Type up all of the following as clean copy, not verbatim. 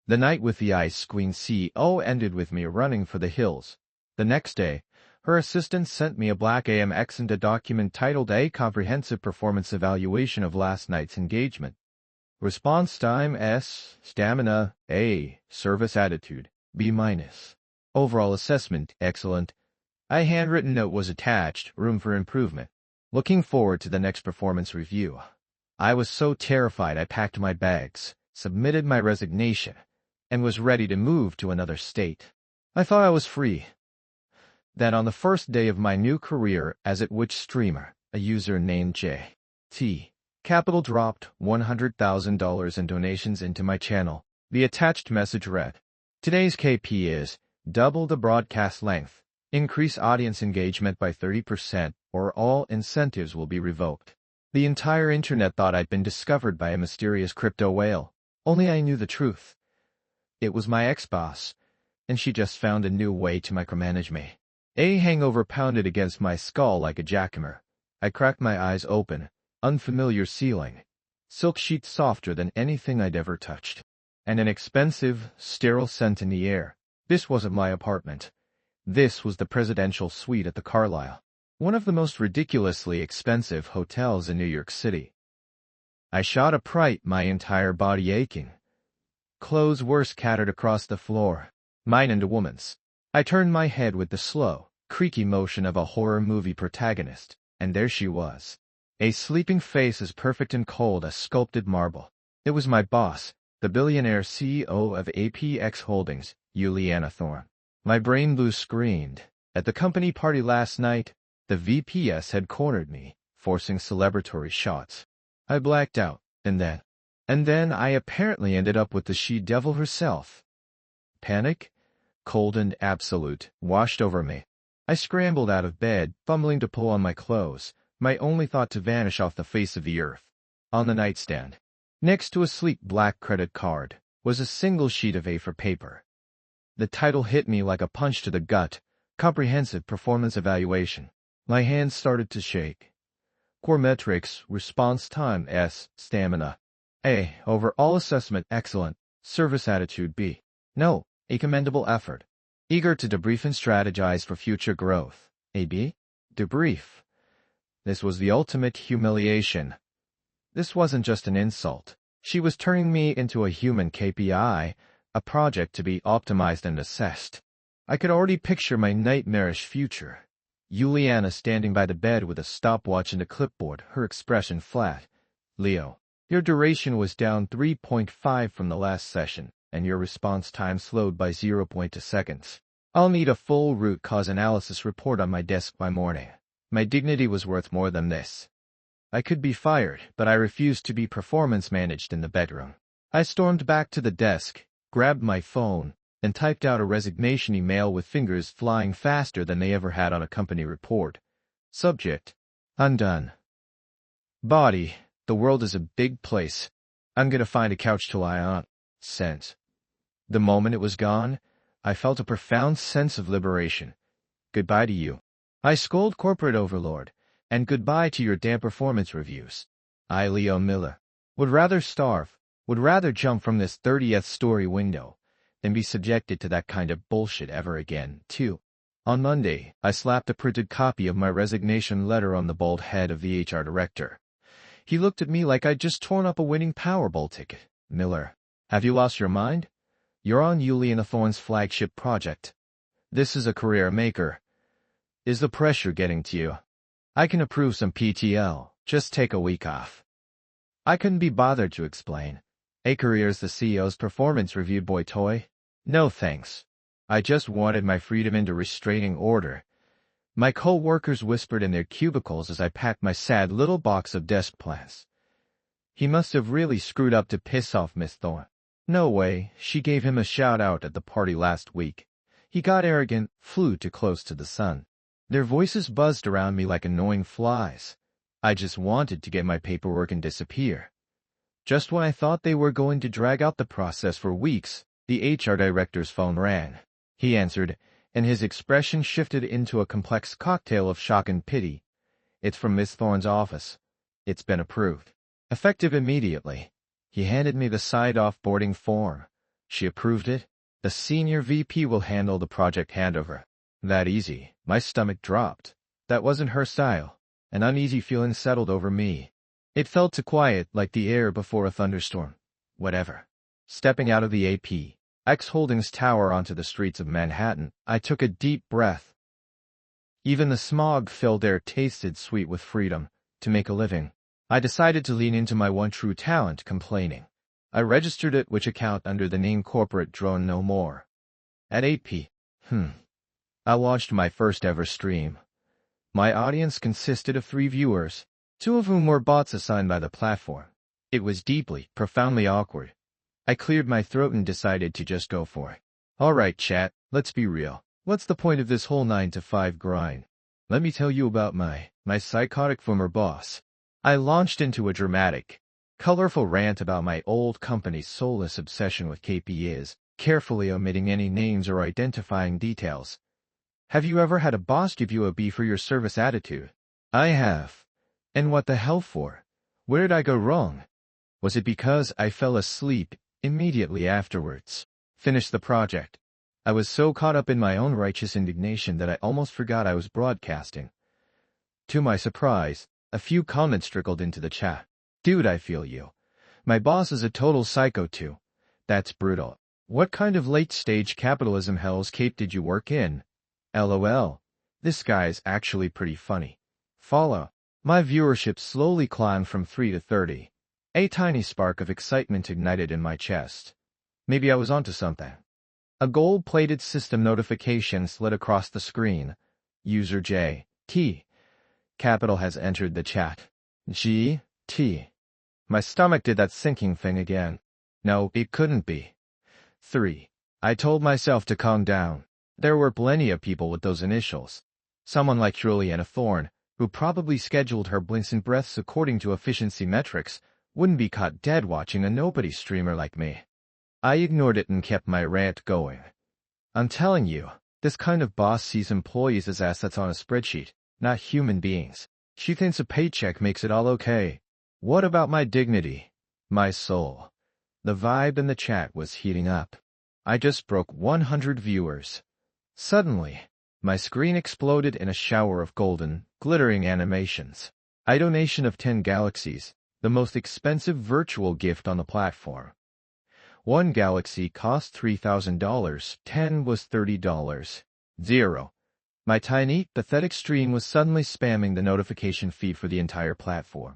The night with the Ice Queen CEO ended with me running for the hills. The next day, her assistant sent me a black AMX and a document titled A Comprehensive Performance Evaluation of Last Night's Engagement. Response time S, stamina A, service attitude B-. Overall assessment excellent. A handwritten note was attached, room for improvement. Looking forward to the next performance review. I was so terrified I packed my bags, submitted my resignation, and was ready to move to another state. I thought I was free. Then on the first day of my new career as a Twitch streamer, a user named J.T. Capital dropped $100,000 in donations into my channel. The attached message read, "Today's KP is double the broadcast length, increase audience engagement by 30%, or all incentives will be revoked." The entire internet thought I'd been discovered by a mysterious crypto whale. Only I knew the truth. It was my ex-boss, and she just found a new way to micromanage me. A hangover pounded against my skull like a jackhammer. I cracked my eyes open. Unfamiliar ceiling. Silk sheets softer than anything I'd ever touched. And an expensive, sterile scent in the air. This wasn't my apartment. This was the presidential suite at the Carlyle, one of the most ridiculously expensive hotels in New York City. I shot upright, my entire body aching. Clothes were scattered across the floor, mine and a woman's. I turned my head with the slow, creaky motion of a horror movie protagonist, and there she was. A sleeping face as perfect and cold as sculpted marble. It was my boss, the billionaire CEO of APX Holdings, Juliana Thorne. My brain blue screamed. At the company party last night, the VPS had cornered me, forcing celebratory shots. I blacked out, and then I apparently ended up with the she-devil herself. Panic, cold and absolute, washed over me. I scrambled out of bed, fumbling to pull on my clothes, my only thought to vanish off the face of the earth. On the nightstand, next to a sleek black credit card, was a single sheet of A4 paper. The title hit me like a punch to the gut, Comprehensive Performance Evaluation. My hands started to shake. Core metrics, response time S, stamina A, overall assessment excellent, service attitude B. No, a commendable effort. Eager to debrief and strategize for future growth. A-B? Debrief. This was the ultimate humiliation. This wasn't just an insult. She was turning me into a human KPI, a project to be optimized and assessed. I could already picture my nightmarish future. Juliana standing by the bed with a stopwatch and a clipboard, her expression flat. "Leo, your duration was down 3.5 from the last session, and your response time slowed by 0.2 seconds. I'll need a full root cause analysis report on my desk by morning. My dignity was worth more than this." I could be fired, but I refused to be performance managed in the bedroom. I stormed back to the desk, grabbed my phone, and typed out a resignation email with fingers flying faster than they ever had on a company report. Subject: undone. Body: the world is a big place. I'm gonna find a couch to lie on. Sense: the moment it was gone, I felt a profound sense of liberation. Goodbye to you. I scold corporate overlord, and goodbye to your damn performance reviews. I, Leo Miller, would rather starve, would rather jump from this 30th story window, than be subjected to that kind of bullshit ever again, too. On Monday, I slapped a printed copy of my resignation letter on the bald head of the HR director. He looked at me like I'd just torn up a winning Powerball ticket. "Miller, have you lost your mind? You're on Juliana Thorne's flagship project. This is a career maker. Is the pressure getting to you? I can approve some PTL, just take a week off." I couldn't be bothered to explain. A career's the CEO's performance review boy toy. No thanks. I just wanted my freedom into restraining order. My co-workers whispered in their cubicles as I packed my sad little box of desk plants. He must have really screwed up to piss off Miss Thorne. No way, she gave him a shout-out at the party last week. He got arrogant, flew too close to the sun. Their voices buzzed around me like annoying flies. I just wanted to get my paperwork and disappear. Just when I thought they were going to drag out the process for weeks, the HR director's phone rang. He answered, and his expression shifted into a complex cocktail of shock and pity. "It's from Miss Thorne's office. It's been approved. Effective immediately." He handed me the signed-off boarding form. She approved it. The senior VP will handle the project handover. That easy. My stomach dropped. That wasn't her style. An uneasy feeling settled over me. It felt too quiet, like the air before a thunderstorm. Whatever. Stepping out of the APX Holdings Tower onto the streets of Manhattan, I took a deep breath. Even the smog-filled air tasted sweet with freedom. To make a living, I decided to lean into my one true talent, complaining. I registered it which account under the name Corporate Drone No More. At 8 p.m. I launched my first ever stream. My audience consisted of 3 viewers, 2 of whom were bots assigned by the platform. It was deeply, profoundly awkward. I cleared my throat and decided to just go for it. Alright chat, let's be real. What's the point of this whole 9-to-5 grind? Let me tell you about my psychotic former boss. I launched into a dramatic, colorful rant about my old company's soulless obsession with KPIs, carefully omitting any names or identifying details. Have you ever had a boss give you a B for your service attitude? I have. And what the hell for? Where did I go wrong? Was it because I fell asleep immediately afterwards? Finished the project. I was so caught up in my own righteous indignation that I almost forgot I was broadcasting. To my surprise, a few comments trickled into the chat. Dude, I feel you. My boss is a total psycho too. That's brutal. What kind of late-stage capitalism hell's cape did you work in? LOL. This guy's actually pretty funny. Follow. My viewership slowly climbed from 3 to 30. A tiny spark of excitement ignited in my chest. Maybe I was onto something. A gold-plated system notification slid across the screen. User J.T. Capital has entered the chat. G.T. My stomach did that sinking thing again. No, it couldn't be. 3. I told myself to calm down. There were plenty of people with those initials. Someone like Juliana Thorne, who probably scheduled her blinks and breaths according to efficiency metrics, wouldn't be caught dead watching a nobody streamer like me. I ignored it and kept my rant going. I'm telling you, this kind of boss sees employees as assets on a spreadsheet, not human beings. She thinks a paycheck makes it all okay. What about my dignity? My soul? The vibe in the chat was heating up. I just broke 100 viewers. Suddenly, my screen exploded in a shower of golden, glittering animations. A donation of 10 galaxies, the most expensive virtual gift on the platform. 1 galaxy cost $3,000, 10 was $30. 0. My tiny, pathetic stream was suddenly spamming the notification feed for the entire platform.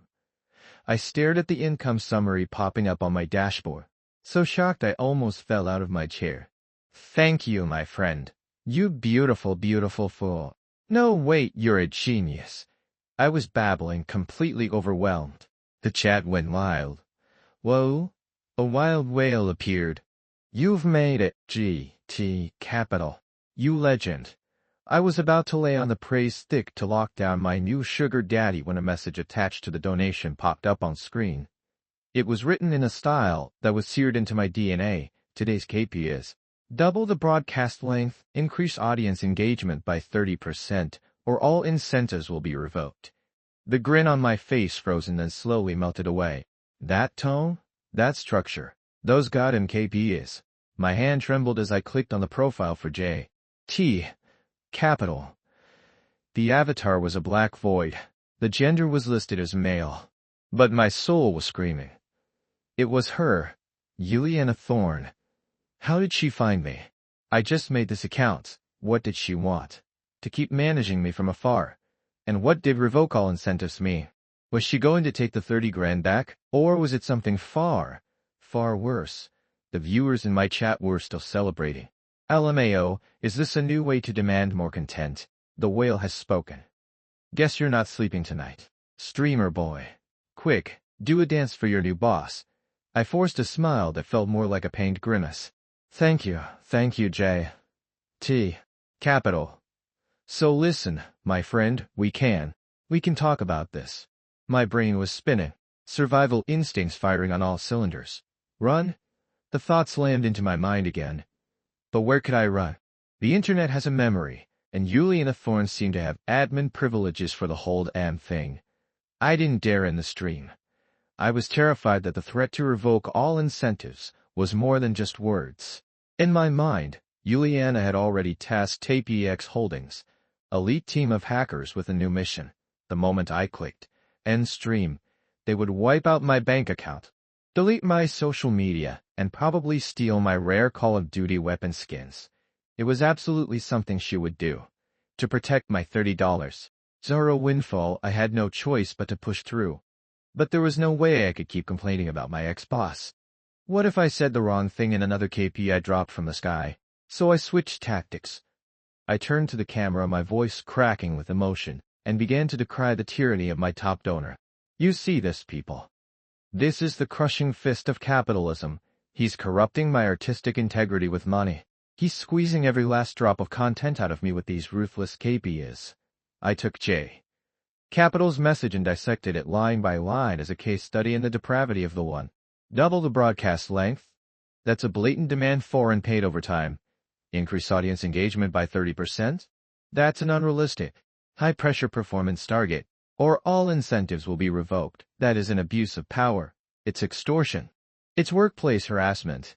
I stared at the income summary popping up on my dashboard, so shocked I almost fell out of my chair. Thank you, my friend. You beautiful, beautiful fool. No, wait, you're a genius. I was babbling, completely overwhelmed. The chat went wild. Whoa. A wild whale appeared. You've made it, G.T. Capital. You legend. I was about to lay on the praise stick to lock down my new sugar daddy when a message attached to the donation popped up on screen. It was written in a style that was seared into my DNA. Today's KPI is double the broadcast length, increase audience engagement by 30%, or all incentives will be revoked. The grin on my face froze and then slowly melted away. That tone? That structure. Those goddamn KPIs. My hand trembled as I clicked on the profile for J.T. Capital. The avatar was a black void. The gender was listed as male. But my soul was screaming. It was her, Juliana Thorne. How did she find me? I just made this account. What did she want? To keep managing me from afar. And what did revoke all incentives mean? Was she going to take the 30 grand back? Or was it something far, far worse? The viewers in my chat were still celebrating. LMAO, is this a new way to demand more content? The whale has spoken. Guess you're not sleeping tonight. Streamer boy. Quick, do a dance for your new boss. I forced a smile that felt more like a pained grimace. Thank you, J.T. Capital. So listen, my friend, we can talk about this. My brain was spinning, survival instincts firing on all cylinders. Run? The thoughts slammed into my mind again. But where could I run? The internet has a memory, and Juliana Thorne seemed to have admin privileges for the whole damn thing. I didn't dare in the stream. I was terrified that the threat to revoke all incentives was more than just words. In my mind, Juliana had already tasked TapeEX Holdings, elite team of hackers, with a new mission. The moment I clicked end stream, they would wipe out my bank account, delete my social media, and probably steal my rare Call of Duty weapon skins. It was absolutely something she would do. To protect my $30 Zoro windfall, I had no choice but to push through. But there was no way I could keep complaining about my ex-boss. What if I said the wrong thing and another KPI dropped from the sky? So I switched tactics. I turned to the camera, my voice cracking with emotion, and began to decry the tyranny of my top donor. You see this, people? This is the crushing fist of capitalism. He's corrupting my artistic integrity with money. He's squeezing every last drop of content out of me with these ruthless KPIs. I took J. Capital's message and dissected it line by line as a case study in the depravity of the one. Double the broadcast length. That's a blatant demand for and paid overtime. Increase audience engagement by 30%. That's an unrealistic, high-pressure performance target. Or all incentives will be revoked. That is an abuse of power. It's extortion. It's workplace harassment.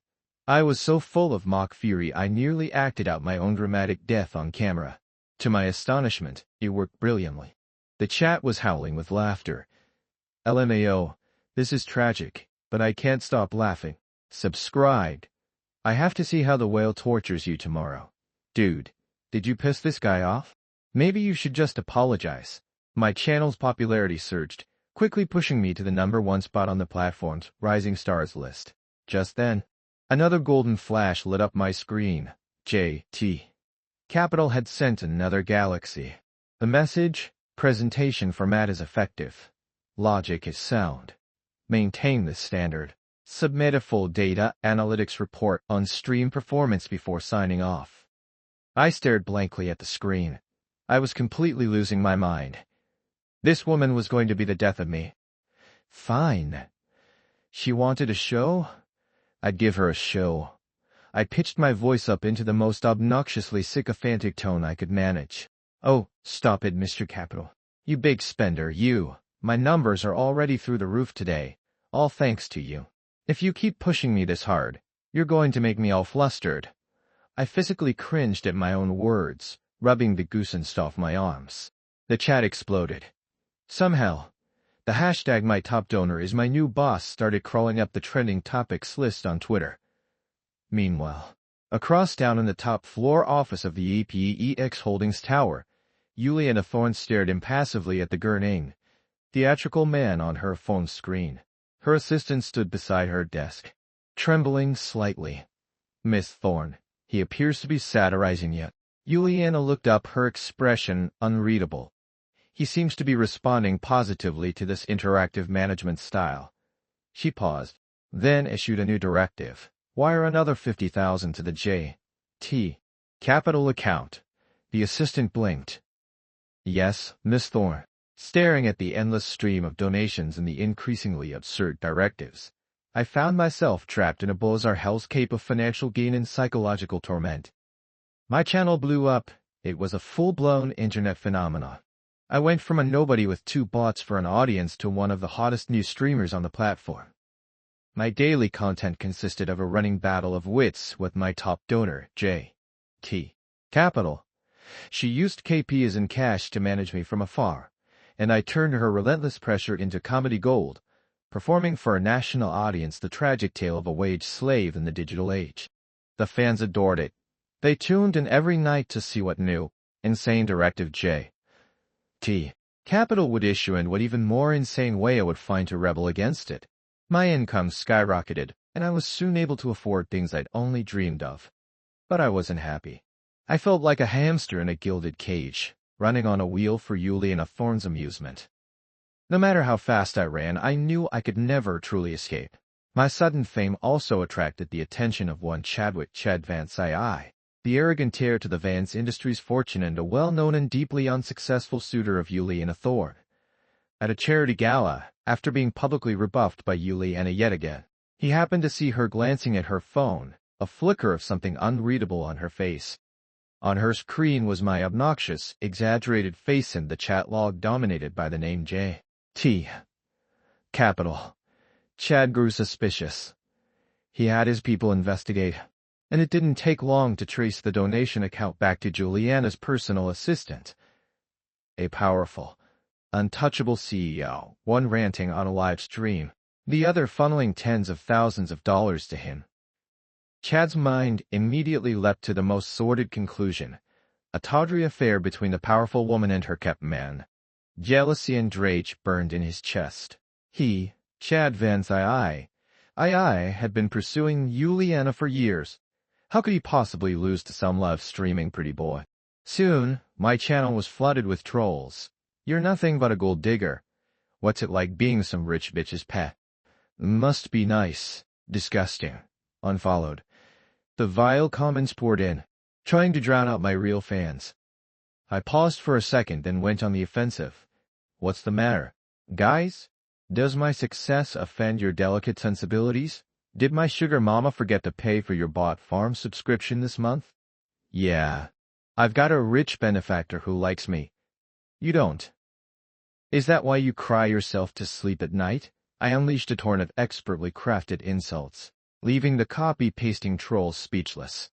I was so full of mock fury I nearly acted out my own dramatic death on camera. To my astonishment, it worked brilliantly. The chat was howling with laughter. LMAO, this is tragic, but I can't stop laughing. Subscribed. I have to see how the whale tortures you tomorrow. Dude, did you piss this guy off? Maybe you should just apologize. My channel's popularity surged, quickly pushing me to the #1 spot on the platform's Rising Stars list. Just then, another golden flash lit up my screen. J.T. Capital had sent another galaxy. The message: presentation format is effective. Logic is sound. Maintain this standard. Submit a full data analytics report on stream performance before signing off. I stared blankly at the screen. I was completely losing my mind. This woman was going to be the death of me. Fine. She wanted a show? I'd give her a show. I pitched my voice up into the most obnoxiously sycophantic tone I could manage. Oh, stop it, Mr. Capital. You big spender, you. My numbers are already through the roof today, all thanks to you. If you keep pushing me this hard, you're going to make me all flustered. I physically cringed at my own words, rubbing the goosens off my arms. The chat exploded. Somehow, the hashtag my top donor is my new boss started crawling up the trending topics list on Twitter. Meanwhile, across down in the top floor office of the TapeEX Holdings Tower, Juliana Thorne stared impassively at the gurning, theatrical man on her phone screen. Her assistant stood beside her desk, trembling slightly. Miss Thorne, he appears to be satirizing yet. Juliana looked up, her expression unreadable. He seems to be responding positively to this interactive management style. She paused, then issued a new directive. Wire another $50,000 to the J.T. Capital account. The assistant blinked. Yes, Miss Thorne. Staring at the endless stream of donations and the increasingly absurd directives, I found myself trapped in a bizarre hellscape of financial gain and psychological torment. My channel blew up. It was a full-blown internet phenomenon. I went from a nobody with 2 bots for an audience to one of the hottest new streamers on the platform. My daily content consisted of a running battle of wits with my top donor, J.T. Capital. She used KPs and cash to manage me from afar, and I turned her relentless pressure into comedy gold, performing for a national audience the tragic tale of a wage slave in the digital age. The fans adored it. They tuned in every night to see what new, insane directive J.T. Capital would issue and what even more insane way I would find to rebel against it. My income skyrocketed, and I was soon able to afford things I'd only dreamed of. But I wasn't happy. I felt like a hamster in a gilded cage, running on a wheel for Juliana Thorne's amusement. No matter how fast I ran, I knew I could never truly escape. My sudden fame also attracted the attention of one Chad Vance II, the arrogant heir to the Vance Industries fortune and a well-known and deeply unsuccessful suitor of Juliana Thorne. At a charity gala, after being publicly rebuffed by Juliana yet again, he happened to see her glancing at her phone, a flicker of something unreadable on her face. On her screen was my obnoxious, exaggerated face and the chat log dominated by the name J.T. Capital. Chad grew suspicious. He had his people investigate, and it didn't take long to trace the donation account back to Juliana's personal assistant. A powerful, untouchable CEO, one ranting on a live stream, the other funneling tens of thousands of dollars to him. Chad's mind immediately leapt to the most sordid conclusion: a tawdry affair between the powerful woman and her kept man. Jealousy and rage burned in his chest. He, Chad Van Zyai, had been pursuing Juliana for years. How could he possibly lose to some live-streaming pretty boy? Soon, my channel was flooded with trolls. You're nothing but a gold digger. What's it like being some rich bitch's pet? Must be nice. Disgusting. Unfollowed. The vile comments poured in, trying to drown out my real fans. I paused for a second and went on the offensive. What's the matter, guys? Does my success offend your delicate sensibilities? Did my sugar mama forget to pay for your bot farm subscription this month? Yeah. I've got a rich benefactor who likes me. You don't. Is that why you cry yourself to sleep at night? I unleashed a torrent of expertly crafted insults, leaving the copy-pasting trolls speechless.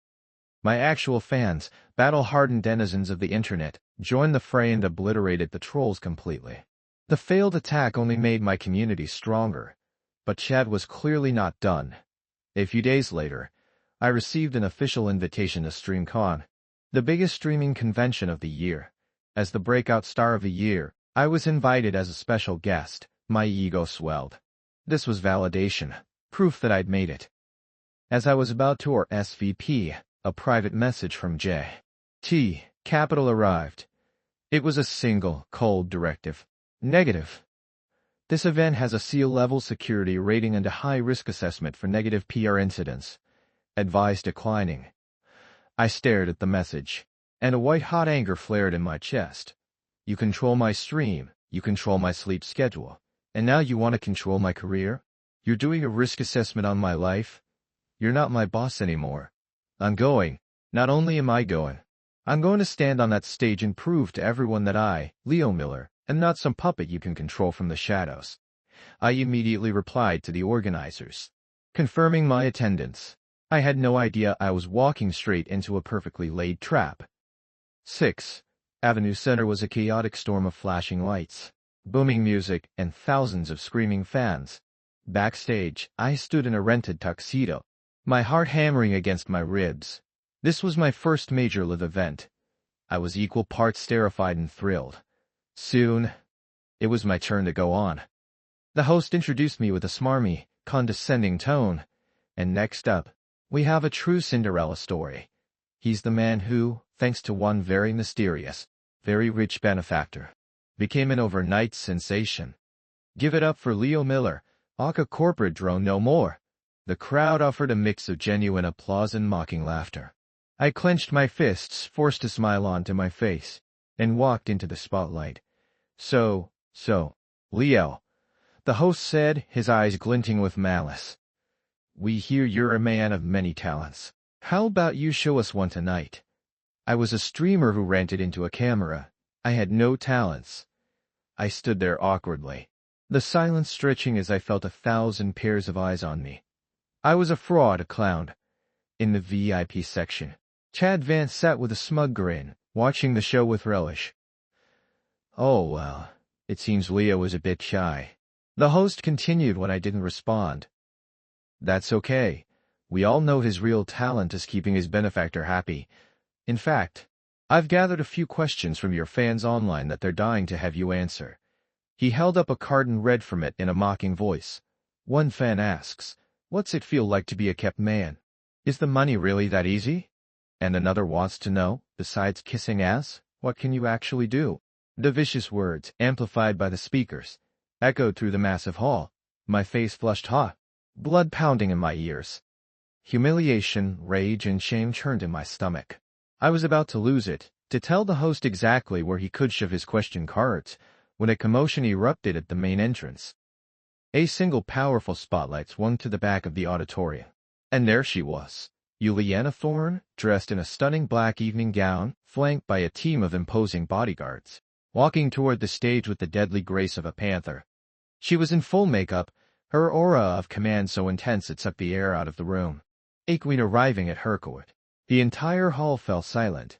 My actual fans, battle-hardened denizens of the internet, joined the fray and obliterated the trolls completely. The failed attack only made my community stronger, but Chad was clearly not done. A few days later, I received an official invitation to StreamCon, the biggest streaming convention of the year. As the breakout star of the year, I was invited as a special guest. My ego swelled. This was validation, proof that I'd made it. As I was about to SVP, a private message from J.T. Capital arrived. It was a single, cold directive. Negative. This event has a C-level security rating and a high-risk assessment for negative PR incidents. Advise declining. I stared at the message, and a white-hot anger flared in my chest. You control my stream, you control my sleep schedule, and now you want to control my career? You're doing a risk assessment on my life? You're not my boss anymore. I'm going. Not only am I going, I'm going to stand on that stage and prove to everyone that I, Leo Miller, am not some puppet you can control from the shadows. I immediately replied to the organizers, confirming my attendance. I had no idea I was walking straight into a perfectly laid trap. 6th Avenue Center was a chaotic storm of flashing lights, booming music, and thousands of screaming fans. Backstage, I stood in a rented tuxedo, my heart hammering against my ribs. This was my first major live event. I was equal parts terrified and thrilled. Soon, it was my turn to go on. The host introduced me with a smarmy, condescending tone. And next up, we have a true Cinderella story. He's the man who, thanks to one very mysterious, very rich benefactor, became an overnight sensation. Give it up for Leo Miller, aka corporate drone no more. The crowd offered a mix of genuine applause and mocking laughter. I clenched my fists, forced a smile onto my face, and walked into the spotlight. So, Leo, the host said, his eyes glinting with malice. We hear you're a man of many talents. How about you show us one tonight? I was a streamer who rented into a camera. I had no talents. I stood there awkwardly, the silence stretching as I felt 1,000 pairs of eyes on me. I was a fraud, a clown. In the VIP section, Chad Vance sat with a smug grin, watching the show with relish. Oh, well, it seems Leo was a bit shy. The host continued when I didn't respond. That's okay. We all know his real talent is keeping his benefactor happy. In fact, I've gathered a few questions from your fans online that they're dying to have you answer. He held up a card and read from it in a mocking voice. One fan asks, what's it feel like to be a kept man? Is the money really that easy? And another wants to know, besides kissing ass, what can you actually do? The vicious words, amplified by the speakers, echoed through the massive hall. My face flushed hot, blood pounding in my ears. Humiliation, rage, and shame churned in my stomach. I was about to lose it, to tell the host exactly where he could shove his question cards, when a commotion erupted at the main entrance. A single powerful spotlight swung to the back of the auditorium. And there she was, Juliana Thorne, dressed in a stunning black evening gown, flanked by a team of imposing bodyguards, walking toward the stage with the deadly grace of a panther. She was in full makeup, her aura of command so intense it sucked the air out of the room. A queen arriving at her court. The entire hall fell silent.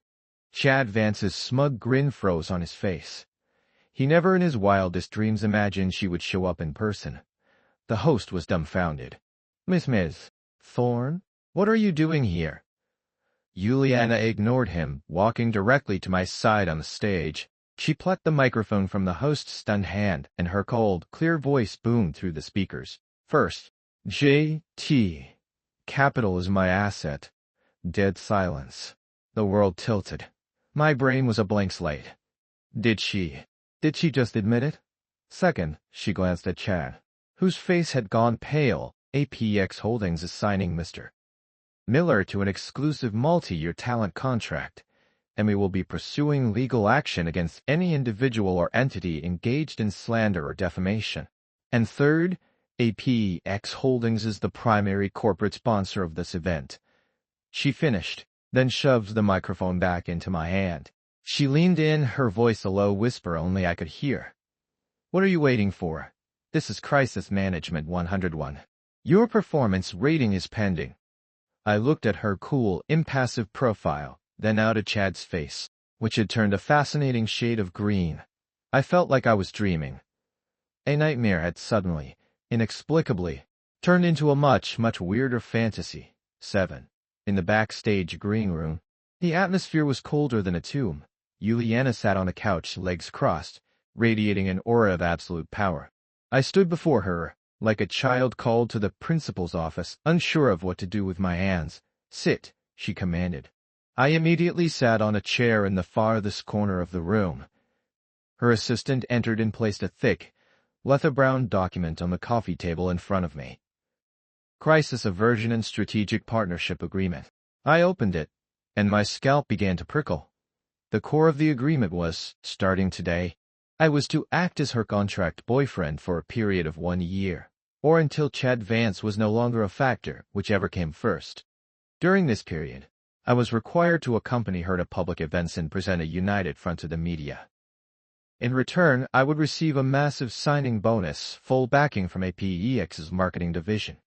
Chad Vance's smug grin froze on his face. He never in his wildest dreams imagined she would show up in person. The host was dumbfounded. Miss Thorne, what are you doing here? Juliana ignored him, walking directly to my side on the stage. She plucked the microphone from the host's stunned hand, and her cold, clear voice boomed through the speakers. First, J.T. Capital is my asset. Dead silence. The world tilted. My brain was a blank slate. Did she just admit it? Second, she glanced at Chad, whose face had gone pale. APX Holdings is signing Mr. Miller to an exclusive multi-year talent contract, and we will be pursuing legal action against any individual or entity engaged in slander or defamation. And third, APX Holdings is the primary corporate sponsor of this event. She finished, then shoved the microphone back into my hand. She leaned in, her voice a low whisper only I could hear. What are you waiting for? This is Crisis Management 101. Your performance rating is pending. I looked at her cool, impassive profile, then out at Chad's face, which had turned a fascinating shade of green. I felt like I was dreaming. A nightmare had suddenly, inexplicably, turned into a much, much weirder fantasy. 7. In the backstage green room, the atmosphere was colder than a tomb. Juliana sat on a couch, legs crossed, radiating an aura of absolute power. I stood before her, like a child called to the principal's office, unsure of what to do with my hands. Sit, she commanded. I immediately sat on a chair in the farthest corner of the room. Her assistant entered and placed a thick, leather-brown document on the coffee table in front of me. Crisis Aversion and Strategic Partnership Agreement. I opened it, and my scalp began to prickle. The core of the agreement was, starting today, I was to act as her contract boyfriend for a period of 1 year, or until Chad Vance was no longer a factor, whichever came first. During this period, I was required to accompany her to public events and present a united front to the media. In return, I would receive a massive signing bonus, full backing from APEX's marketing division.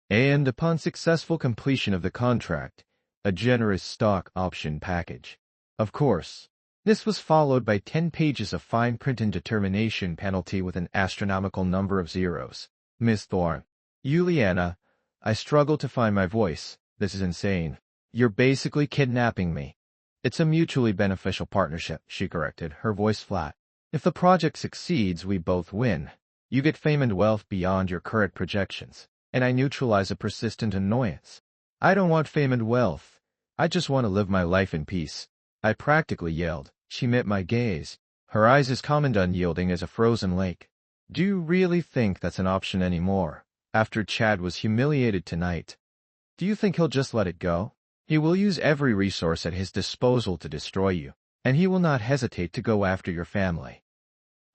And upon successful completion of the contract, a generous stock option package. Of course, this was followed by 10 pages of fine print and determination penalty with an astronomical number of zeros. Miss Thorne. Juliana, I struggle to find my voice. This is insane. You're basically kidnapping me. It's a mutually beneficial partnership, she corrected, her voice flat. If the project succeeds, we both win. You get fame and wealth beyond your current projections, and I neutralize a persistent annoyance. I don't want fame and wealth. I just want to live my life in peace. I practically yelled. She met my gaze, her eyes as calm and unyielding as a frozen lake. Do you really think that's an option anymore, after Chad was humiliated tonight? Do you think he'll just let it go? He will use every resource at his disposal to destroy you, and he will not hesitate to go after your family.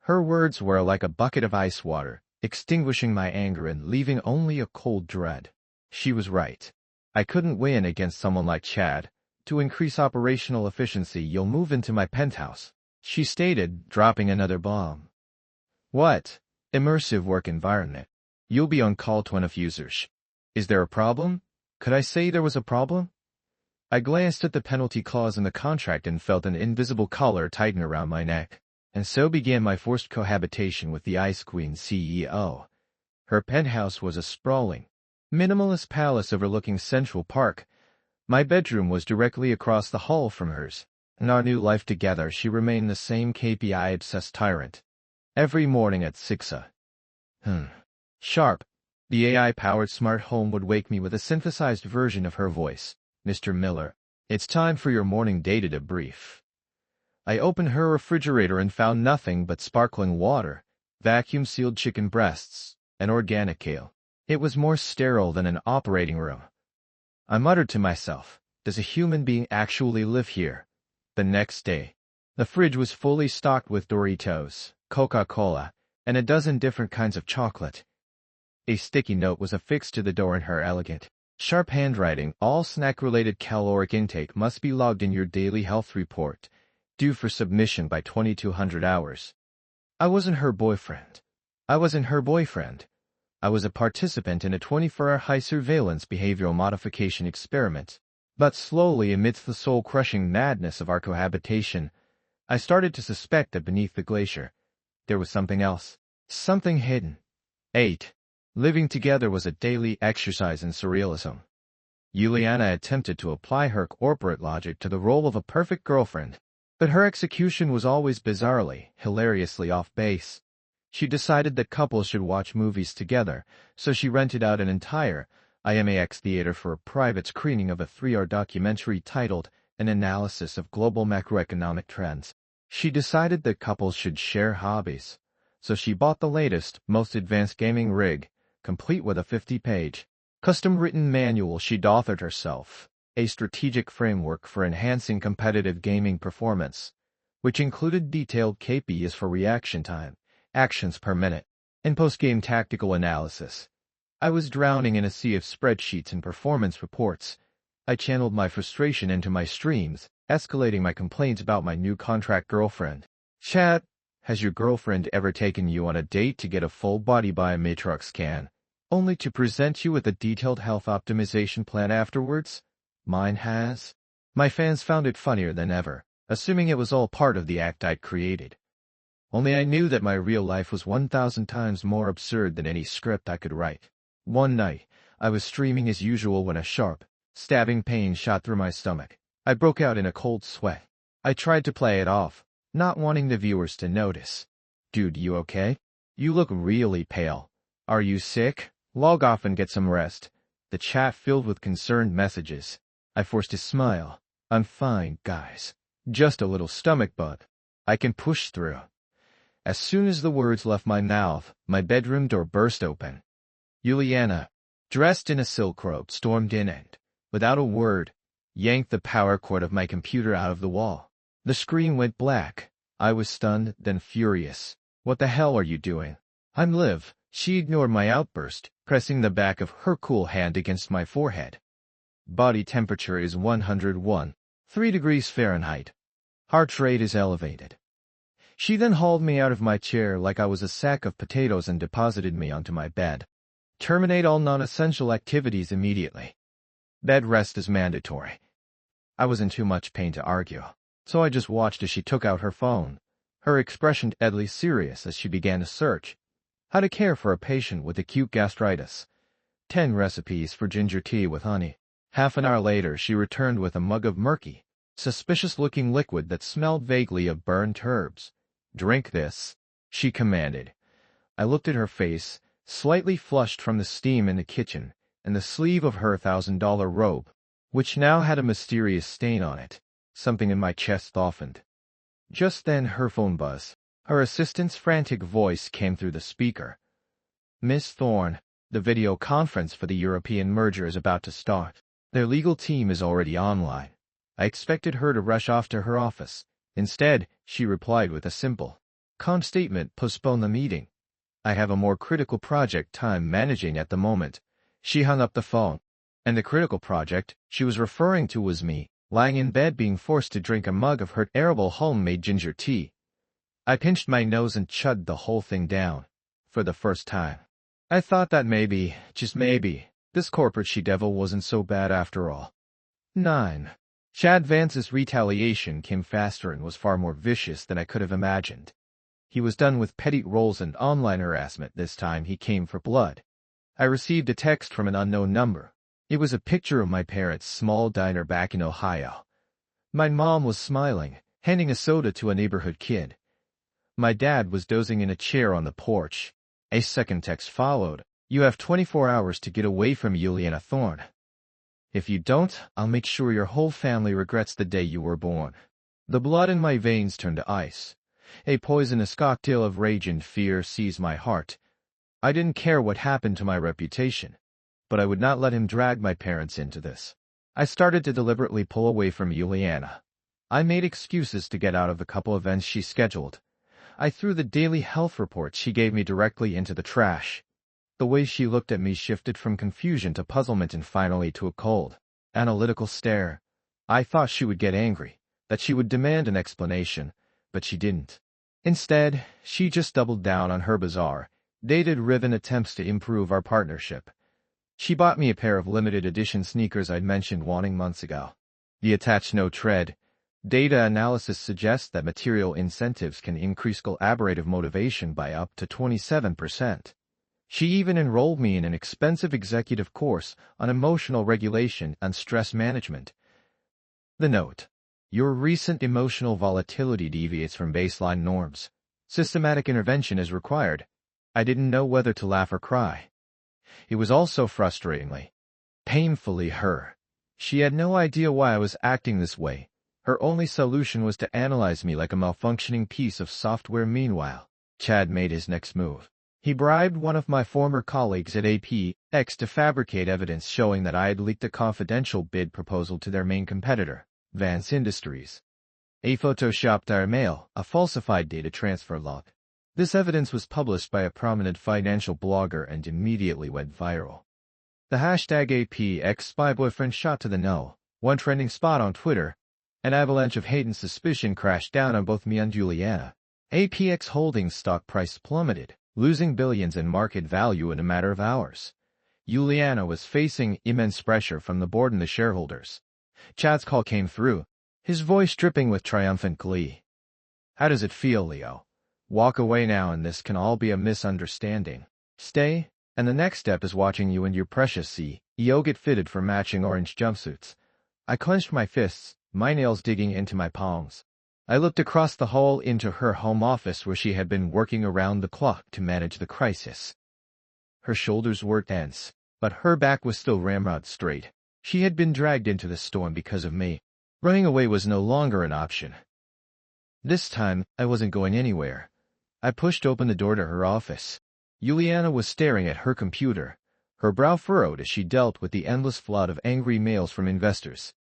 Her words were like a bucket of ice water, extinguishing my anger and leaving only a cold dread. She was right. I couldn't win against someone like Chad. To increase operational efficiency, you'll move into my penthouse, she stated, dropping another bomb. What? Immersive work environment. You'll be on call 20 users. Is there a problem? Could I say there was a problem? I glanced at the penalty clause in the contract and felt an invisible collar tighten around my neck. And so began my forced cohabitation with the Ice Queen CEO. Her penthouse was a sprawling, minimalist palace overlooking Central Park. My bedroom was directly across the hall from hers. In our new life together, she remained the same KPI-obsessed tyrant. Every morning at 6 sharp, the AI-powered smart home would wake me with a synthesized version of her voice. Mr. Miller, it's time for your morning data debrief. I opened her refrigerator and found nothing but sparkling water, vacuum-sealed chicken breasts, and organic kale. It was more sterile than an operating room. I muttered to myself, does a human being actually live here? The next day, the fridge was fully stocked with Doritos, Coca-Cola, and a dozen different kinds of chocolate. A sticky note was affixed to the door in her elegant, sharp handwriting. All snack-related caloric intake must be logged in your daily health report, due for submission by 2200 hours. I wasn't her boyfriend. I was a participant in a 24-hour high-surveillance behavioral modification experiment. But slowly, amidst the soul-crushing madness of our cohabitation, I started to suspect that beneath the glacier, there was something else. Something hidden. 8. Living together was a daily exercise in surrealism. Juliana attempted to apply her corporate logic to the role of a perfect girlfriend, but her execution was always bizarrely, hilariously off base. She decided that couples should watch movies together, so she rented out an entire IMAX theater for a private screening of a 3-hour documentary titled An Analysis of Global Macroeconomic Trends. She decided that couples should share hobbies, so she bought the latest, most advanced gaming rig, complete with a 50-page, custom-written manual she'd authored herself, a strategic framework for enhancing competitive gaming performance, which included detailed KPIs for reaction time, actions per minute, and post-game tactical analysis. I was drowning in a sea of spreadsheets and performance reports. I channeled my frustration into my streams, escalating my complaints about my new contract girlfriend. Chat, has your girlfriend ever taken you on a date to get a full body biometric scan, only to present you with a detailed health optimization plan afterwards? Mine has. My fans found it funnier than ever, assuming it was all part of the act I'd created. Only I knew that my real life was 1,000 times more absurd than any script I could write. One night, I was streaming as usual when a sharp, stabbing pain shot through my stomach. I broke out in a cold sweat. I tried to play it off, not wanting the viewers to notice. Dude, you okay? You look really pale. Are you sick? Log off and get some rest. The chat filled with concerned messages. I forced a smile. I'm fine, guys. Just a little stomach bug. I can push through. As soon as the words left my mouth, my bedroom door burst open. Juliana, dressed in a silk robe, stormed in and, without a word, yanked the power cord of my computer out of the wall. The screen went black. I was stunned, then furious. What the hell are you doing? I'm Liv. She ignored my outburst, pressing the back of her cool hand against my forehead. Body temperature is 101.3 degrees Fahrenheit. Heart rate is elevated. She then hauled me out of my chair like I was a sack of potatoes and deposited me onto my bed. Terminate all non-essential activities immediately. Bed rest is mandatory. I was in too much pain to argue, so I just watched as she took out her phone, her expression deadly serious as she began to search how to care for a patient with acute gastritis. 10 recipes for ginger tea with honey. Half an hour later, she returned with a mug of murky, suspicious-looking liquid that smelled vaguely of burned herbs. Drink this, she commanded. I looked at her face, slightly flushed from the steam in the kitchen, and the sleeve of her $1,000 robe, which now had a mysterious stain on it. Something in my chest softened. Just then her phone buzzed. Her assistant's frantic voice came through the speaker. Miss Thorne, the video conference for the European merger is about to start. Their legal team is already online. I expected her to rush off to her office. Instead, she replied with a simple, calm statement, postpone the meeting. I have a more critical project I'm managing at the moment. She hung up the phone. And the critical project she was referring to was me, lying in bed being forced to drink a mug of her terrible homemade ginger tea. I pinched my nose and chugged the whole thing down. For the first time. I thought that maybe, just maybe, this corporate she-devil wasn't so bad after all. 9. Chad Vance's retaliation came faster and was far more vicious than I could have imagined. He was done with petty roles and online harassment. This time he came for blood. I received a text from an unknown number. It was a picture of my parents' small diner back in Ohio. My mom was smiling, handing a soda to a neighborhood kid. My dad was dozing in a chair on the porch. A second text followed. You have 24 hours to get away from Juliana Thorne. If you don't, I'll make sure your whole family regrets the day you were born. The blood in my veins turned to ice. A poisonous cocktail of rage and fear seized my heart. I didn't care what happened to my reputation, but I would not let him drag my parents into this. I started to deliberately pull away from Juliana. I made excuses to get out of the couple events she scheduled. I threw the daily health reports she gave me directly into the trash. The way she looked at me shifted from confusion to puzzlement and finally to a cold, analytical stare. I thought she would get angry, that she would demand an explanation, but she didn't. Instead, she just doubled down on her bizarre, data-driven attempts to improve our partnership. She bought me a pair of limited edition sneakers I'd mentioned wanting months ago. The attached note read, "Data analysis suggests that material incentives can increase collaborative motivation by up to 27%. She even enrolled me in an expensive executive course on emotional regulation and stress management." The note: "Your recent emotional volatility deviates from baseline norms. Systematic intervention is required." I didn't know whether to laugh or cry. It was also frustratingly, painfully her. She had no idea why I was acting this way. Her only solution was to analyze me like a malfunctioning piece of software. Meanwhile, Chad made his next move. He bribed one of my former colleagues at APX to fabricate evidence showing that I had leaked a confidential bid proposal to their main competitor, Vance Industries. A photoshopped our mail, a falsified data transfer log. This evidence was published by a prominent financial blogger and immediately went viral. The hashtag APXSpyBoyfriend shot to the no, one trending spot on Twitter. An avalanche of hate and suspicion crashed down on both me and Juliana. APX Holdings' stock price plummeted, losing billions in market value in a matter of hours. Juliana was facing immense pressure from the board and the shareholders. Chad's call came through, his voice dripping with triumphant glee. "How does it feel, Leo? Walk away now and this can all be a misunderstanding. Stay, and the next step is watching you and your precious CEO get fitted for matching orange jumpsuits." I clenched my fists, my nails digging into my palms. I looked across the hall into her home office where she had been working around the clock to manage the crisis. Her shoulders were tense, but her back was still ramrod straight. She had been dragged into the storm because of me. Running away was no longer an option. This time, I wasn't going anywhere. I pushed open the door to her office. Juliana was staring at her computer, her brow furrowed as she dealt with the endless flood of angry mails from investors.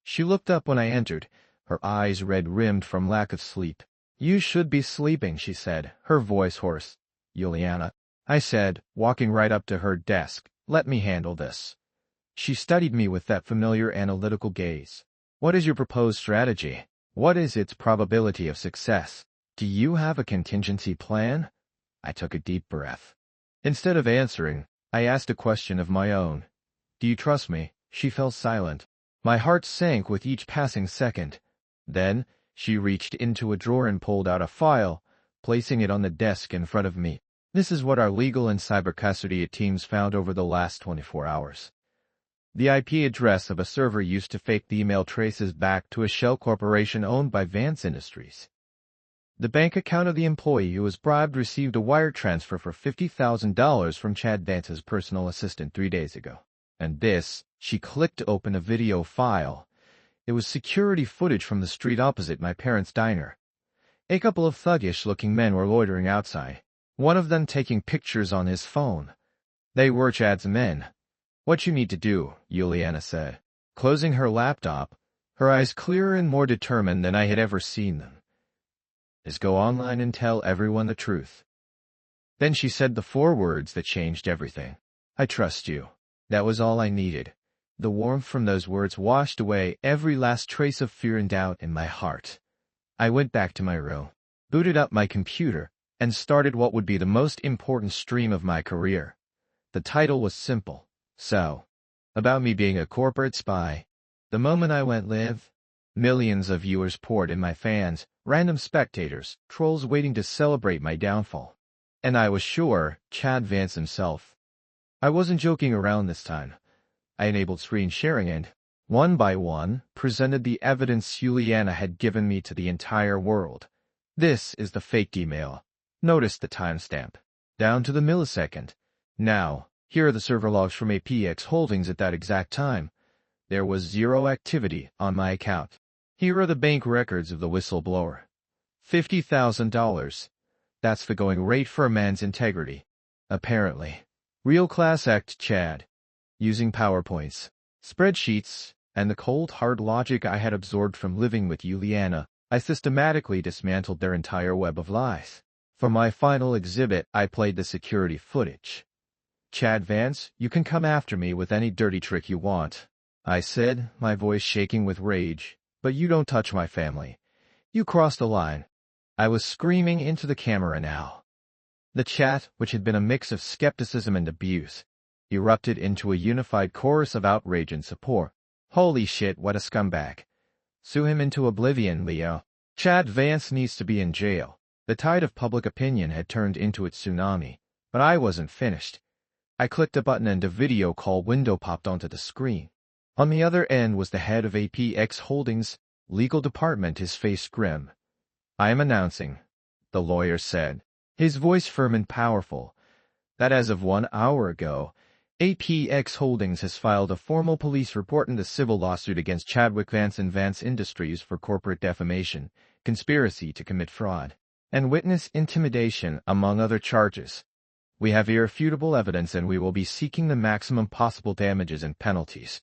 She looked up when I entered, her eyes red-rimmed from lack of sleep. "You should be sleeping," she said, her voice hoarse. "Juliana," I said, walking right up to her desk, "let me handle this." She studied me with that familiar analytical gaze. "What is your proposed strategy? What is its probability of success? Do you have a contingency plan?" I took a deep breath. Instead of answering, I asked a question of my own. "Do you trust me?" She fell silent. My heart sank with each passing second. Then, she reached into a drawer and pulled out a file, placing it on the desk in front of me. "This is what our legal and cybercustody teams found over the last 24 hours. The IP address of a server used to fake the email traces back to a shell corporation owned by Vance Industries. The bank account of the employee who was bribed received a wire transfer for $50,000 from Chad Vance's personal assistant 3 days ago. And this," she clicked to open a video file. It was security footage from the street opposite my parents' diner. A couple of thuggish-looking men were loitering outside, one of them taking pictures on his phone. They were Chad's men. "What you need to do," Juliana said, closing her laptop, her eyes clearer and more determined than I had ever seen them, "is go online and tell everyone the truth." Then she said the 4 words that changed everything. "I trust you." That was all I needed. The warmth from those words washed away every last trace of fear and doubt in my heart. I went back to my room, booted up my computer, and started what would be the most important stream of my career. The title was simple. So, about me being a corporate spy. The moment I went live, millions of viewers poured in, my fans, random spectators, trolls waiting to celebrate my downfall. And I was sure, Chad Vance himself. I wasn't joking around this time. I enabled screen sharing and, one by one, presented the evidence Juliana had given me to the entire world. This is the faked email. Notice the timestamp. Down to the millisecond. Now, here are the server logs from APX Holdings at that exact time. There was 0 activity on my account. Here are the bank records of the whistleblower. $50,000. That's the going rate for a man's integrity. Apparently. Real class act Chad. Using PowerPoints, spreadsheets, and the cold hard logic I had absorbed from living with Juliana, I systematically dismantled their entire web of lies. For my final exhibit, I played the security footage. "Chad Vance, you can come after me with any dirty trick you want," I said, my voice shaking with rage, "but you don't touch my family. You crossed the line." I was screaming into the camera now. The chat, which had been a mix of skepticism and abuse, erupted into a unified chorus of outrage and support. Holy shit, what a scumbag. Sue him into oblivion, Leo. Chad Vance needs to be in jail. The tide of public opinion had turned into its tsunami, but I wasn't finished. I clicked a button and a video call window popped onto the screen. On the other end was the head of APX Holdings' legal department, his face grim. "I am announcing," the lawyer said, his voice firm and powerful, "that as of 1 hour ago, APX Holdings has filed a formal police report and a civil lawsuit against Chadwick Vance and Vance Industries for corporate defamation, conspiracy to commit fraud, and witness intimidation, among other charges. We have irrefutable evidence and we will be seeking the maximum possible damages and penalties."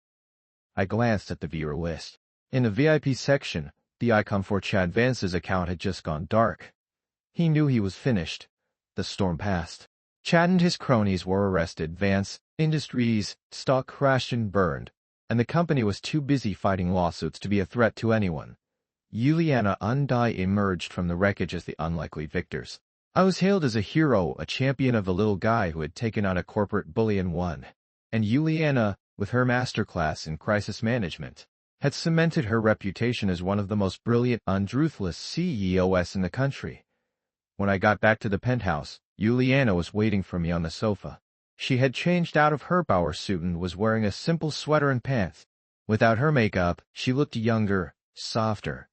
I glanced at the viewer list. In the VIP section, the icon for Chad Vance's account had just gone dark. He knew he was finished. The storm passed. Chad and his cronies were arrested, Vance Industries' stock crashed and burned, and the company was too busy fighting lawsuits to be a threat to anyone. Yuliana and I emerged from the wreckage as the unlikely victors. I was hailed as a hero, a champion of the little guy who had taken out a corporate bully and won. And Yuliana, with her masterclass in crisis management, had cemented her reputation as one of the most brilliant and ruthless CEOs in the country. When I got back to the penthouse, Yuliana was waiting for me on the sofa. She had changed out of her power suit and was wearing a simple sweater and pants. Without her makeup, she looked younger, softer.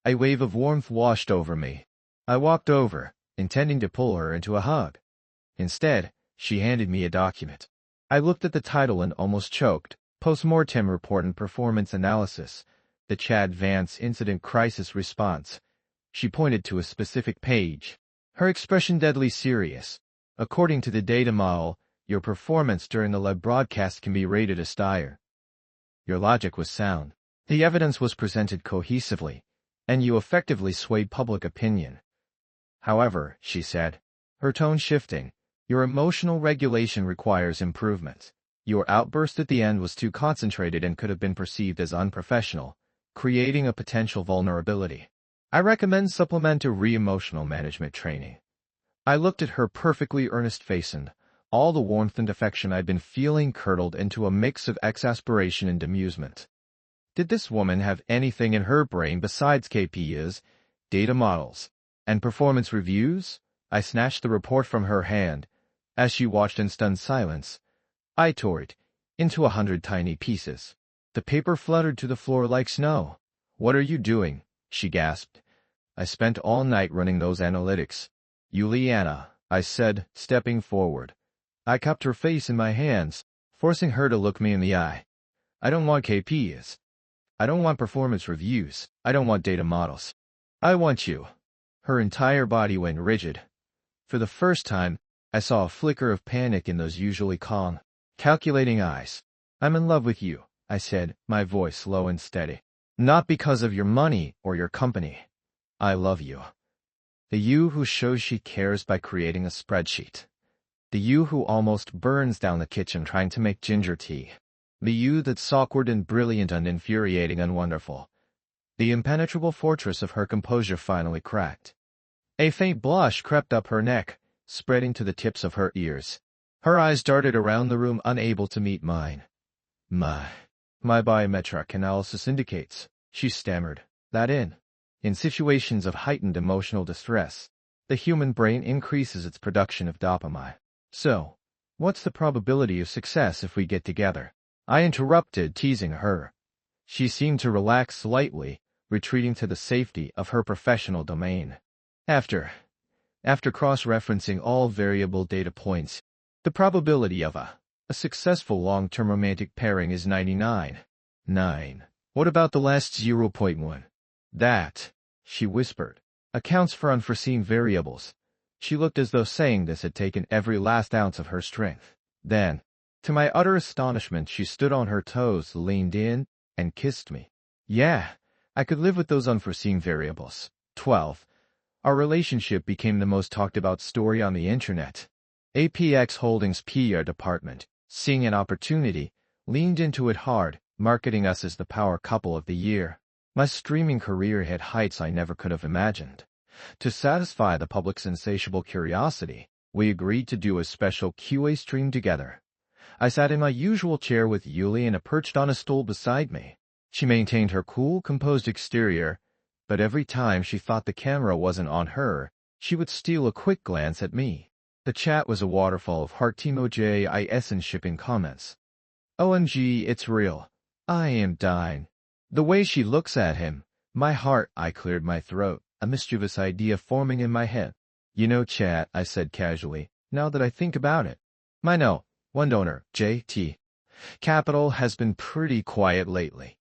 A wave of warmth washed over me. I walked over, intending to pull her into a hug. Instead, she handed me a document. I looked at the title and almost choked. Post-mortem report and performance analysis. The Chad Vance Incident Crisis Response. She pointed to a specific page. Her expression deadly serious. "According to the data model, your performance during the live broadcast can be rated as dire." Your logic was sound. The evidence was presented cohesively, and you effectively swayed public opinion. "However," she said, her tone shifting, "your emotional regulation requires improvement. Your outburst at the end was too concentrated and could have been perceived as unprofessional, creating a potential vulnerability. I recommend supplementary emotional management training." I looked at her perfectly earnest face and all the warmth and affection I'd been feeling curdled into a mix of exasperation and amusement. Did this woman have anything in her brain besides KPIs, data models, and performance reviews? I snatched the report from her hand. As she watched in stunned silence, I tore it into 100 tiny pieces. The paper fluttered to the floor like snow. "What are you doing?" she gasped. "I spent all night running those analytics." "Yuliana," I said, stepping forward. I cupped her face in my hands, forcing her to look me in the eye. "I don't want KPIs. I don't want performance reviews. I don't want data models. I want you." Her entire body went rigid. For the first time, I saw a flicker of panic in those usually calm, calculating eyes. "I'm in love with you," I said, my voice low and steady. "Not because of your money or your company. I love you. The you who shows she cares by creating a spreadsheet. The you who almost burns down the kitchen trying to make ginger tea. The you that's awkward and brilliant and infuriating and wonderful." The impenetrable fortress of her composure finally cracked. A faint blush crept up her neck, spreading to the tips of her ears. Her eyes darted around the room, unable to meet mine. My biometric analysis indicates," she stammered, "that in situations of heightened emotional distress, the human brain increases its production of dopamine. So, what's the probability of success if we get together?" I interrupted, teasing her. She seemed to relax slightly, retreating to the safety of her professional domain. After cross-referencing all variable data points, the probability of a successful long-term romantic pairing is 99.9. What about the last 0.1? That, she whispered, accounts for unforeseen variables. She looked as though saying this had taken every last ounce of her strength. Then, to my utter astonishment, she stood on her toes, leaned in, and kissed me. Yeah, I could live with those unforeseen variables. 12. Our relationship became the most talked about story on the internet. APX Holdings PR department, seeing an opportunity, leaned into it hard, marketing us as the power couple of the year. My streaming career hit heights I never could have imagined. To satisfy the public's insatiable curiosity, We agreed to do a special QA stream together. I sat in my usual chair with Yuliana perched on a stool beside me. She maintained her cool, composed exterior, but every time she thought the camera wasn't on her, she would steal a quick glance at me. The chat was a waterfall of heart emojis and shipping comments. OMG, it's real. I am dying. The way she looks at him, my heart, I cleared my throat, a mischievous idea forming in my head. You know, chat, I said casually, now that I think about it. I know, one donor, JT. Capital has been pretty quiet lately.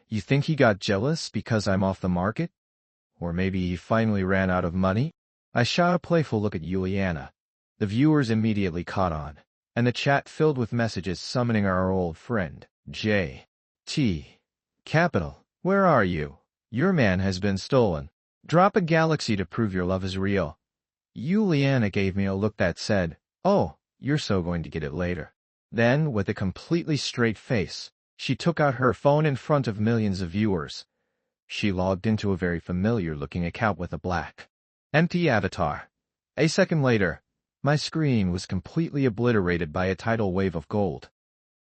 You think he got jealous because I'm off the market? Or maybe he finally ran out of money? I shot a playful look at Yuliana. The viewers immediately caught on, and the chat filled with messages summoning our old friend, J.T. Capital, where are you? Your man has been stolen. Drop a galaxy to prove your love is real. Yuliana gave me a look that said, oh, you're so going to get it later. Then, with a completely straight face, she took out her phone in front of millions of viewers. She logged into a very familiar-looking account with a black, empty avatar. A second later, my screen was completely obliterated by a tidal wave of gold.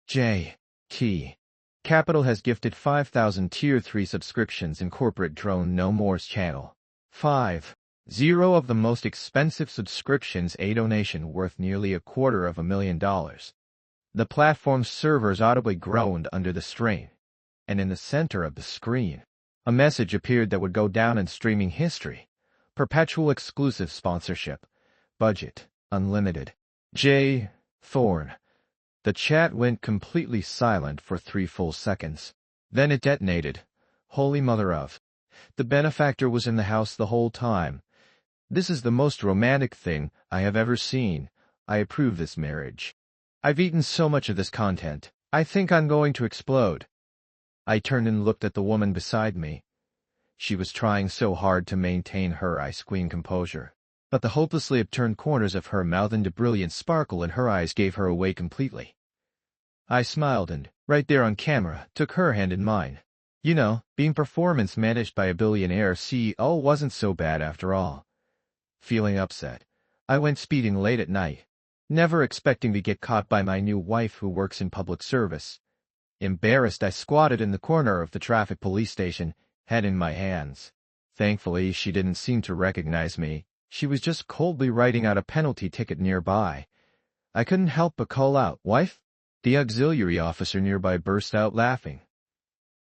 J.T. Capital has gifted 5,000 Tier 3 subscriptions in corporate drone No More's channel. 5. 0 of the most expensive subscriptions, a donation worth nearly $250,000. The platform's servers audibly groaned under the strain, and in the center of the screen, a message appeared that would go down in streaming history. Perpetual exclusive sponsorship. Budget, unlimited. J. Thorne. The chat went completely silent for 3 full seconds. Then it detonated. Holy mother of. The benefactor was in the house the whole time. This is the most romantic thing I have ever seen. I approve this marriage. I've eaten so much of this content, I think I'm going to explode. I turned and looked at the woman beside me. She was trying so hard to maintain her ice queen composure, but the hopelessly upturned corners of her mouth and a brilliant sparkle in her eyes gave her away completely. I smiled and, right there on camera, took her hand in mine. You know, being performance managed by a billionaire CEO wasn't so bad after all. Feeling upset, I went speeding late at night, never expecting to get caught by my new wife who works in public service. Embarrassed, I squatted in the corner of the traffic police station, head in my hands. Thankfully, she didn't seem to recognize me. She was just coldly writing out a penalty ticket nearby. I couldn't help but call out, "Wife?" The auxiliary officer nearby burst out laughing.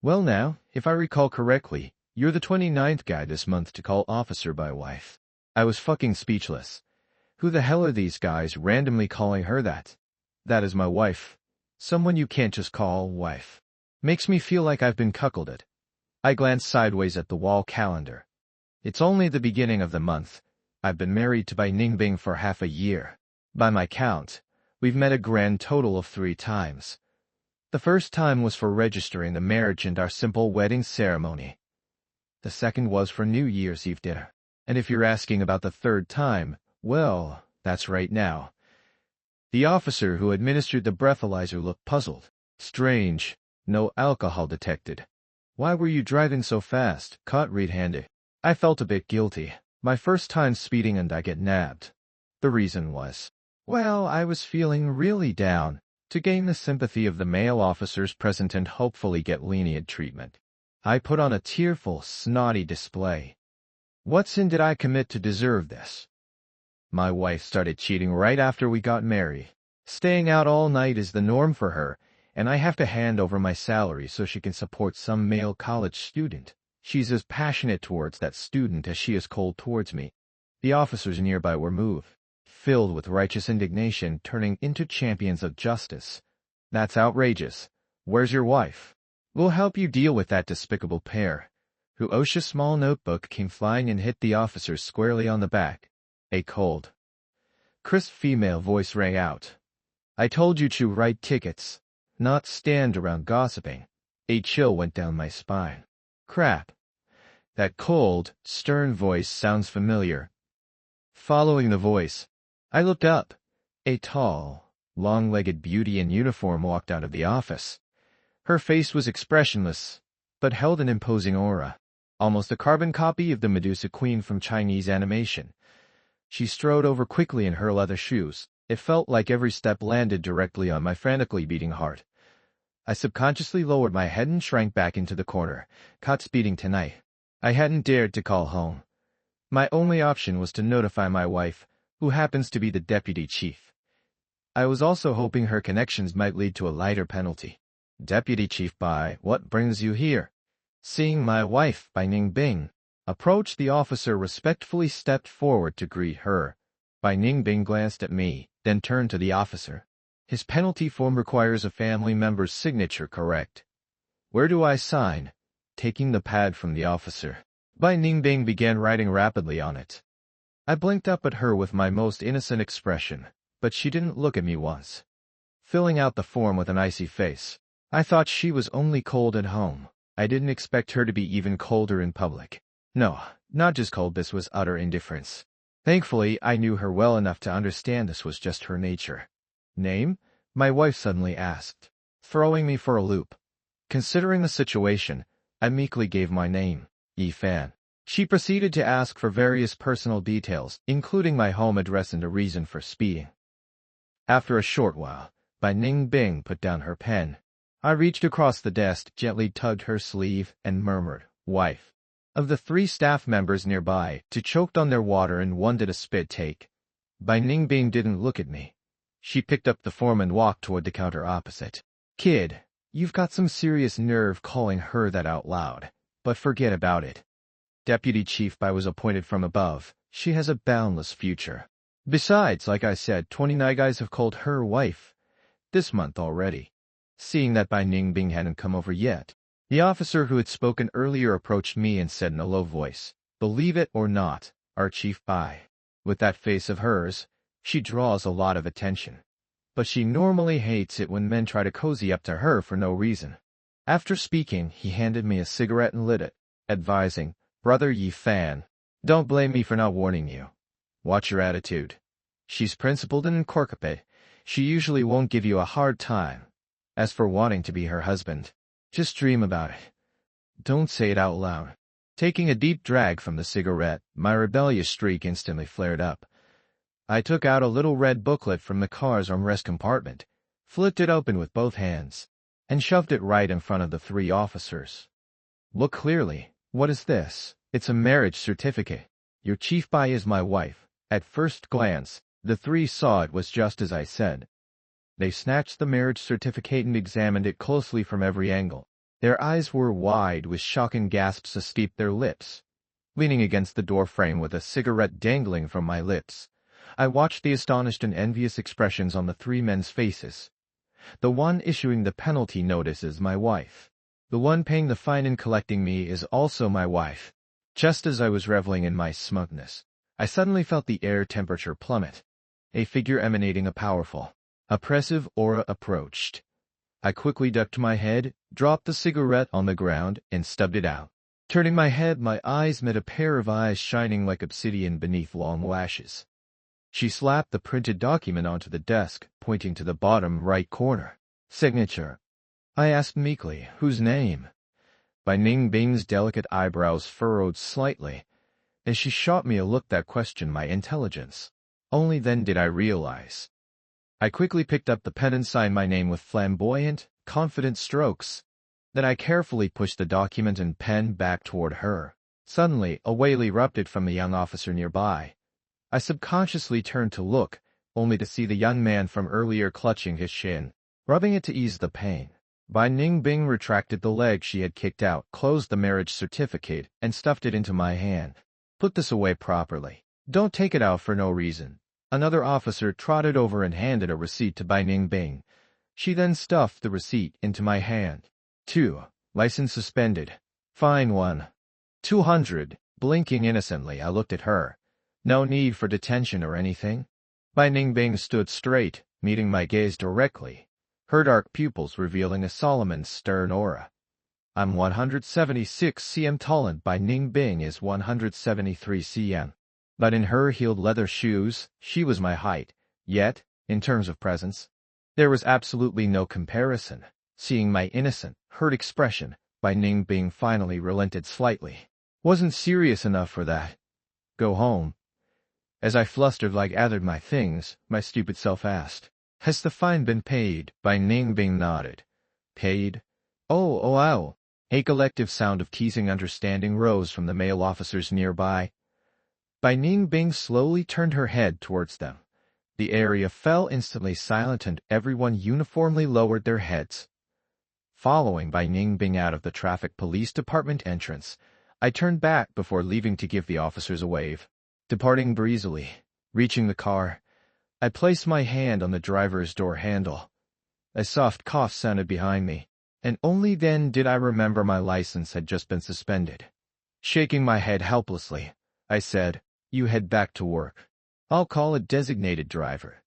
Well now, if I recall correctly, you're the 29th guy this month to call officer by wife. I was fucking speechless. Who the hell are these guys randomly calling her that? That is my wife. Someone you can't just call wife. Makes me feel like I've been cuckolded. I glanced sideways at the wall calendar. It's only the beginning of the month. I've been married to Bai Ningbing for half a year. By my count, we've met a grand total of 3 times. The first time was for registering the marriage and our simple wedding ceremony. The second was for New Year's Eve dinner. And if you're asking about the third time, well, that's right now. The officer who administered the breathalyzer looked puzzled. Strange. No alcohol detected. Why were you driving so fast? Caught red-handed. I felt a bit guilty. My first time speeding and I get nabbed. The reason was, well, I was feeling really down. To gain the sympathy of the male officers present and hopefully get lenient treatment, I put on a tearful, snotty display. What sin did I commit to deserve this? My wife started cheating right after we got married. Staying out all night is the norm for her, and I have to hand over my salary so she can support some male college student. She's as passionate towards that student as she is cold towards me. The officers nearby were moved, filled with righteous indignation, turning into champions of justice. That's outrageous. Where's your wife? We'll help you deal with that despicable pair. Who OSHA's small notebook came flying and hit the officer squarely on the back. A cold, crisp female voice rang out. I told you to write tickets, not stand around gossiping. A chill went down my spine. Crap. That cold, stern voice sounds familiar. Following the voice, I looked up. A tall, long-legged beauty in uniform walked out of the office. Her face was expressionless, but held an imposing aura, almost a carbon copy of the Medusa Queen from Chinese animation. She strode over quickly in her leather shoes. It felt like every step landed directly on my frantically beating heart. I subconsciously lowered my head and shrank back into the corner. Caught speeding tonight. I hadn't dared to call home. My only option was to notify my wife, who happens to be the deputy chief. I was also hoping her connections might lead to a lighter penalty. Deputy Chief Bai, what brings you here? Seeing my wife, Bai Ningbing, approached, the officer respectfully stepped forward to greet her. Bai Ningbing glanced at me, then turned to the officer. His penalty form requires a family member's signature, correct? Where do I sign? Taking the pad from the officer, Bai Ningbing began writing rapidly on it. I blinked up at her with my most innocent expression, but she didn't look at me once. Filling out the form with an icy face. I thought she was only cold at home. I didn't expect her to be even colder in public. No, not just cold, this was utter indifference. Thankfully, I knew her well enough to understand this was just her nature. Name? My wife suddenly asked, throwing me for a loop. Considering the situation, I meekly gave my name, Yi Fan. She proceeded to ask for various personal details, including my home address and a reason for speeding. After a short while, Bai Ningbing put down her pen. I reached across the desk, gently tugged her sleeve, and murmured, wife. Of the 3 staff members nearby, 2 choked on their water and 1 did a spit take. Bai Ningbing didn't look at me. She picked up the form and walked toward the counter opposite. Kid, you've got some serious nerve calling her that out loud, but forget about it. Deputy Chief Bai was appointed from above. She has a boundless future. Besides, like I said, 29 guys have called her wife this month already. Seeing that Bai Ningbing hadn't come over yet, the officer who had spoken earlier approached me and said in a low voice, believe it or not, our Chief Bai. With that face of hers, she draws a lot of attention. But she normally hates it when men try to cozy up to her for no reason. After speaking, he handed me a cigarette and lit it, advising, Brother Yi Fan, don't blame me for not warning you. Watch your attitude. She's principled and incorrigible. She usually won't give you a hard time. As for wanting to be her husband, just dream about it. Don't say it out loud. Taking a deep drag from the cigarette, my rebellious streak instantly flared up. I took out a little red booklet from the car's armrest compartment, flipped it open with both hands, and shoved it right in front of the 3 officers. Look clearly. What is this? It's a marriage certificate. Your Chief Bai is my wife. At first glance, the 3 saw it was just as I said. They snatched the marriage certificate and examined it closely from every angle. Their eyes were wide with shock and gasps escaped their lips. Leaning against the door frame with a cigarette dangling from my lips, I watched the astonished and envious expressions on the 3 men's faces. The one issuing the penalty notice is my wife. The one paying the fine and collecting me is also my wife. Just as I was reveling in my smugness, I suddenly felt the air temperature plummet. A figure emanating a powerful, oppressive aura approached. I quickly ducked my head, dropped the cigarette on the ground, and stubbed it out. Turning my head, my eyes met a pair of eyes shining like obsidian beneath long lashes. She slapped the printed document onto the desk, pointing to the bottom right corner. Signature. I asked meekly, whose name? Bai Ningbing's delicate eyebrows furrowed slightly, as she shot me a look that questioned my intelligence. Only then did I realize. I quickly picked up the pen and signed my name with flamboyant, confident strokes. Then I carefully pushed the document and pen back toward her. Suddenly, a wail erupted from the young officer nearby. I subconsciously turned to look, only to see the young man from earlier clutching his shin, rubbing it to ease the pain. Bai Ningbing retracted the leg she had kicked out, closed the marriage certificate, and stuffed it into my hand. Put this away properly. Don't take it out for no reason. Another officer trotted over and handed a receipt to Bai Ningbing. She then stuffed the receipt into my hand. 2. License suspended. Fine 1. 200. Blinking innocently, I looked at her. No need for detention or anything. Bai Ningbing stood straight, meeting my gaze directly, her dark pupils revealing a Solomon's stern aura. I'm 176 cm tall and Bai Ningbing is 173 cm. But in her heeled leather shoes, she was my height. Yet, in terms of presence, there was absolutely no comparison. Seeing my innocent, hurt expression, Bai Ningbing finally relented slightly. Wasn't serious enough for that. Go home. As I flustered like gathered my things, my stupid self asked, "Has the fine been paid?" Bai Ningbing nodded. "Paid? Oh, wow." A collective sound of teasing understanding rose from the male officers nearby. Bai Ningbing slowly turned her head towards them. The area fell instantly silent and everyone uniformly lowered their heads. Following Bai Ningbing out of the traffic police department entrance, I turned back before leaving to give the officers a wave. Departing breezily, reaching the car, I placed my hand on the driver's door handle. A soft cough sounded behind me, and only then did I remember my license had just been suspended. Shaking my head helplessly, I said, "You head back to work. I'll call a designated driver."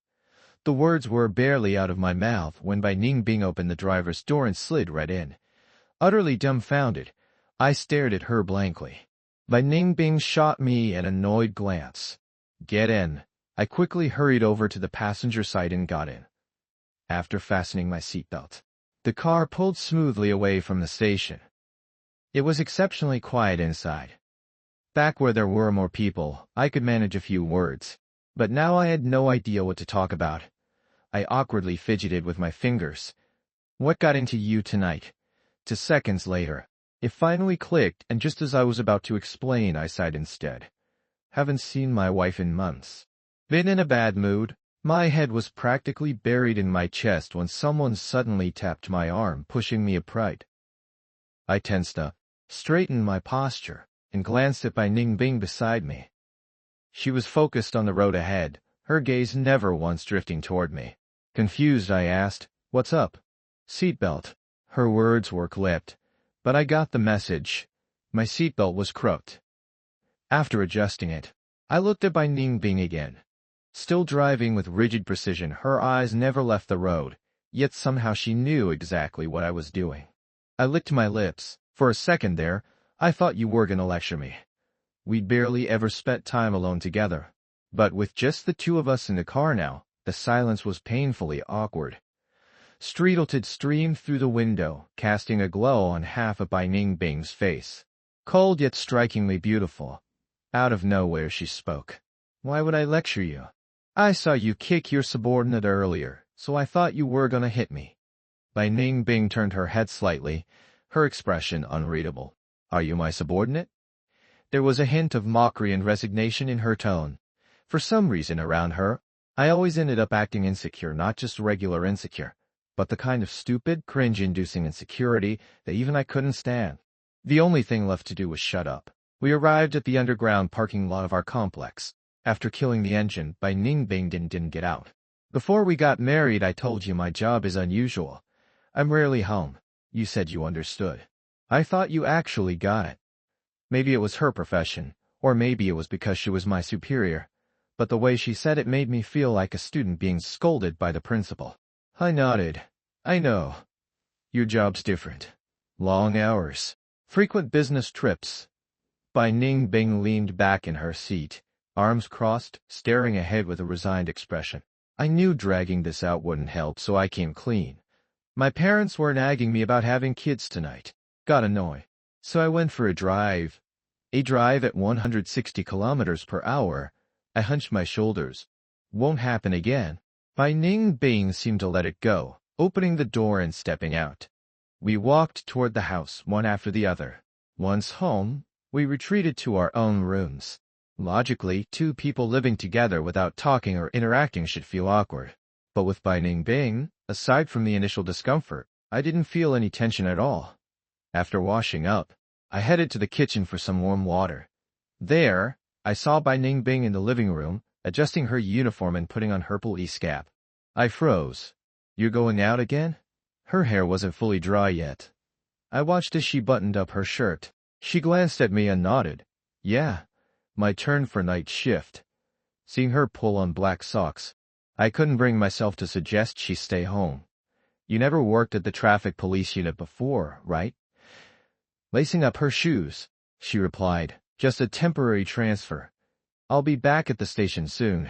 The words were barely out of my mouth when Bai Ningbing opened the driver's door and slid right in. Utterly dumbfounded, I stared at her blankly. Bai Ningbing shot me an annoyed glance. "Get in." I quickly hurried over to the passenger side and got in. After fastening my seatbelt, the car pulled smoothly away from the station. It was exceptionally quiet inside. Back where there were more people, I could manage a few words. But now I had no idea what to talk about. I awkwardly fidgeted with my fingers. "What got into you tonight?" 2 seconds later, it finally clicked, and just as I was about to explain, I sighed instead. "Haven't seen my wife in months. Been in a bad mood." My head was practically buried in my chest when someone suddenly tapped my arm, pushing me upright. I tensed up, straightened my posture, and glanced at Bai Ningbing beside me. She was focused on the road ahead, her gaze never once drifting toward me. Confused, I asked, "What's up?" "Seatbelt." Her words were clipped, but I got the message. My seatbelt was crooked. After adjusting it, I looked at Bai Ningbing again. Still driving with rigid precision, her eyes never left the road, yet somehow she knew exactly what I was doing. I licked my lips. "For a second there, I thought you were gonna lecture me. We'd barely ever spent time alone together. But with just the two of us in the car now, the silence was painfully awkward." Streetleted streamed through the window, casting a glow on half of Bai Ningbing's face. Cold yet strikingly beautiful. Out of nowhere she spoke. "Why would I lecture you? I saw you kick your subordinate earlier, so I thought you were gonna hit me." Bai Ningbing turned her head slightly, her expression unreadable. "Are you my subordinate?" There was a hint of mockery and resignation in her tone. For some reason around her, I always ended up acting insecure, not just regular insecure, but the kind of stupid, cringe-inducing insecurity that even I couldn't stand. The only thing left to do was shut up. We arrived at the underground parking lot of our complex. After killing the engine, Bai Ningbing didn't get out. "Before we got married, I told you my job is unusual. I'm rarely home. You said you understood. I thought you actually got it." Maybe it was her profession, or maybe it was because she was my superior, but the way she said it made me feel like a student being scolded by the principal. I nodded. "I know. Your job's different. Long hours. Frequent business trips." Bai Ningbing leaned back in her seat, arms crossed, staring ahead with a resigned expression. I knew dragging this out wouldn't help, so I came clean. "My parents were nagging me about having kids tonight. Got annoyed. So I went for a drive. A drive at 160 kilometers per hour. I hunched my shoulders. Won't happen again." Bai Ningbing seemed to let it go, opening the door and stepping out. We walked toward the house, one after the other. Once home, we retreated to our own rooms. Logically, two people living together without talking or interacting should feel awkward. But with Bai Ningbing, aside from the initial discomfort, I didn't feel any tension at all. After washing up, I headed to the kitchen for some warm water. There, I saw Bai Ningbing in the living room, adjusting her uniform and putting on her police cap. I froze. "You're going out again?" Her hair wasn't fully dry yet. I watched as she buttoned up her shirt. She glanced at me and nodded. "Yeah, my turn for night shift." Seeing her pull on black socks, I couldn't bring myself to suggest she stay home. "You never worked at the traffic police unit before, right?" Lacing up her shoes, she replied, "Just a temporary transfer. I'll be back at the station soon."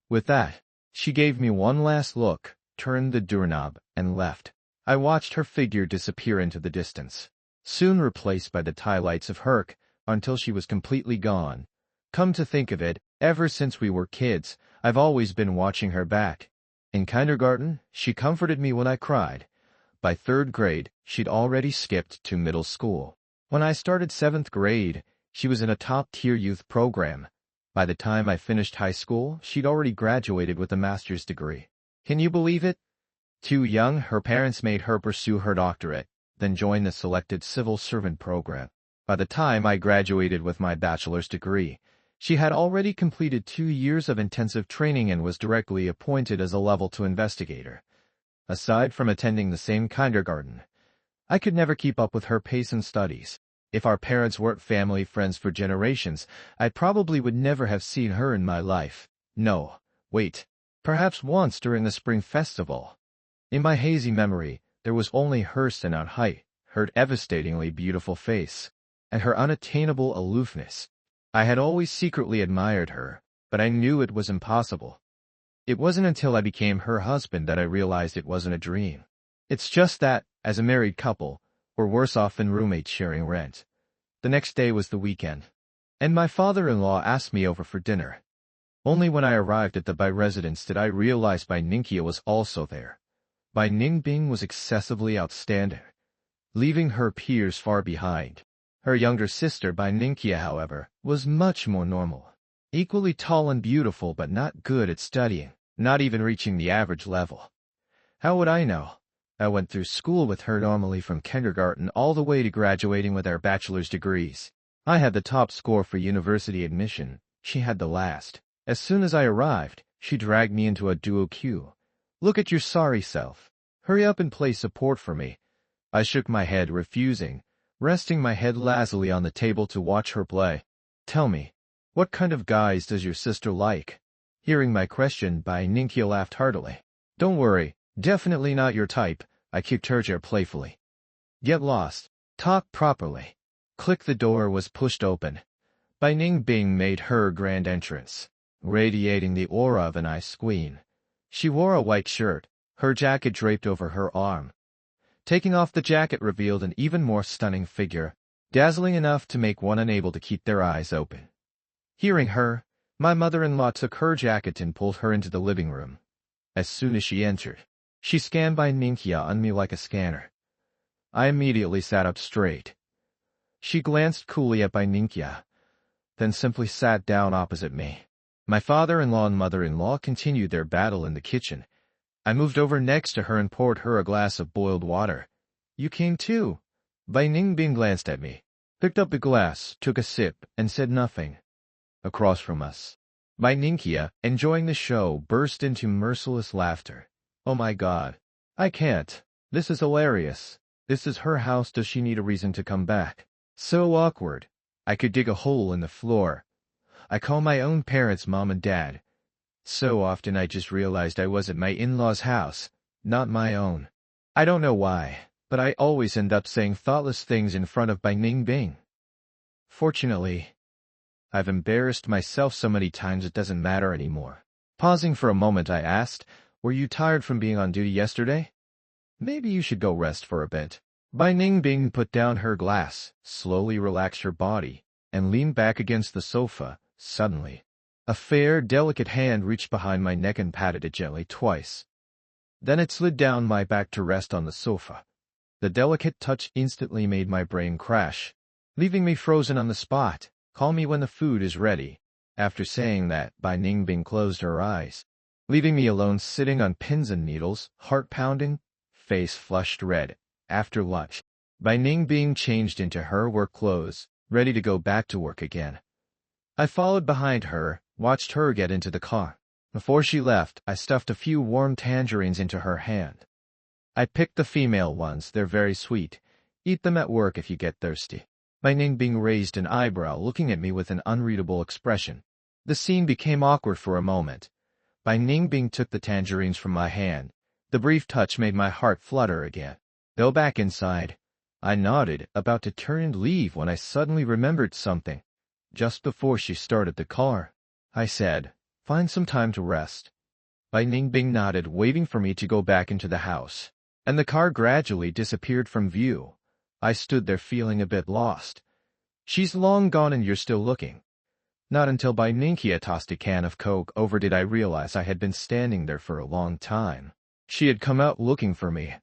With that, she gave me one last look, turned the doorknob, and left. I watched her figure disappear into the distance, soon replaced by the taillights of Herc, until she was completely gone. Come to think of it, ever since we were kids, I've always been watching her back. In kindergarten, she comforted me when I cried. By 3rd grade, she'd already skipped to middle school. When I started 7th grade, she was in a top-tier youth program. By the time I finished high school, she'd already graduated with a master's degree. Can you believe it? Too young, her parents made her pursue her doctorate, then join the selected civil servant program. By the time I graduated with my bachelor's degree, she had already completed 2 years of intensive training and was directly appointed as a Level 2 investigator. Aside from attending the same kindergarten, I could never keep up with her pace and studies. If our parents weren't family friends for generations, I probably would never have seen her in my life. No, wait, perhaps once during the spring festival. In my hazy memory, there was only her standout height, her devastatingly beautiful face, and her unattainable aloofness. I had always secretly admired her, but I knew it was impossible. It wasn't until I became her husband that I realized it wasn't a dream. It's just that, as a married couple, we're worse off than roommates sharing rent. The next day was the weekend, and my father-in-law asked me over for dinner. Only when I arrived at the Bai residence did I realize Bai Ningxia was also there. Bai Ningbing was excessively outstanding, leaving her peers far behind. Her younger sister, Bai Ningxia, however, was much more normal. Equally tall and beautiful, but not good at studying, not even reaching the average level. How would I know? I went through school with her normally from kindergarten all the way to graduating with our bachelor's degrees. I had the top score for university admission. She had the last. As soon as I arrived, she dragged me into a duo queue. Look at your sorry self. Hurry up and play support for me. I shook my head, refusing, resting my head lazily on the table to watch her play. Tell me, what kind of guys does your sister like? Hearing my question, Bai Ningxia laughed heartily. Don't worry, definitely not your type, I kicked her chair playfully. Get lost. Talk properly. Click. The door was pushed open. Bai Ningbing made her grand entrance, radiating the aura of an ice queen. She wore a white shirt, her jacket draped over her arm. Taking off the jacket revealed an even more stunning figure, dazzling enough to make one unable to keep their eyes open. Hearing her, my mother-in-law took her jacket and pulled her into the living room. As soon as she entered, she scanned Bai Ningxia on me like a scanner. I immediately sat up straight. She glanced coolly at Bai Ningxia, then simply sat down opposite me. My father-in-law and mother-in-law continued their battle in the kitchen. I moved over next to her and poured her a glass of boiled water. You came too. Bai Ningbing glanced at me, picked up the glass, took a sip, and said nothing. Across from us, Bai Ningxia, enjoying the show, burst into merciless laughter. Oh my God. I can't. This is hilarious. This is her house. Does she need a reason to come back? So awkward. I could dig a hole in the floor. I call my own parents mom and dad. So often I just realized I was at my in-laws' house, not my own. I don't know why, but I always end up saying thoughtless things in front of Bai Ningbing. Fortunately, I've embarrassed myself so many times it doesn't matter anymore. Pausing for a moment, I asked, were you tired from being on duty yesterday? Maybe you should go rest for a bit. Bai Ningbing put down her glass, slowly relaxed her body, and leaned back against the sofa. Suddenly, a fair, delicate hand reached behind my neck and patted it gently twice. Then it slid down my back to rest on the sofa. The delicate touch instantly made my brain crash, leaving me frozen on the spot. Call me when the food is ready. After saying that, Bai Ningbing closed her eyes, leaving me alone sitting on pins and needles, heart pounding, face flushed red. After lunch, Bai Ningbing changed into her work clothes, ready to go back to work again. I followed behind her, watched her get into the car. Before she left, I stuffed a few warm tangerines into her hand. I picked the female ones, they're very sweet. Eat them at work if you get thirsty. Bai Ningbing raised an eyebrow, looking at me with an unreadable expression. The scene became awkward for a moment. Bai Ningbing took the tangerines from my hand. The brief touch made my heart flutter again. Go back inside. I nodded, about to turn and leave when I suddenly remembered something. Just before she started the car, I said, find some time to rest. Bai Ningbing nodded, waiting for me to go back into the house, and the car gradually disappeared from view. I stood there feeling a bit lost. She's long gone and you're still looking. Not until Bai Ninkia tossed a can of Coke over did I realize I had been standing there for a long time. She had come out looking for me.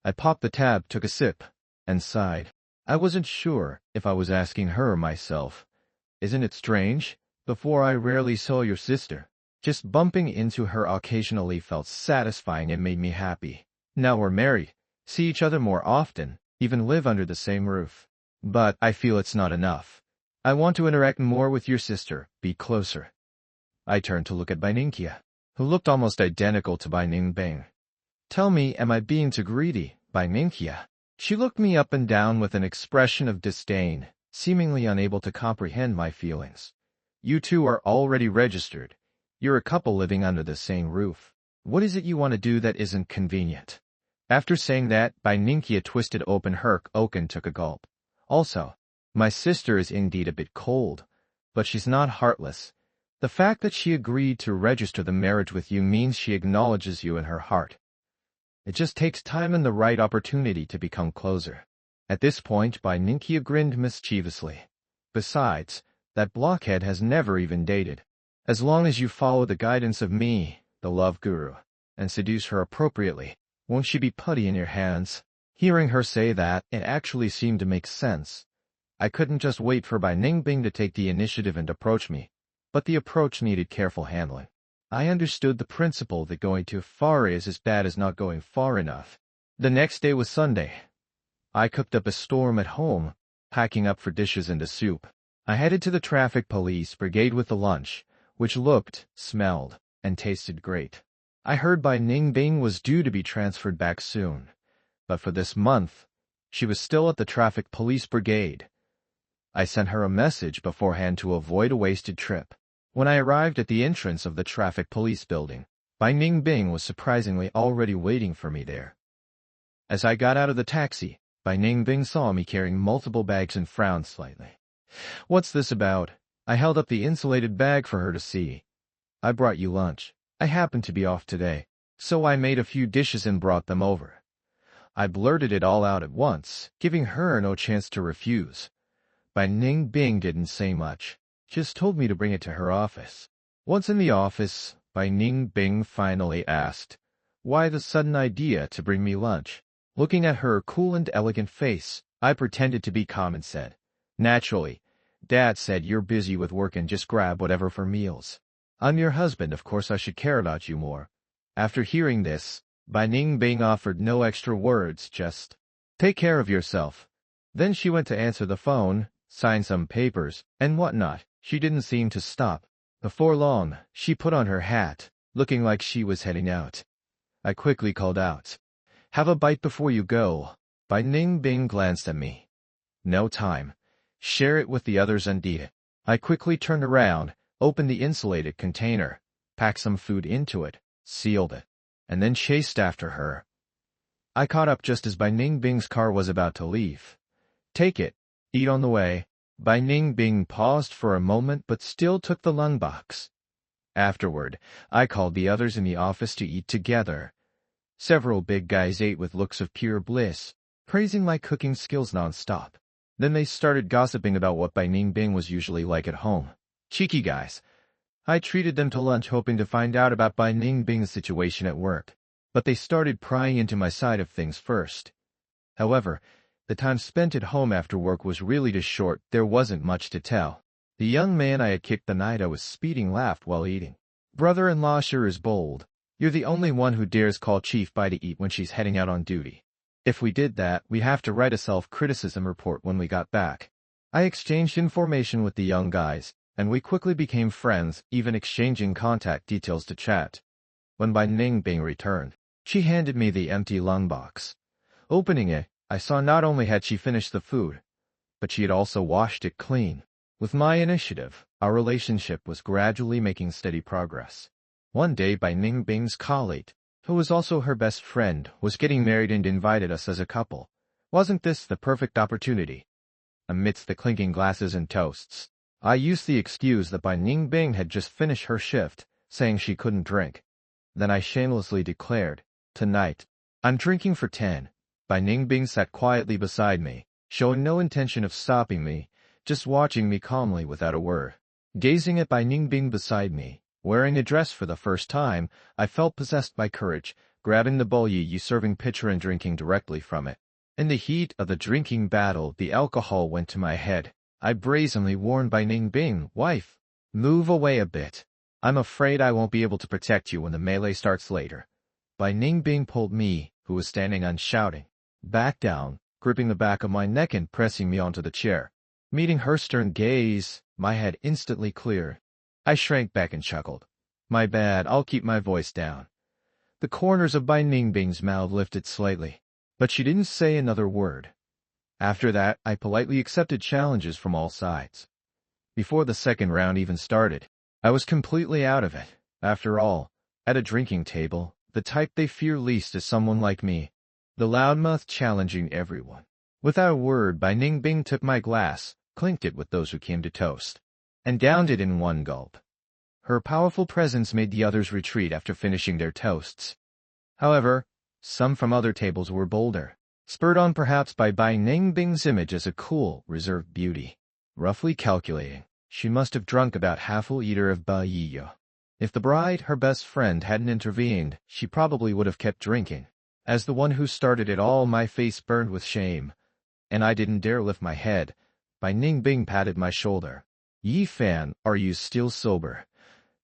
I popped the tab, took a sip, and sighed. I wasn't sure if I was asking her myself. Isn't it strange? Before I rarely saw your sister. Just bumping into her occasionally felt satisfying and made me happy. Now we're married, see each other more often, even live under the same roof. But I feel it's not enough. I want to interact more with your sister, be closer. I turned to look at Bai Ninkia, who looked almost identical to Bai Ningbing. Tell me, am I being too greedy, Bai Ninkia? She looked me up and down with an expression of disdain, seemingly unable to comprehend my feelings. You two are already registered. You're a couple living under the same roof. What is it you want to do that isn't convenient? After saying that, Bai Ninkia twisted open her Coke and took a gulp. Also, my sister is indeed a bit cold, but she's not heartless. The fact that she agreed to register the marriage with you means she acknowledges you in her heart. It just takes time and the right opportunity to become closer. At this point, Bai Ninkia grinned mischievously. Besides, that blockhead has never even dated. As long as you follow the guidance of me, the love guru, and seduce her appropriately, won't she be putty in your hands? Hearing her say that, it actually seemed to make sense. I couldn't just wait for Bai Ningbing to take the initiative and approach me, but the approach needed careful handling. I understood the principle that going too far is as bad as not going far enough. The next day was Sunday. I cooked up a storm at home, packing up for dishes and a soup. I headed to the traffic police brigade with the lunch, which looked, smelled, and tasted great. I heard Bai Ningbing was due to be transferred back soon, but for this month, she was still at the traffic police brigade. I sent her a message beforehand to avoid a wasted trip. When I arrived at the entrance of the traffic police building, Bai Ningbing was surprisingly already waiting for me there. As I got out of the taxi, Bai Ningbing saw me carrying multiple bags and frowned slightly. What's this about? I held up the insulated bag for her to see. I brought you lunch. I happened to be off today, so I made a few dishes and brought them over. I blurted it all out at once, giving her no chance to refuse. Bai Ningbing didn't say much. Just told me to bring it to her office. Once in the office, Bai Ningbing finally asked, "Why the sudden idea to bring me lunch?" Looking at her cool and elegant face, I pretended to be calm and said, "Naturally, Dad said you're busy with work and just grab whatever for meals. I'm your husband, of course I should care about you more." After hearing this, Bai Ningbing offered no extra words, just, "Take care of yourself." Then she went to answer the phone, sign some papers, and whatnot. She didn't seem to stop. Before long, she put on her hat, looking like she was heading out. I quickly called out, "Have a bite before you go." Bai Ningbing glanced at me. "No time. Share it with the others and eat it." I quickly turned around, opened the insulated container, packed some food into it, sealed it, and then chased after her. I caught up just as Bai Ningbing's car was about to leave. "Take it. Eat on the way." Bai Ningbing paused for a moment but still took the lunchbox. Afterward, I called the others in the office to eat together. Several big guys ate with looks of pure bliss, praising my cooking skills nonstop. Then they started gossiping about what Bai Ningbing was usually like at home. Cheeky guys. I treated them to lunch hoping to find out about Bai Ningbing's situation at work, but they started prying into my side of things first. However, the time spent at home after work was really just short. There wasn't much to tell. The young man I had kicked the night I was speeding laughed while eating. "Brother-in-law sure is bold. You're the only one who dares call Chief Bai to eat when she's heading out on duty. If we did that, we'd have to write a self-criticism report when we got back." I exchanged information with the young guys, and we quickly became friends, even exchanging contact details to chat. When Bai Ningbing returned, she handed me the empty lunchbox. Opening it, I saw not only had she finished the food, but she had also washed it clean. With my initiative, our relationship was gradually making steady progress. One day, Bai Ningbing's colleague, who was also her best friend, was getting married and invited us as a couple. Wasn't this the perfect opportunity? Amidst the clinking glasses and toasts, I used the excuse that Bai Ningbing had just finished her shift, saying she couldn't drink. Then I shamelessly declared, "Tonight, I'm drinking for 10. Bai Ningbing sat quietly beside me, showing no intention of stopping me, just watching me calmly without a word. Gazing at Bai Ningbing beside me, wearing a dress for the first time, I felt possessed by courage, grabbing the Bolyi serving pitcher and drinking directly from it. In the heat of the drinking battle, the alcohol went to my head. I brazenly warned Bai Ningbing, "Wife, move away a bit. I'm afraid I won't be able to protect you when the melee starts later." Bai Ningbing pulled me, who was standing on shouting, back down, gripping the back of my neck and pressing me onto the chair. Meeting her stern gaze, my head instantly cleared. I shrank back and chuckled. "My bad, I'll keep my voice down." The corners of Bai Ningbing's mouth lifted slightly, but she didn't say another word. After that, I politely accepted challenges from all sides. Before the second round even started, I was completely out of it. After all, at a drinking table, the type they fear least is someone like me, the loudmouth challenging everyone. Without a word, Bai Ningbing took my glass, clinked it with those who came to toast, and downed it in one gulp. Her powerful presence made the others retreat after finishing their toasts. However, some from other tables were bolder, spurred on perhaps by Bai Ningbing's image as a cool, reserved beauty. Roughly calculating, she must have drunk about half a liter of Baiyo. If the bride, her best friend, hadn't intervened, she probably would have kept drinking. As the one who started it all, my face burned with shame, and I didn't dare lift my head. Bai Ningbing patted my shoulder. "Yi Fan, are you still sober?"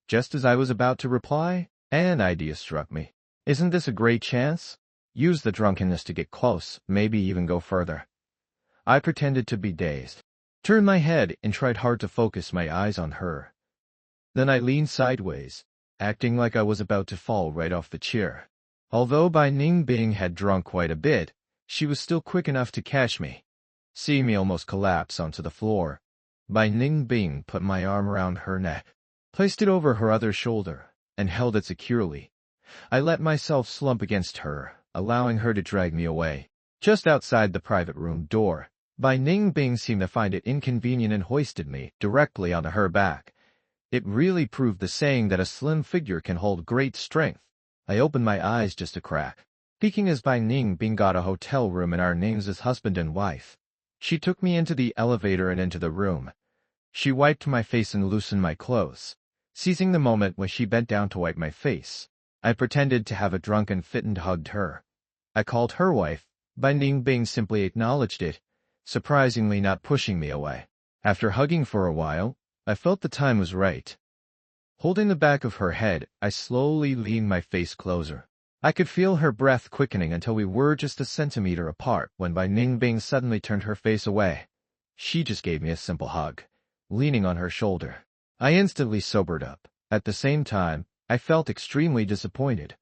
Just as I was about to reply, an idea struck me. Isn't this a great chance? Use the drunkenness to get close, maybe even go further. I pretended to be dazed, turned my head, and tried hard to focus my eyes on her. Then I leaned sideways, acting like I was about to fall right off the chair. Although Bai Ningbing had drunk quite a bit, she was still quick enough to catch me. Seeing me almost collapse onto the floor, Bai Ningbing put my arm around her neck, placed it over her other shoulder, and held it securely. I let myself slump against her, allowing her to drag me away. Just outside the private room door, Bai Ningbing seemed to find it inconvenient and hoisted me directly onto her back. It really proved the saying that a slim figure can hold great strength. I opened my eyes just a crack, peeking as Bai Ningbing got a hotel room in our names as husband and wife. She took me into the elevator and into the room. She wiped my face and loosened my clothes. Seizing the moment when she bent down to wipe my face, I pretended to have a drunken fit and hugged her. I called her wife. Bai Ningbing simply acknowledged it, surprisingly not pushing me away. After hugging for a while, I felt the time was right. Holding the back of her head, I slowly leaned my face closer. I could feel her breath quickening until we were just a centimeter apart when Bai Ningbing suddenly turned her face away. She just gave me a simple hug, leaning on her shoulder. I instantly sobered up. At the same time, I felt extremely disappointed.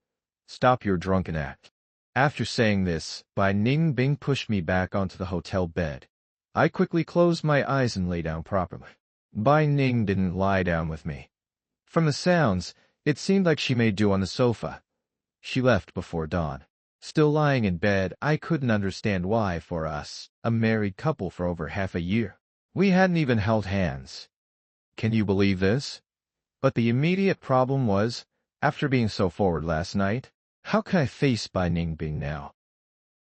"Stop your drunken act." After saying this, Bai Ningbing pushed me back onto the hotel bed. I quickly closed my eyes and lay down properly. Bai Ning didn't lie down with me. From the sounds, it seemed like she made do on the sofa. She left before dawn. Still lying in bed, I couldn't understand why, for us, a married couple for over half a year, we hadn't even held hands. Can you believe this? But the immediate problem was, after being so forward last night, how could I face Bai Ningbing now?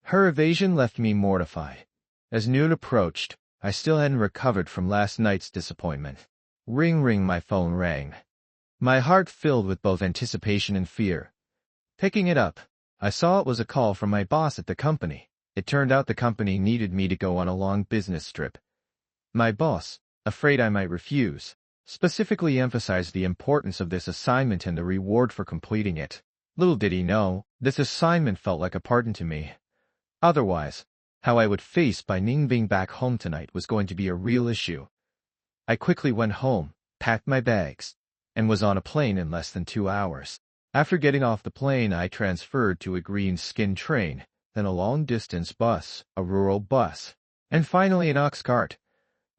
Her evasion left me mortified. As noon approached, I still hadn't recovered from last night's disappointment. Ring ring, my phone rang. My heart filled with both anticipation and fear. Picking it up, I saw it was a call from my boss at the company. It turned out the company needed me to go on a long business trip. My boss, afraid I might refuse, specifically emphasized the importance of this assignment and the reward for completing it. Little did he know, this assignment felt like a pardon to me. Otherwise, how I would face Bai Ningbing back home tonight was going to be a real issue. I quickly went home, packed my bags, and was on a plane in less than 2 hours. After getting off the plane, I transferred to a green skin train, then a long-distance bus, a rural bus, and finally an ox cart.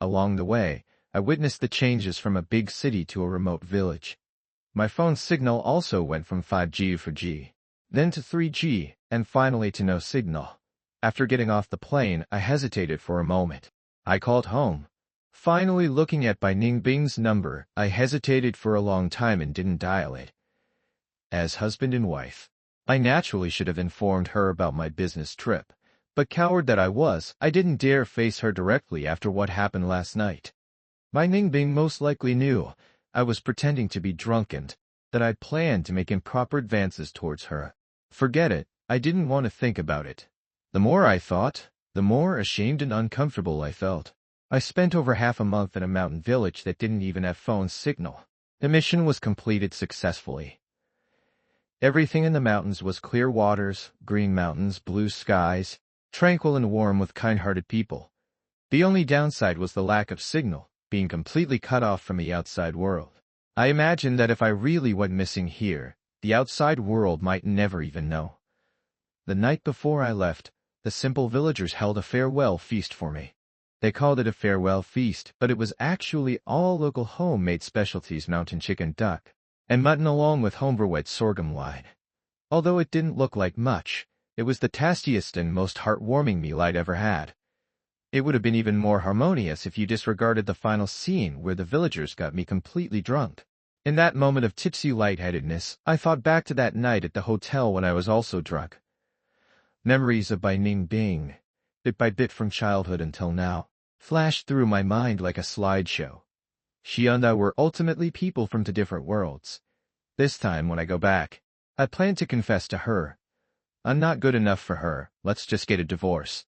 Along the way, I witnessed the changes from a big city to a remote village. My phone signal also went from 5G to 4G, then to 3G, and finally to no signal. After getting off the plane, I hesitated for a moment. I called home. Finally looking at Bai Ningbing's number, I hesitated for a long time and didn't dial it. As husband and wife, I naturally should have informed her about my business trip, but coward that I was, I didn't dare face her directly after what happened last night. My Ningbing most likely knew I was pretending to be drunk and that I'd planned to make improper advances towards her. Forget it, I didn't want to think about it. The more I thought, the more ashamed and uncomfortable I felt. I spent over half a month in a mountain village that didn't even have phone signal. The mission was completed successfully. Everything in the mountains was clear waters, green mountains, blue skies, tranquil and warm with kind-hearted people. The only downside was the lack of signal, being completely cut off from the outside world. I imagined that if I really went missing here, the outside world might never even know. The night before I left, the simple villagers held a farewell feast for me. They called it a farewell feast, but it was actually all local home-made specialties: mountain chicken, duck, and mutton, along with home-brewed sorghum wine. Although it didn't look like much, it was the tastiest and most heartwarming meal I'd ever had. It would have been even more harmonious if you disregarded the final scene where the villagers got me completely drunk. In that moment of tipsy lightheadedness, I thought back to that night at the hotel when I was also drunk. Memories of Bai Ningbing, bit by bit from childhood until now, flashed through my mind like a slideshow. She and I were ultimately people from two different worlds. This time when I go back, I plan to confess to her. I'm not good enough for her, let's just get a divorce.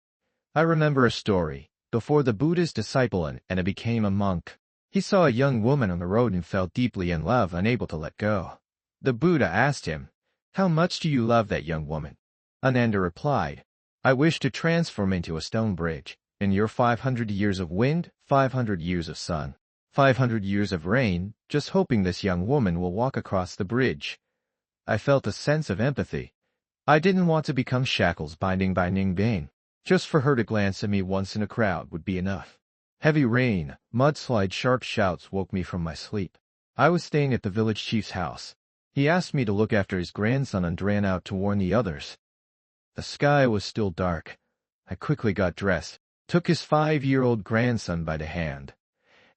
I remember a story. Before the Buddha's disciple and became a monk, he saw a young woman on the road and fell deeply in love, unable to let go. The Buddha asked him, "How much do you love that young woman?" Ananda replied, "I wish to transform into a stone bridge. In your 500 years of wind, 500 years of sun, 500 years of rain, just hoping this young woman will walk across the bridge." I felt a sense of empathy. I didn't want to become shackles binding Bai Ningbing. Just for her to glance at me once in a crowd would be enough. Heavy rain, mudslide, sharp shouts woke me from my sleep. I was staying at the village chief's house. He asked me to look after his grandson and ran out to warn the others. The sky was still dark. I quickly got dressed, took his 5-year-old grandson by the hand,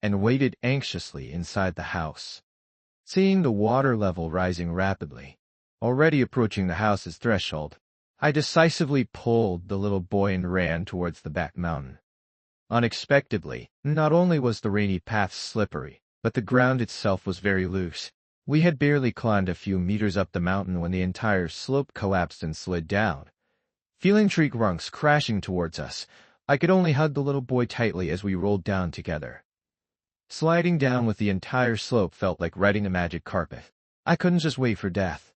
and waited anxiously inside the house. Seeing the water level rising rapidly, already approaching the house's threshold, I decisively pulled the little boy and ran towards the back mountain. Unexpectedly, not only was the rainy path slippery, but the ground itself was very loose. We had barely climbed a few meters up the mountain when the entire slope collapsed and slid down. Feeling tree trunks crashing towards us, I could only hug the little boy tightly as we rolled down together. Sliding down with the entire slope felt like riding a magic carpet. I couldn't just wait for death.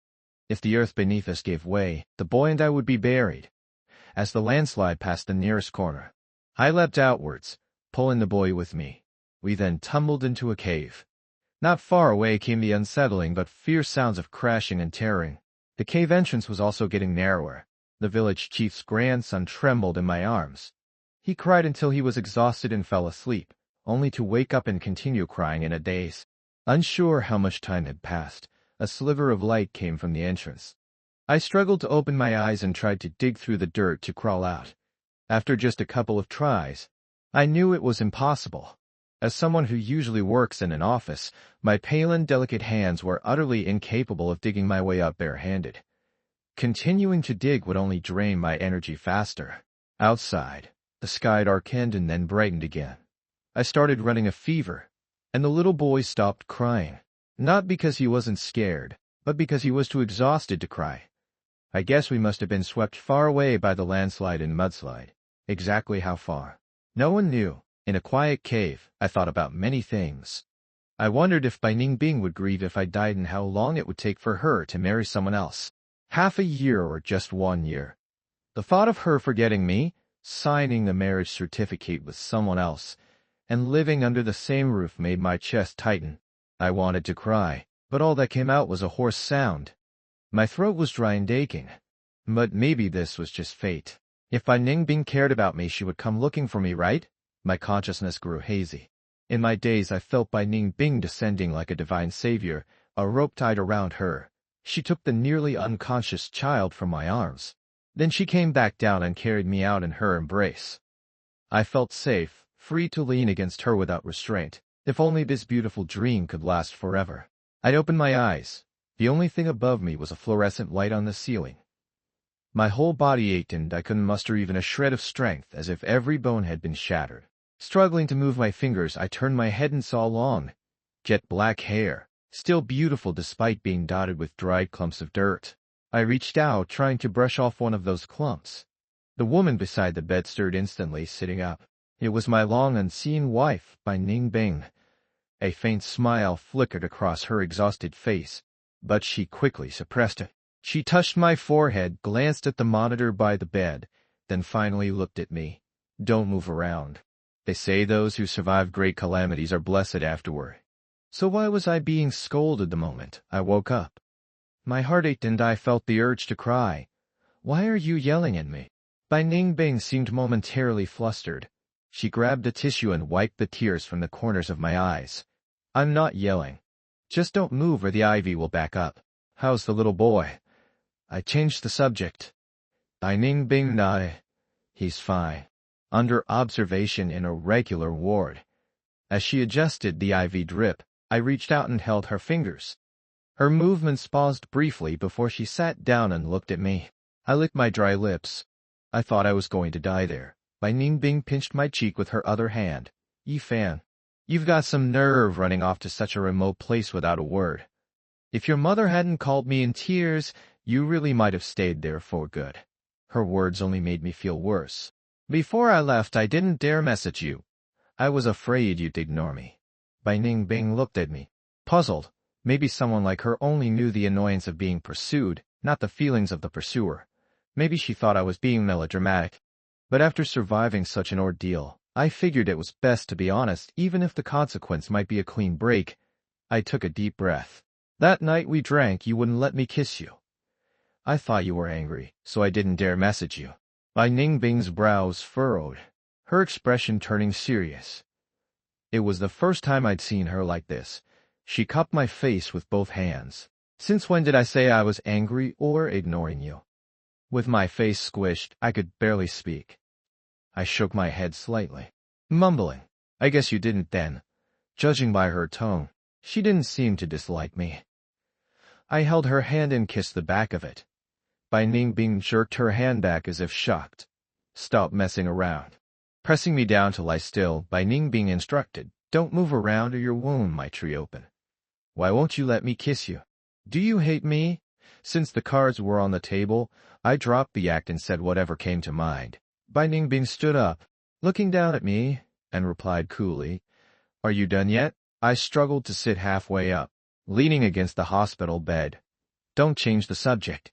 If the earth beneath us gave way, the boy and I would be buried. As the landslide passed the nearest corner, I leapt outwards, pulling the boy with me. We then tumbled into a cave. Not far away came the unsettling but fierce sounds of crashing and tearing. The cave entrance was also getting narrower. The village chief's grandson trembled in my arms. He cried until he was exhausted and fell asleep, only to wake up and continue crying in a daze. Unsure how much time had passed, a sliver of light came from the entrance. I struggled to open my eyes and tried to dig through the dirt to crawl out. After just a couple of tries, I knew it was impossible. As someone who usually works in an office, my pale and delicate hands were utterly incapable of digging my way up barehanded. Continuing to dig would only drain my energy faster. Outside, the sky darkened and then brightened again. I started running a fever, and the little boy stopped crying. Not because he wasn't scared, but because he was too exhausted to cry. I guess we must have been swept far away by the landslide and mudslide. Exactly how far? No one knew. In a quiet cave, I thought about many things. I wondered if Bai Ningbing would grieve if I died and how long it would take for her to marry someone else. Half a year or just 1 year. The thought of her forgetting me, signing the marriage certificate with someone else, and living under the same roof made my chest tighten. I wanted to cry, but all that came out was a hoarse sound. My throat was dry and aching. But maybe this was just fate. If Bai Ningbing cared about me, she would come looking for me, right? My consciousness grew hazy. In my daze, I felt Bai Ningbing descending like a divine savior, a rope tied around her. She took the nearly unconscious child from my arms. Then she came back down and carried me out in her embrace. I felt safe, free to lean against her without restraint. If only this beautiful dream could last forever. I opened my eyes. The only thing above me was a fluorescent light on the ceiling. My whole body ached and I couldn't muster even a shred of strength, as if every bone had been shattered. Struggling to move my fingers, I turned my head and saw long, jet black hair, still beautiful despite being dotted with dried clumps of dirt. I reached out, trying to brush off one of those clumps. The woman beside the bed stirred instantly, sitting up. It was my long-unseen wife, by Ning Bing. A faint smile flickered across her exhausted face, but she quickly suppressed it. She touched my forehead, glanced at the monitor by the bed, then finally looked at me. "Don't move around. They say those who survive great calamities are blessed afterward." So why was I being scolded the moment I woke up? My heart ached and I felt the urge to cry. "Why are you yelling at me?" Bai Ning Bing seemed momentarily flustered. She grabbed a tissue and wiped the tears from the corners of my eyes. "I'm not yelling. Just don't move or the ivy will back up. How's the little boy?" I changed the subject. Bai Ning Bing nodded. "He's fine. Under observation in a regular ward." As she adjusted the IV drip, I reached out and held her fingers. Her movements paused briefly before she sat down and looked at me. I licked my dry lips. I thought I was going to die there. Bai Ning Bing pinched my cheek with her other hand. "Yifan, you've got some nerve running off to such a remote place without a word. If your mother hadn't called me in tears, you really might have stayed there for good." Her words only made me feel worse. "Before I left, I didn't dare message you. I was afraid you'd ignore me." Bai Ning Bing looked at me, puzzled. Maybe someone like her only knew the annoyance of being pursued, not the feelings of the pursuer. Maybe she thought I was being melodramatic. But after surviving such an ordeal, I figured it was best to be honest, even if the consequence might be a clean break. I took a deep breath. "That night we drank, you wouldn't let me kiss you. I thought you were angry, so I didn't dare message you." Bai Ning Bing's brows furrowed, her expression turning serious. It was the first time I'd seen her like this. She cupped my face with both hands. "Since when did I say I was angry or ignoring you?" With my face squished, I could barely speak. I shook my head slightly, mumbling, "I guess you didn't then." Judging by her tone, she didn't seem to dislike me. I held her hand and kissed the back of it. Bai Ning Bing jerked her hand back as if shocked. "Stop messing around." Pressing me down to lie still, Bai Ning Bing instructed, "Don't move around or your wound might reopen. Why won't you let me kiss you? Do you hate me?" Since the cards were on the table, I dropped the act and said whatever came to mind. Bai Ning Bing stood up, looking down at me, and replied coolly, "Are you done yet?" I struggled to sit halfway up, leaning against the hospital bed. "Don't change the subject.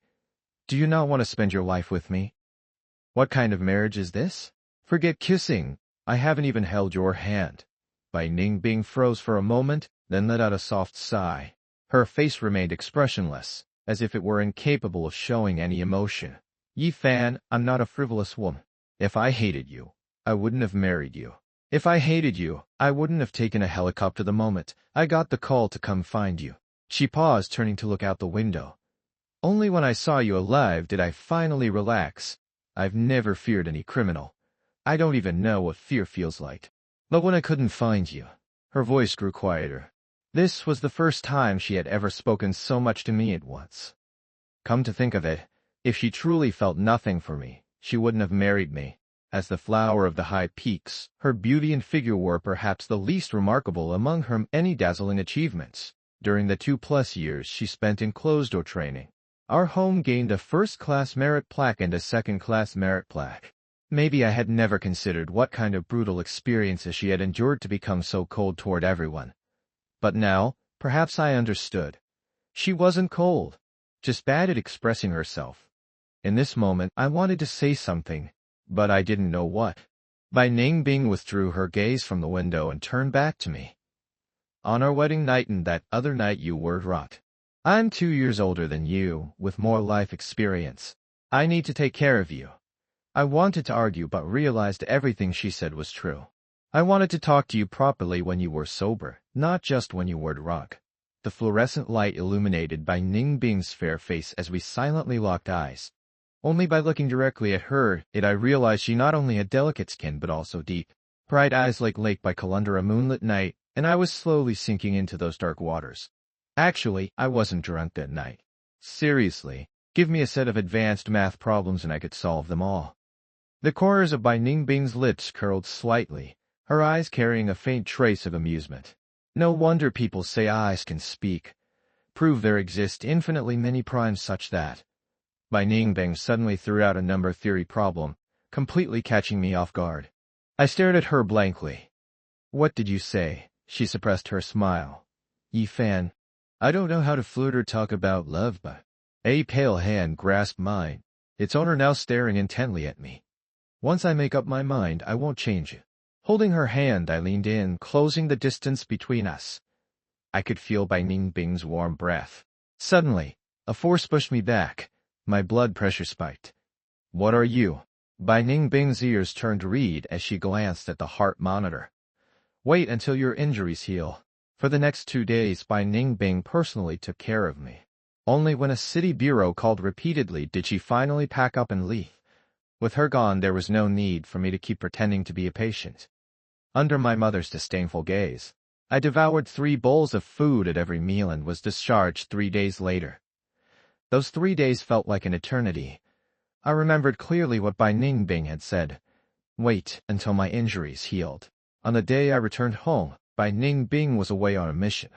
Do you not want to spend your life with me?" "What kind of marriage is this?" "Forget kissing. I haven't even held your hand." Bai Ning Bing froze for a moment, then let out a soft sigh. Her face remained expressionless, as if it were incapable of showing any emotion. "Yifan, I'm not a frivolous woman. If I hated you, I wouldn't have married you. If I hated you, I wouldn't have taken a helicopter the moment I got the call to come find you." She paused, turning to look out the window. "Only when I saw you alive did I finally relax. I've never feared any criminal. I don't even know what fear feels like. But when I couldn't find you..." Her voice grew quieter. This was the first time she had ever spoken so much to me at once. Come to think of it, if she truly felt nothing for me, she wouldn't have married me. As the flower of the high peaks, her beauty and figure were perhaps the least remarkable among her many dazzling achievements. During the 2+ years she spent in closed-door training, our home gained a first-class merit plaque and a second-class merit plaque. Maybe I had never considered what kind of brutal experiences she had endured to become so cold toward everyone. But now, perhaps I understood. She wasn't cold, just bad at expressing herself. In this moment, I wanted to say something, but I didn't know what. Bai Ning Bing withdrew her gaze from the window and turned back to me. "On our wedding night and that other night you were right. I'm 2 years older than you, with more life experience. I need to take care of you." I wanted to argue but realized everything she said was true. I wanted to talk to you properly when you were sober, not just when you were drunk. The fluorescent light illuminated Bai Ning Bing's fair face as we silently locked eyes. Only by looking directly at her did I realize she not only had delicate skin but also deep, bright eyes like Lake Baikal under a moonlit night, and I was slowly sinking into those dark waters. Actually, I wasn't drunk that night. Seriously, give me a set of advanced math problems and I could solve them all. The corners of Bai Ning Bing's lips curled slightly, her eyes carrying a faint trace of amusement. No wonder people say eyes can speak. Prove there exist infinitely many primes such that. Bai Ningbing suddenly threw out a number theory problem, completely catching me off guard. I stared at her blankly. What did you say? She suppressed her smile. Yi Fan. I don't know how to flirt or talk about love, but... A pale hand grasped mine, its owner now staring intently at me. Once I make up my mind, I won't change it. Holding her hand, I leaned in, closing the distance between us. I could feel Bai Ningbing's warm breath. Suddenly, a force pushed me back. My blood pressure spiked. What are you? Bai Ningbing's ears turned red as she glanced at the heart monitor. Wait until your injuries heal. For the next 2 days, Bai Ningbing personally took care of me. Only when a city bureau called repeatedly did she finally pack up and leave. With her gone, there was no need for me to keep pretending to be a patient. Under my mother's disdainful gaze, I devoured 3 bowls of food at every meal and was discharged 3 days later. Those 3 days felt like an eternity. I remembered clearly what Bai Ningbing had said. Wait until my injuries healed. On the day I returned home, Bai Ningbing was away on a mission.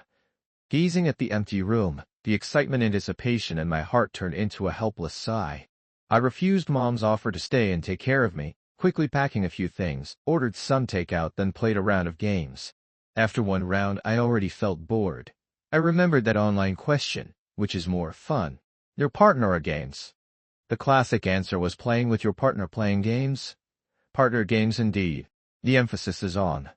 Gazing at the empty room, the excitement and dissipation in my heart turned into a helpless sigh. I refused Mom's offer to stay and take care of me, quickly packing a few things, ordered some takeout, then played a round of games. After one round, I already felt bored. I remembered that online question, which is more fun, your partner or games? The classic answer was playing with your partner. Playing games? Partner games indeed. The emphasis is on.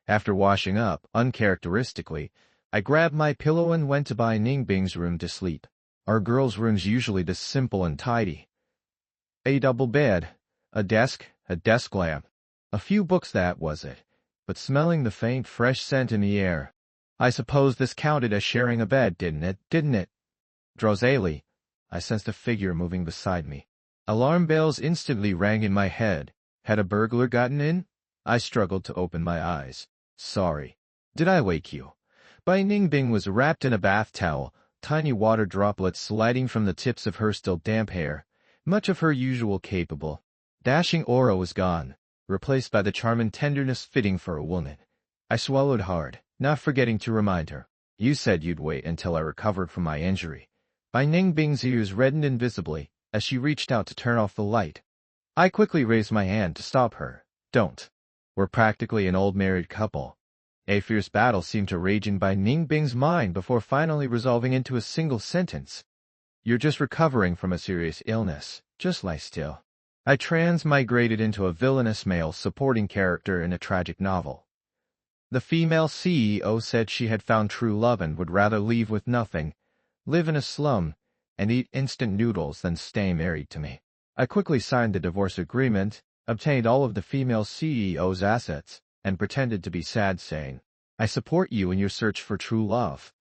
After washing up, uncharacteristically, I grabbed my pillow and went to Bai Ningbing's room to sleep. Our girls' room's usually this simple and tidy. A double bed, a desk lamp, a few books, that was it. But smelling the faint, fresh scent in the air. I suppose this counted as sharing a bed, didn't it? Drowsily, I sensed a figure moving beside me. Alarm bells instantly rang in my head. Had a burglar gotten in? I struggled to open my eyes. Sorry. Did I wake you? Bai Ningbing was wrapped in a bath towel, tiny water droplets sliding from the tips of her still damp hair. Much of her usual capable, dashing aura was gone, replaced by the charm and tenderness fitting for a woman. I swallowed hard, not forgetting to remind her. You said you'd wait until I recovered from my injury. Bai Ningbing's ears reddened invisibly as she reached out to turn off the light. I quickly raised my hand to stop her. Don't. We're practically an old married couple. A fierce battle seemed to rage in Bai Ningbing's mind before finally resolving into a single sentence. You're just recovering from a serious illness. Just lie still. I transmigrated into a villainous male supporting character in a tragic novel. The female CEO said she had found true love and would rather leave with nothing, live in a slum, and eat instant noodles than stay married to me. I quickly signed the divorce agreement, obtained all of the female CEO's assets, and pretended to be sad, saying, I support you in your search for true love.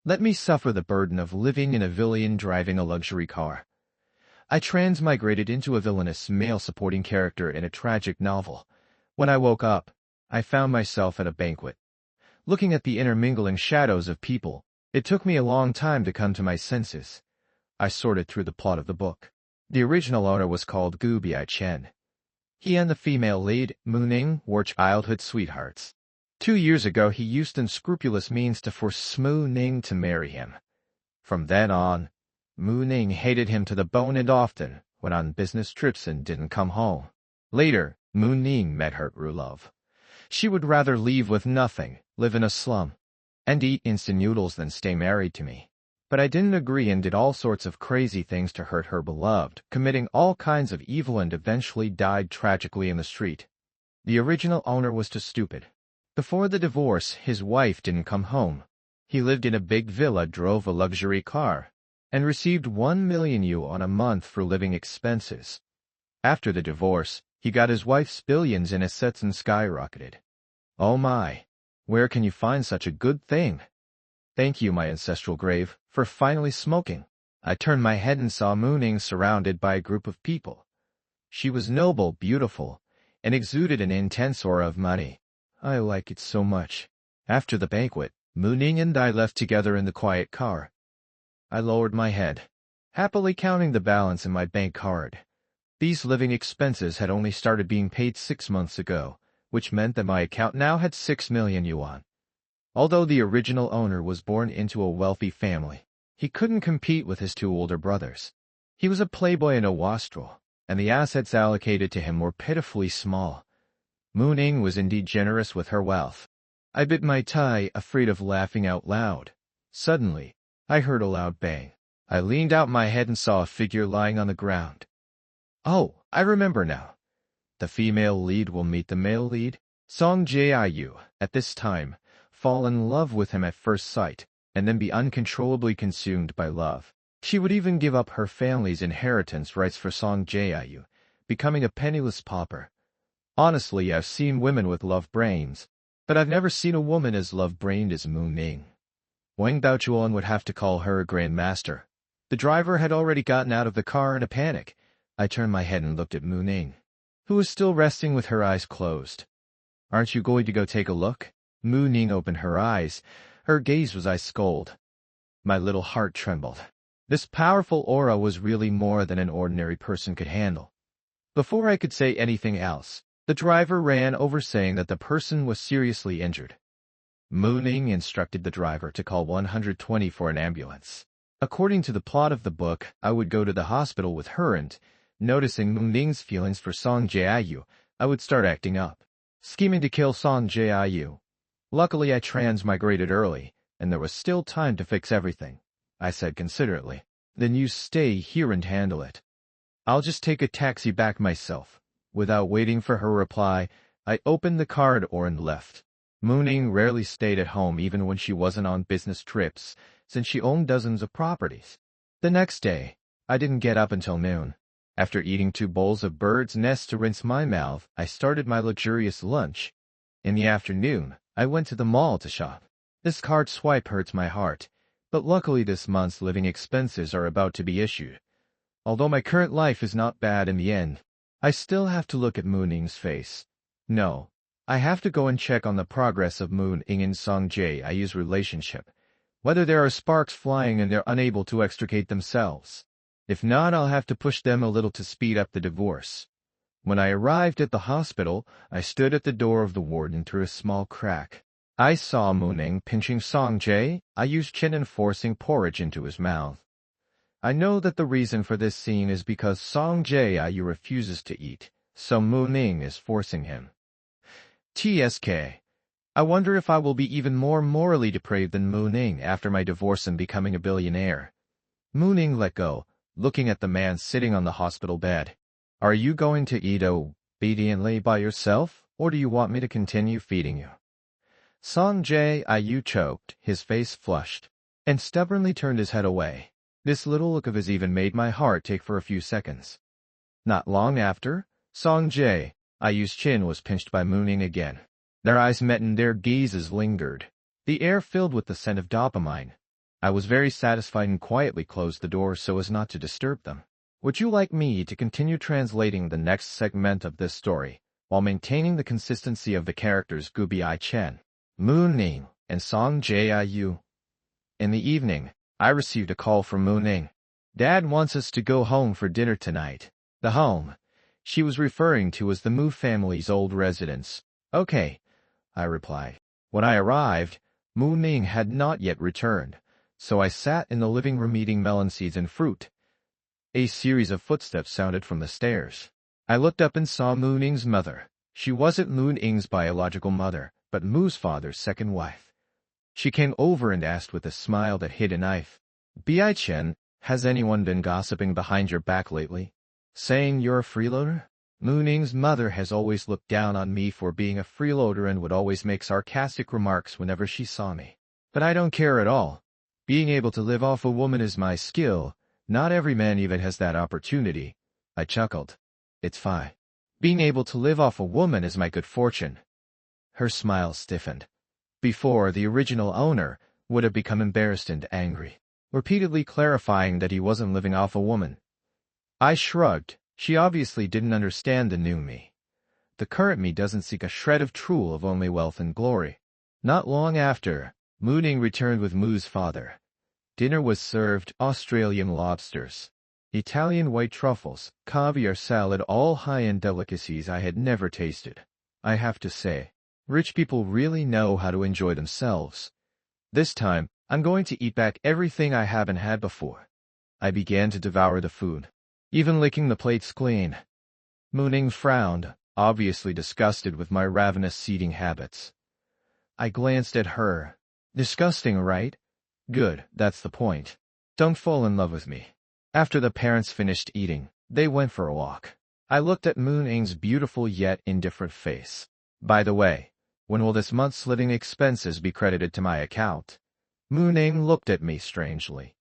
Let me suffer the burden of living in a villain driving a luxury car. I transmigrated into a villainous male supporting character in a tragic novel. When I woke up, I found myself at a banquet. Looking at the intermingling shadows of people, it took me a long time to come to my senses. I sorted through the plot of the book. The original owner was called Gu Bai Chen. He and the female lead, Mu Ning, were childhood sweethearts. 2 years ago, he used unscrupulous means to force Mu Ning to marry him. From then on, Mu Ning hated him to the bone and often went on business trips and didn't come home. Later, Mu Ning met her true love. She would rather leave with nothing, live in a slum, and eat instant noodles than stay married to me. But I didn't agree and did all sorts of crazy things to hurt her beloved, committing all kinds of evil and eventually died tragically in the street. The original owner was too stupid. Before the divorce, his wife didn't come home. He lived in a big villa, drove a luxury car, and received 1 million yuan a month for living expenses. After the divorce, he got his wife's billions and assets and skyrocketed. Oh my, where can you find such a good thing? Thank you, my ancestral grave, for finally smoking. I turned my head and saw Mu Ning surrounded by a group of people. She was noble, beautiful, and exuded an intense aura of money. I like it so much. After the banquet, Mu Ning and I left together in the quiet car. I lowered my head, happily counting the balance in my bank card. These living expenses had only started being paid 6 months ago, which meant that my account now had 6 million yuan. Although the original owner was born into a wealthy family, he couldn't compete with his two older brothers. He was a playboy and a wastrel, and the assets allocated to him were pitifully small. Moon Ing was indeed generous with her wealth. I bit my tongue, afraid of laughing out loud. Suddenly, I heard a loud bang. I leaned out my head and saw a figure lying on the ground. Oh, I remember now. The female lead will meet the male lead. Song Jiu, at this time, fall in love with him at first sight, and then be uncontrollably consumed by love. She would even give up her family's inheritance rights for Song Jiu, becoming a penniless pauper. Honestly, I've seen women with love brains, but I've never seen a woman as love-brained as Moon Ing. Wang Daochuan would have to call her a grandmaster. The driver had already gotten out of the car in a panic. I turned my head and looked at Moon Ing, who was still resting with her eyes closed. Aren't you going to go take a look? Moon Ing opened her eyes. Her gaze was ice cold. My little heart trembled. This powerful aura was really more than an ordinary person could handle. Before I could say anything else, the driver ran over saying that the person was seriously injured. Moon Ing instructed the driver to call 120 for an ambulance. According to the plot of the book, I would go to the hospital with her and, noticing Moon Ing's feelings for Song Jiu, I would start acting up, scheming to kill Song Jiu. Luckily, I transmigrated early, and there was still time to fix everything. I said considerately. Then you stay here and handle it. I'll just take a taxi back myself. Without waiting for her reply, I opened the car door and left. Moon Ing rarely stayed at home even when she wasn't on business trips, since she owned dozens of properties. The next day, I didn't get up until noon. After eating 2 bowls of bird's nest to rinse my mouth, I started my luxurious lunch. In the afternoon, I went to the mall to shop. This card swipe hurts my heart, but luckily this month's living expenses are about to be issued. Although my current life is not bad in the end, I still have to look at Moon Ing's face. No, I have to go and check on the progress of Moon Ing and Song Jiu's relationship, whether there are sparks flying and they're unable to extricate themselves. If not, I'll have to push them a little to speed up the divorce. When I arrived at the hospital, I stood at the door of the ward and through a small crack. I saw Moon Ing pinching Song Jiu's chin and forcing porridge into his mouth. I know that the reason for this scene is because Song Jiu refuses to eat, so Moon Ing is forcing him. TSK. I wonder if I will be even more morally depraved than Moon Ing after my divorce and becoming a billionaire. Moon Ing let go, looking at the man sitting on the hospital bed. Are you going to eat obediently by yourself, or do you want me to continue feeding you? Song Jiu choked, his face flushed, and stubbornly turned his head away. This little look of his even made my heart take for a few seconds. Not long after, Song Jiu's chin was pinched by Moon Ing again. Their eyes met and their gazes lingered. The air filled with the scent of dopamine. I was very satisfied and quietly closed the door so as not to disturb them. Would you like me to continue translating the next segment of this story, while maintaining the consistency of the characters Gubi Chen, Moon Ing, and Song Jiu? In the evening, I received a call from Moon Ing. Dad wants us to go home for dinner tonight. The home she was referring to was the Mu family's old residence. Okay, I replied. When I arrived, Moon Ing had not yet returned, so I sat in the living room eating melon seeds and fruit. A series of footsteps sounded from the stairs. I looked up and saw Moon Ing's mother. She wasn't Moon Ing's biological mother, but Mu's father's second wife. She came over and asked with a smile that hid a knife. Bi Chen, has anyone been gossiping behind your back lately? Saying you're a freeloader? Moon Ing's mother has always looked down on me for being a freeloader and would always make sarcastic remarks whenever she saw me. But I don't care at all. Being able to live off a woman is my skill. Not every man even has that opportunity. I chuckled. It's fine. Being able to live off a woman is my good fortune. Her smile stiffened. Before, the original owner would have become embarrassed and angry, repeatedly clarifying that he wasn't living off a woman. I shrugged. She obviously didn't understand the new me. The current me doesn't seek a shred of truel of only wealth and glory. Not long after, Moon Ing returned with Mu's father. Dinner was served: Australian lobsters, Italian white truffles, caviar salad, all high-end delicacies I had never tasted. I have to say, rich people really know how to enjoy themselves. This time, I'm going to eat back everything I haven't had before. I began to devour the food, even licking the plates clean. Mooning frowned, obviously disgusted with my ravenous eating habits. I glanced at her. Disgusting, right? Good, that's the point. Don't fall in love with me. After the parents finished eating, they went for a walk. I looked at Mooning's beautiful yet indifferent face. By the way, when will this month's living expenses be credited to my account? Mooning looked at me strangely.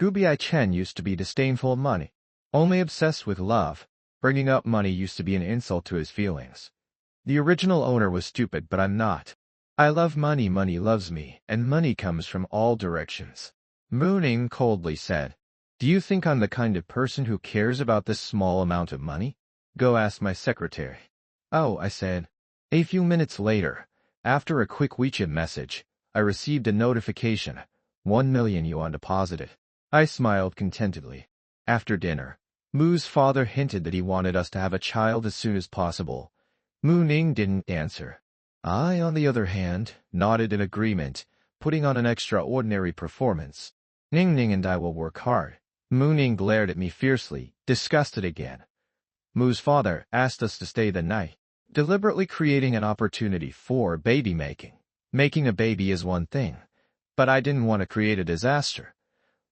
Gubiai Chen used to be disdainful of money, only obsessed with love. Bringing up money used to be an insult to his feelings. The original owner was stupid, but I'm not. I love money, money loves me, and money comes from all directions. Mooning coldly said, "Do you think I'm the kind of person who cares about this small amount of money? Go ask my secretary." "Oh," I said. A few minutes later, after a quick WeChat message, I received a notification. 1 million yuan deposited. I smiled contentedly. After dinner, Moo's father hinted that he wanted us to have a child as soon as possible. Mooning didn't answer. I, on the other hand, nodded in agreement, putting on an extraordinary performance. Ning and I will work hard. Mooning glared at me fiercely, disgusted again. Moo's father asked us to stay the night, deliberately creating an opportunity for baby making. Making a baby is one thing, but I didn't want to create a disaster.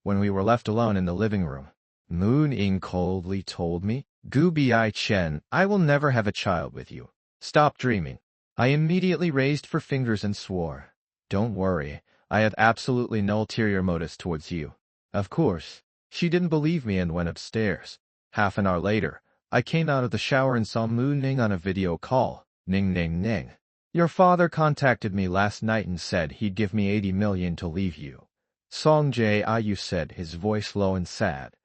When we were left alone in the living room, Mooning coldly told me, "Gubiai Chen, I will never have a child with you. Stop dreaming." I immediately raised four fingers and swore, "Don't worry, I have absolutely no ulterior motives towards you." Of course, she didn't believe me and went upstairs. Half an hour later, I came out of the shower and saw Mooning on a video call. Ning. "Your father contacted me last night and said he'd give me 80 million to leave you." Songjie said, his voice low and sad.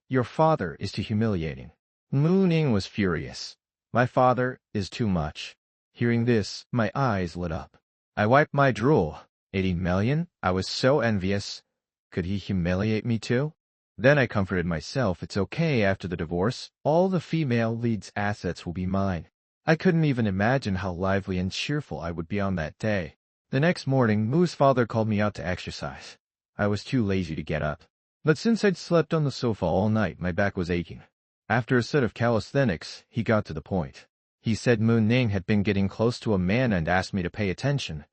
"Your father is too humiliating." Mooning was furious. My father is too much. Hearing this, my eyes lit up. I wiped my drool. 80 million? I was so envious. Could he humiliate me too? Then I comforted myself, it's okay after the divorce. All the female lead's assets will be mine. I couldn't even imagine how lively and cheerful I would be on that day. The next morning, Moo's father called me out to exercise. I was too lazy to get up. But since I'd slept on the sofa all night, my back was aching. After a set of calisthenics, he got to the point. He said Mooning had been getting close to a man and asked me to pay attention.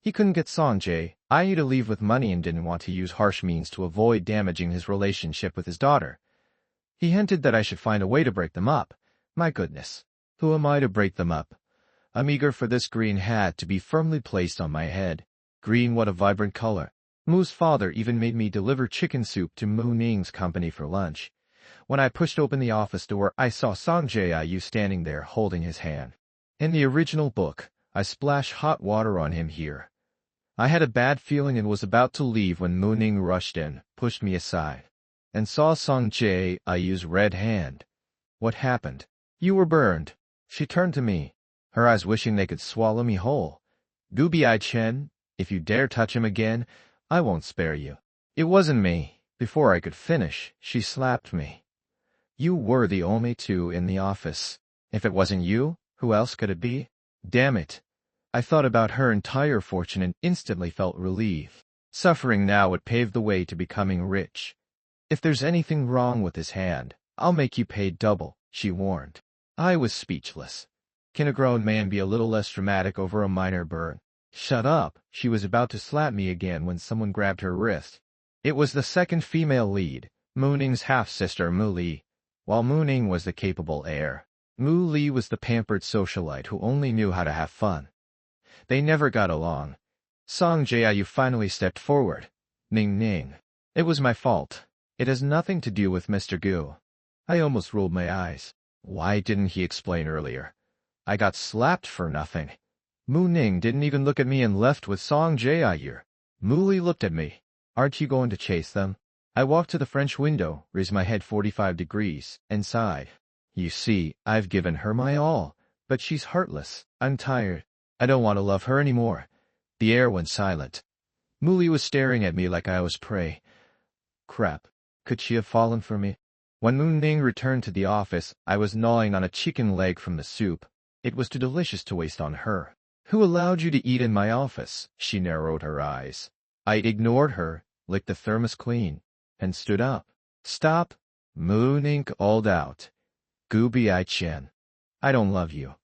He couldn't get Songjie to leave with money and didn't want to use harsh means to avoid damaging his relationship with his daughter. He hinted that I should find a way to break them up. My goodness, who am I to break them up? I'm eager for this green hat to be firmly placed on my head. Green, what a vibrant color. Moo's father even made me deliver chicken soup to Mooning's company for lunch. When I pushed open the office door, I saw Songjie standing there holding his hand. In the original book, I splashed hot water on him here. I had a bad feeling and was about to leave when Mooning rushed in, pushed me aside, and saw Songjie's red hand. "What happened?" "You were burned." She turned to me, her eyes wishing they could swallow me whole. "Gubiai Chen, if you dare touch him again, I won't spare you." "It wasn't me." Before I could finish, she slapped me. "You were the only two in the office. If it wasn't you, who else could it be?" Damn it. I thought about her entire fortune and instantly felt relief. Suffering now would pave the way to becoming rich. "If there's anything wrong with his hand, I'll make you pay double," she warned. I was speechless. Can a grown man be a little less dramatic over a minor burn? "Shut up." She was about to slap me again when someone grabbed her wrist. It was the second female lead, Mooning's half-sister Mu Li. While Mooning was the capable heir, Mu Li was the pampered socialite who only knew how to have fun. They never got along. Songjie finally stepped forward. Ning. "It was my fault. It has nothing to do with Mr. Gu." I almost rolled my eyes. Why didn't he explain earlier? I got slapped for nothing. Mooning didn't even look at me and left with Songjie. Mu Li looked at me. "Aren't you going to chase them?" I walked to the French window, raised my head 45 degrees, and sighed. You see, I've given her my all, but she's heartless. I'm tired. I don't want to love her anymore. The air went silent. Mu Li was staring at me like I was prey. Crap. Could she have fallen for me? When Mooning returned to the office, I was gnawing on a chicken leg from the soup. It was too delicious to waste on her. Who allowed you to eat in my office? She narrowed her eyes. I ignored her, licked the thermos clean, and stood up. Stop. Moon ink all out. Gooby I chin. I don't love you.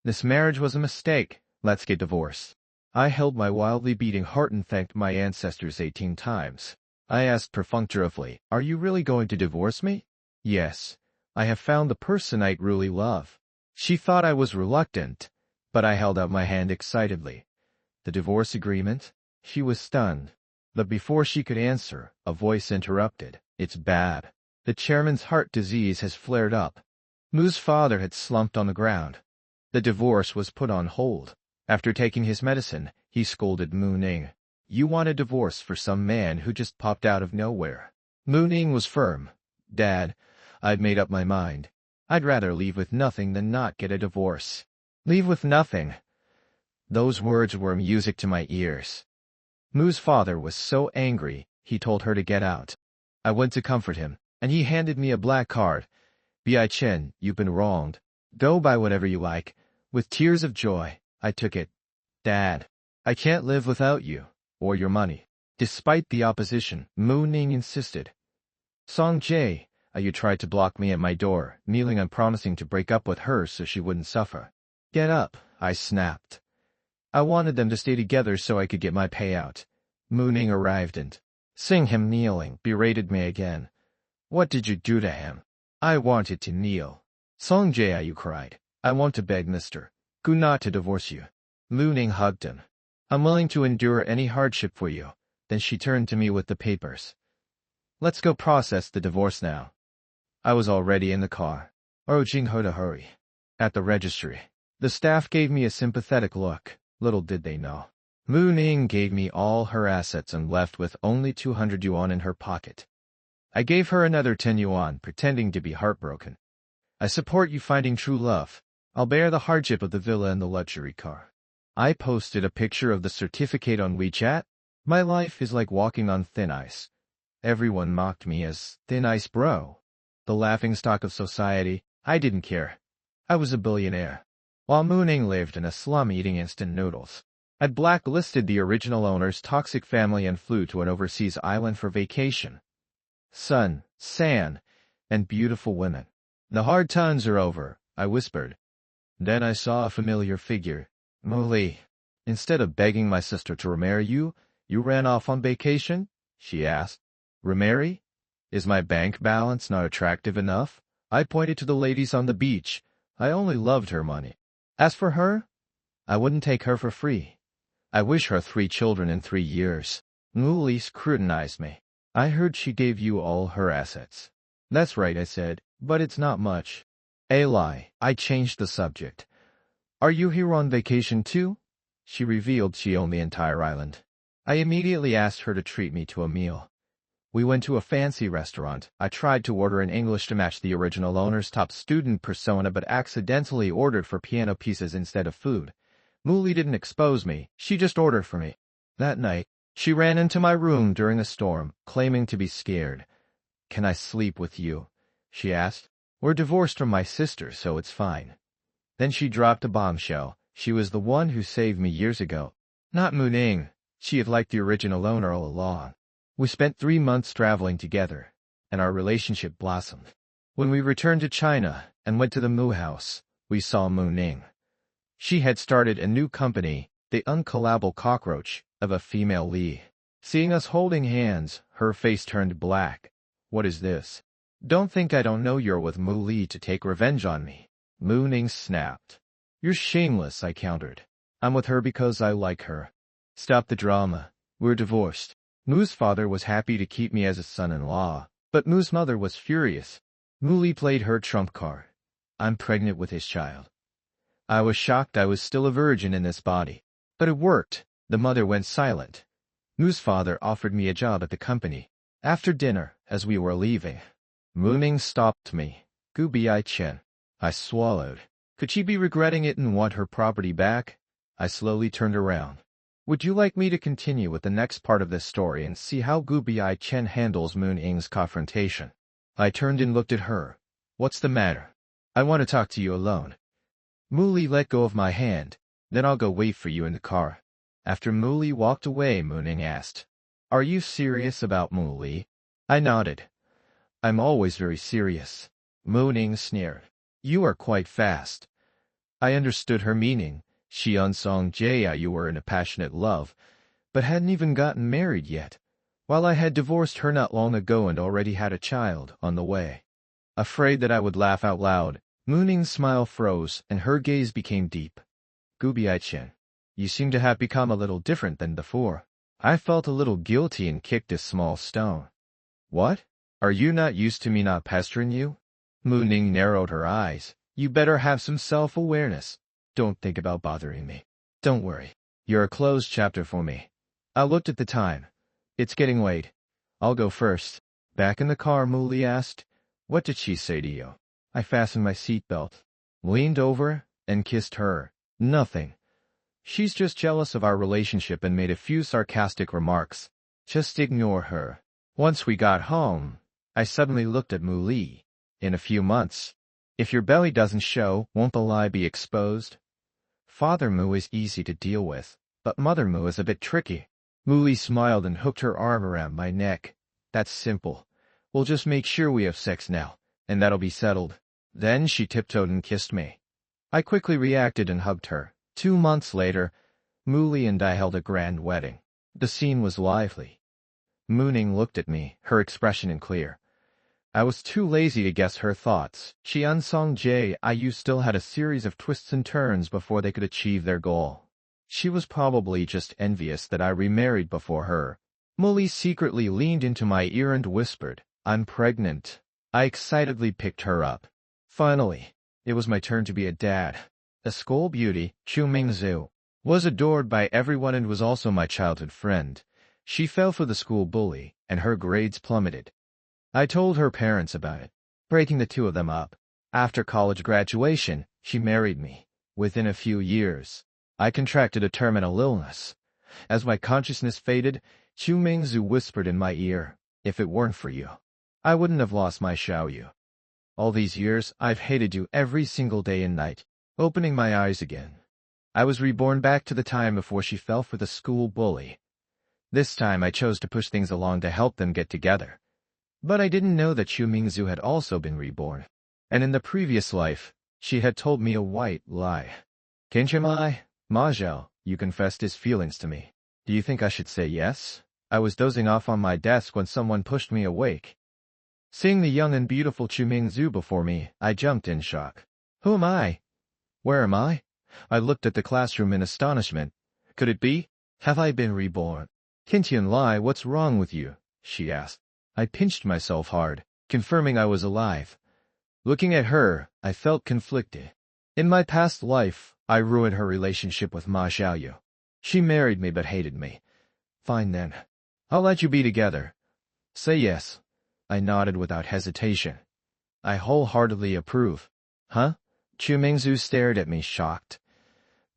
This marriage was a mistake. Let's get divorced. I held my wildly beating heart and thanked my ancestors 18 times. I asked perfunctorily, are you really going to divorce me? Yes. I have found the person I truly love. She thought I was reluctant, but I held out my hand excitedly. The divorce agreement? She was stunned. But before she could answer, a voice interrupted. It's bad. The chairman's heart disease has flared up. Moo's father had slumped on the ground. The divorce was put on hold. After taking his medicine, he scolded Moo Ning. You want a divorce for some man who just popped out of nowhere. Moo Ning was firm. Dad, I'd made up my mind. I'd rather leave with nothing than not get a divorce. Leave with nothing. Those words were music to my ears. Moo's father was so angry, he told her to get out. I went to comfort him, and he handed me a black card. Bi Chen, you've been wronged. Go buy whatever you like. With tears of joy, I took it. Dad, I can't live without you, or your money. Despite the opposition, Moo Ning insisted. Song Jae, you tried to block me at my door, kneeling and promising to break up with her so she wouldn't suffer. Get up, I snapped. I wanted them to stay together so I could get my payout. Moo Ning arrived and, seeing him kneeling, berated me again. What did you do to him? I wanted to kneel. Song Jae, you cried. I want to beg Mr. Gu not to divorce you. Moo Ning hugged him. I'm willing to endure any hardship for you. Then she turned to me with the papers. Let's go process the divorce now. I was already in the car. Urging her to hurry. At the registry, the staff gave me a sympathetic look. Little did they know. Moo Ning gave me all her assets and left with only 200 yuan in her pocket. I gave her another 10 yuan, pretending to be heartbroken. I support you finding true love. I'll bear the hardship of the villa and the luxury car. I posted a picture of the certificate on WeChat. My life is like walking on thin ice. Everyone mocked me as thin ice bro. The laughingstock of society. I didn't care. I was a billionaire. While Moo Ning lived in a slum eating instant noodles. I'd blacklisted the original owner's toxic family and flew to an overseas island for vacation. Sun, sand, and beautiful women. The hard times are over, I whispered. Then I saw a familiar figure. Molly. Instead of begging my sister to remarry you, you ran off on vacation? She asked. Remarry? Is my bank balance not attractive enough? I pointed to the ladies on the beach. I only loved her money. As for her, I wouldn't take her for free. I wish her 3 children in 3 years. Molly scrutinized me. I heard she gave you all her assets. That's right, I said, but it's not much. A lie. I changed the subject. Are you here on vacation too? She revealed she owned the entire island. I immediately asked her to treat me to a meal. We went to a fancy restaurant. I tried to order in English to match the original owner's top student persona but accidentally ordered for piano pieces instead of food. Molly didn't expose me, she just ordered for me. That night, she ran into my room during a storm, claiming to be scared. Can I sleep with you? She asked. We're divorced from my sister, so it's fine. Then she dropped a bombshell. She was the one who saved me years ago. Not Moo Ning. She had liked the original owner all along. We spent 3 months traveling together, and our relationship blossomed. When we returned to China and went to the Moo house, we saw Moo Ning. She had started a new company, the Uncallable Cockroach, of a female Lee. Seeing us holding hands, her face turned black. What is this? Don't think I don't know you're with Moo Lee to take revenge on me. Moo Ning snapped. You're shameless, I countered. I'm with her because I like her. Stop the drama. We're divorced. Moo's father was happy to keep me as a son-in-law, but Moo's mother was furious. Moo Lee played her trump card. I'm pregnant with his child. I was shocked I was still a virgin in this body. But it worked. The mother went silent. Moo's father offered me a job at the company. After dinner, as we were leaving, Moo Ning stopped me. Gooby Chen. I swallowed. Could she be regretting it and want her property back? I slowly turned around. Would you like me to continue with the next part of this story and see how Gooby Chen handles Moo Ning's confrontation? I turned and looked at her. What's the matter? I want to talk to you alone. Muli let go of my hand. Then I'll go wait for you in the car. After Muli walked away, Mooning asked, Are you serious about Muli? I nodded. I'm always very serious. Mooning sneered. You are quite fast. I understood her meaning. She unsong Jaya you were in a passionate love, but hadn't even gotten married yet, while I had divorced her not long ago and already had a child on the way. Afraid that I would laugh out loud, Mooning's smile froze and her gaze became deep. Gubiai-chan, you seem to have become a little different than before. I felt a little guilty and kicked a small stone. What? Are you not used to me not pestering you? Mooning narrowed her eyes. You better have some self-awareness. Don't think about bothering me. Don't worry. You're a closed chapter for me. I looked at the time. It's getting late. I'll go first. Back in the car, Muli asked, What did she say to you? I fastened my seatbelt, leaned over, and kissed her. Nothing. She's just jealous of our relationship and made a few sarcastic remarks. Just ignore her. Once we got home, I suddenly looked at Muli. In a few months, if your belly doesn't show, won't the lie be exposed? Father Mu is easy to deal with, but Mother Mu is a bit tricky. Muli smiled and hooked her arm around my neck. That's simple. We'll just make sure we have sex now, and that'll be settled. Then she tiptoed and kissed me. I quickly reacted and hugged her. 2 months later, Muli and I held a grand wedding. The scene was lively. Mooning looked at me, her expression clear. I was too lazy to guess her thoughts. She unsung J.I.U. still had a series of twists and turns before they could achieve their goal. She was probably just envious that I remarried before her. Muli secretly leaned into my ear and whispered, I'm pregnant. I excitedly picked her up. Finally, it was my turn to be a dad. A school beauty, Chu Mingzu, was adored by everyone and was also my childhood friend. She fell for the school bully, and her grades plummeted. I told her parents about it, breaking the two of them up. After college graduation, she married me. Within a few years, I contracted a terminal illness. As my consciousness faded, Chu Mingzu whispered in my ear, If it weren't for you, I wouldn't have lost my Xiaoyu. All these years, I've hated you every single day and night. Opening my eyes again, I was reborn back to the time before she fell for the school bully. This time I chose to push things along to help them get together. But I didn't know that Chu Mingzu had also been reborn. And in the previous life, she had told me a white lie. Kenchimai, Majou, you confessed his feelings to me. Do you think I should say yes? I was dozing off on my desk when someone pushed me awake. Seeing the young and beautiful Chu Mingzu before me, I jumped in shock. Who am I? Where am I? I looked at the classroom in astonishment. Could it be? Have I been reborn? Kintian Lai, what's wrong with you? She asked. I pinched myself hard, confirming I was alive. Looking at her, I felt conflicted. In my past life, I ruined her relationship with Ma Xiaoyu. She married me but hated me. Fine then. I'll let you be together. Say yes. I nodded without hesitation. I wholeheartedly approve. Huh? Chu Mingzu stared at me, shocked.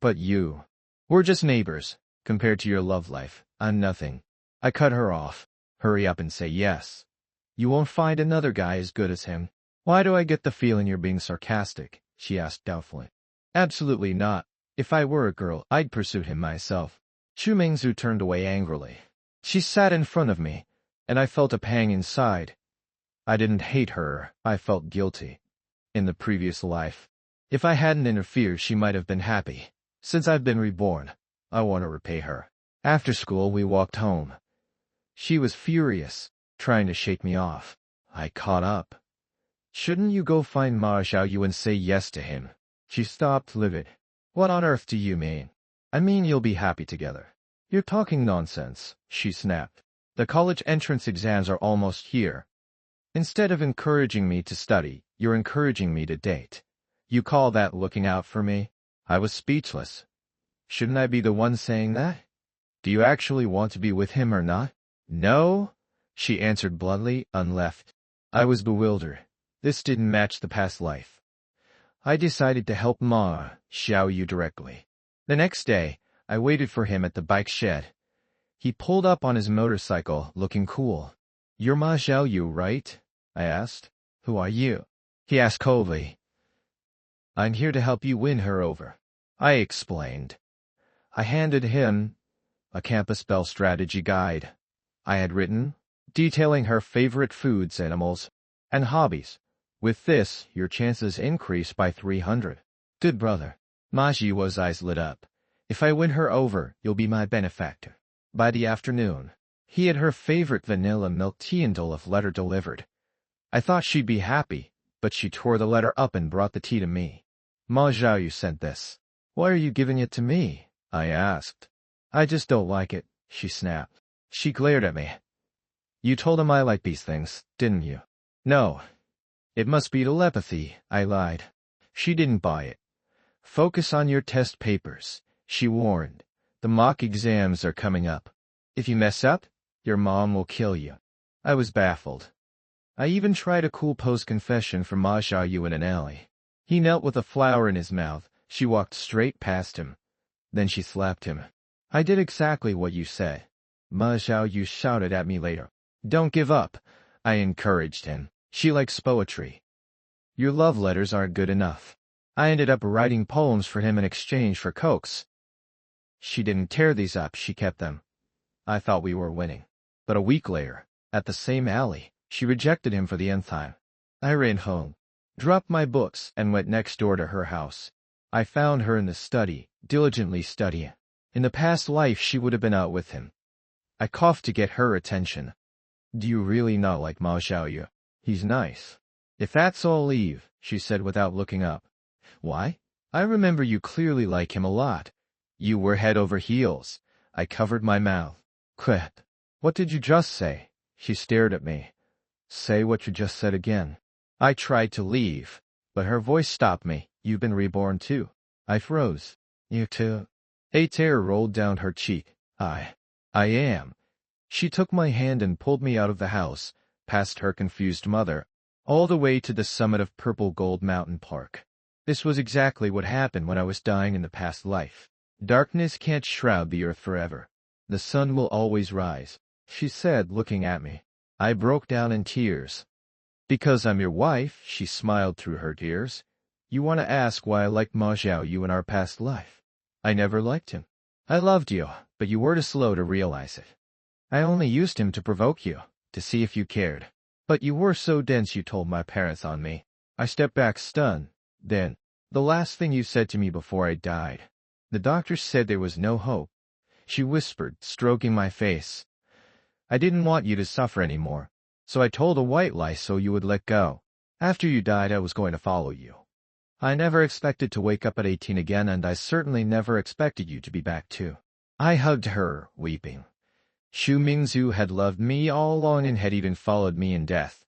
But you. We're just neighbors. Compared to your love life, I'm nothing. I cut her off. Hurry up and say yes. You won't find another guy as good as him. Why do I get the feeling you're being sarcastic? She asked doubtfully. Absolutely not. If I were a girl, I'd pursue him myself. Chu Mingzu turned away angrily. She sat in front of me, and I felt a pang inside. I didn't hate her, I felt guilty. In the previous life, if I hadn't interfered, she might have been happy. Since I've been reborn, I want to repay her. After school, we walked home. She was furious, trying to shake me off. I caught up. Shouldn't you go find Ma Xiaoyu and say yes to him? She stopped, livid. What on earth do you mean? I mean you'll be happy together. You're talking nonsense, she snapped. The college entrance exams are almost here. Instead of encouraging me to study, you're encouraging me to date. You call that looking out for me? I was speechless. Shouldn't I be the one saying that? Do you actually want to be with him or not? No, she answered bluntly, unleft. I was bewildered. This didn't match the past life. I decided to help Ma Xiaoyu directly. The next day, I waited for him at the bike shed. He pulled up on his motorcycle, looking cool. You're Ma Xiaoyu, right? I asked. Who are you? He asked coldly. I'm here to help you win her over, I explained. I handed him a campus spell strategy guide I had written, detailing her favorite foods, animals, and hobbies. With this, your chances increase by 300. Good brother. Majiwa's eyes lit up. If I win her over, you'll be my benefactor. By the afternoon, he had her favorite vanilla milk tea and Olaf letter delivered. I thought she'd be happy, but she tore the letter up and brought the tea to me. Ma Xiaoyu sent this. Why are you giving it to me? I asked. I just don't like it, she snapped. She glared at me. You told him I like these things, didn't you? No. It must be telepathy, I lied. She didn't buy it. Focus on your test papers, she warned. The mock exams are coming up. If you mess up, your mom will kill you. I was baffled. I even tried a cool post-confession for Ma Xiaoyu in an alley. He knelt with a flower in his mouth. She walked straight past him. Then she slapped him. I did exactly what you said. Ma Xiaoyu shouted at me later. Don't give up, I encouraged him. She likes poetry. Your love letters aren't good enough. I ended up writing poems for him in exchange for cokes. She didn't tear these up, she kept them. I thought we were winning. But a week later, at the same alley, she rejected him for the nth time. I ran home, dropped my books, and went next door to her house. I found her in the study, diligently studying. In the past life she would have been out with him. I coughed to get her attention. Do you really not like Ma Xiaoyu? He's nice. If that's all, leave, she said without looking up. Why? I remember you clearly like him a lot. You were head over heels. I covered my mouth. Quit. What did you just say? She stared at me. Say what you just said again. I tried to leave, but her voice stopped me. You've been reborn too. I froze. You too? A tear rolled down her cheek. I am. She took my hand and pulled me out of the house, past her confused mother, all the way to the summit of Purple Gold Mountain Park. This was exactly what happened when I was dying in the past life. Darkness can't shroud the earth forever. The sun will always rise, she said, looking at me. I broke down in tears. Because I'm your wife, she smiled through her tears. You want to ask why I liked Ma Xiaoyu in our past life. I never liked him. I loved you, but you were too slow to realize it. I only used him to provoke you, to see if you cared. But you were so dense you told my parents on me. I stepped back stunned. Then, the last thing you said to me before I died. The doctors said there was no hope. She whispered, stroking my face. I didn't want you to suffer anymore, so I told a white lie so you would let go. After you died, I was going to follow you. I never expected to wake up at 18 again, and I certainly never expected you to be back too. I hugged her, weeping. Xu Mingzu had loved me all along and had even followed me in death.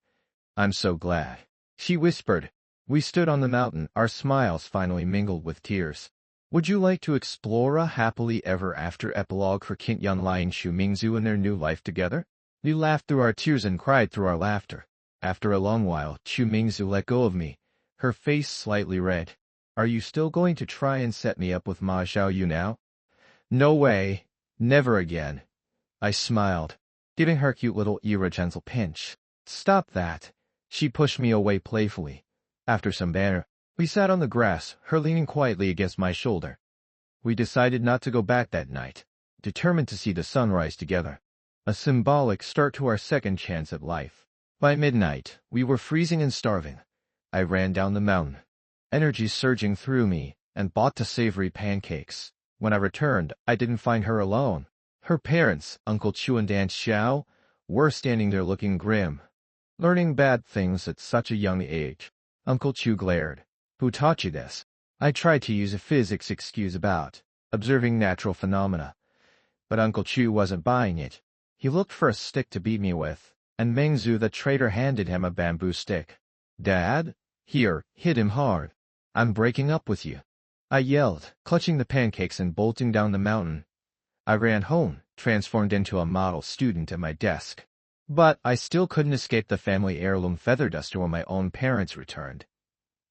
I'm so glad, she whispered. We stood on the mountain, our smiles finally mingled with tears. Would you like to explore a happily ever after epilogue for Qin Yunlai and Xu Mingzu in their new life together? We laughed through our tears and cried through our laughter. After a long while, Xu Mingzu let go of me, her face slightly red. Are you still going to try and set me up with Ma Xiaoyu now? No way. Never again. I smiled, giving her a cute little ear a gentle pinch. Stop that. She pushed me away playfully. After some banter, we sat on the grass, her leaning quietly against my shoulder. We decided not to go back that night, determined to see the sunrise together. A symbolic start to our second chance at life. By midnight, we were freezing and starving. I ran down the mountain, energy surging through me, and bought the savory pancakes. When I returned, I didn't find her alone. Her parents, Uncle Chu and Aunt Xiao, were standing there looking grim, learning bad things at such a young age. Uncle Chu glared. Who taught you this? I tried to use a physics excuse about observing natural phenomena, but Uncle Chu wasn't buying it. He looked for a stick to beat me with, and Mengzu the traitor handed him a bamboo stick. Dad? Here, hit him hard. I'm breaking up with you, I yelled, clutching the pancakes and bolting down the mountain. I ran home, transformed into a model student at my desk. But I still couldn't escape the family heirloom feather duster when my own parents returned.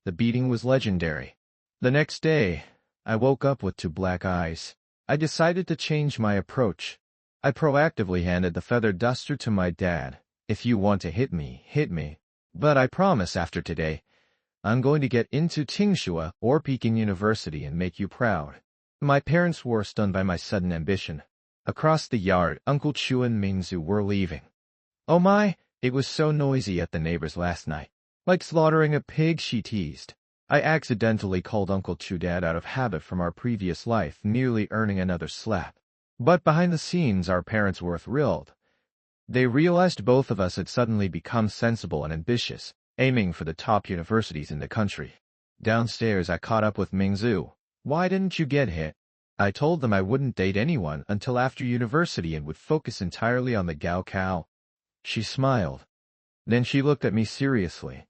The beating was legendary. The next day, I woke up with 2 black eyes. I decided to change my approach. I proactively handed the feather duster to my dad. If you want to hit me, hit me. But I promise after today, I'm going to get into Tsinghua or Peking University and make you proud. My parents were stunned by my sudden ambition. Across the yard, Uncle Chu and Mingzu were leaving. Oh my, it was so noisy at the neighbors last night. Like slaughtering a pig, she teased. I accidentally called Uncle Chu Dad out of habit from our previous life, nearly earning another slap. But behind the scenes, our parents were thrilled. They realized both of us had suddenly become sensible and ambitious, aiming for the top universities in the country. Downstairs, I caught up with Mingzu. Why didn't you get hit? I told them I wouldn't date anyone until after university and would focus entirely on the Gaokao. She smiled. Then she looked at me seriously.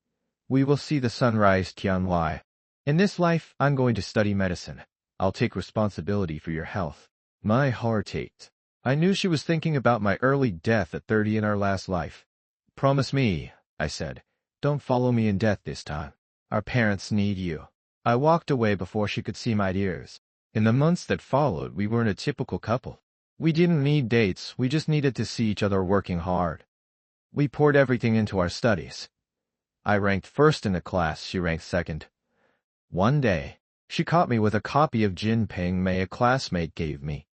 We will see the sunrise, Tianlai. In this life, I'm going to study medicine. I'll take responsibility for your health. My heart ached. I knew she was thinking about my early death at 30 in our last life. Promise me, I said. Don't follow me in death this time. Our parents need you. I walked away before she could see my tears. In the months that followed, we weren't a typical couple. We didn't need dates, we just needed to see each other working hard. We poured everything into our studies. I ranked first in the class, she ranked second. One day, she caught me with a copy of Jin Peng Mei a classmate gave me.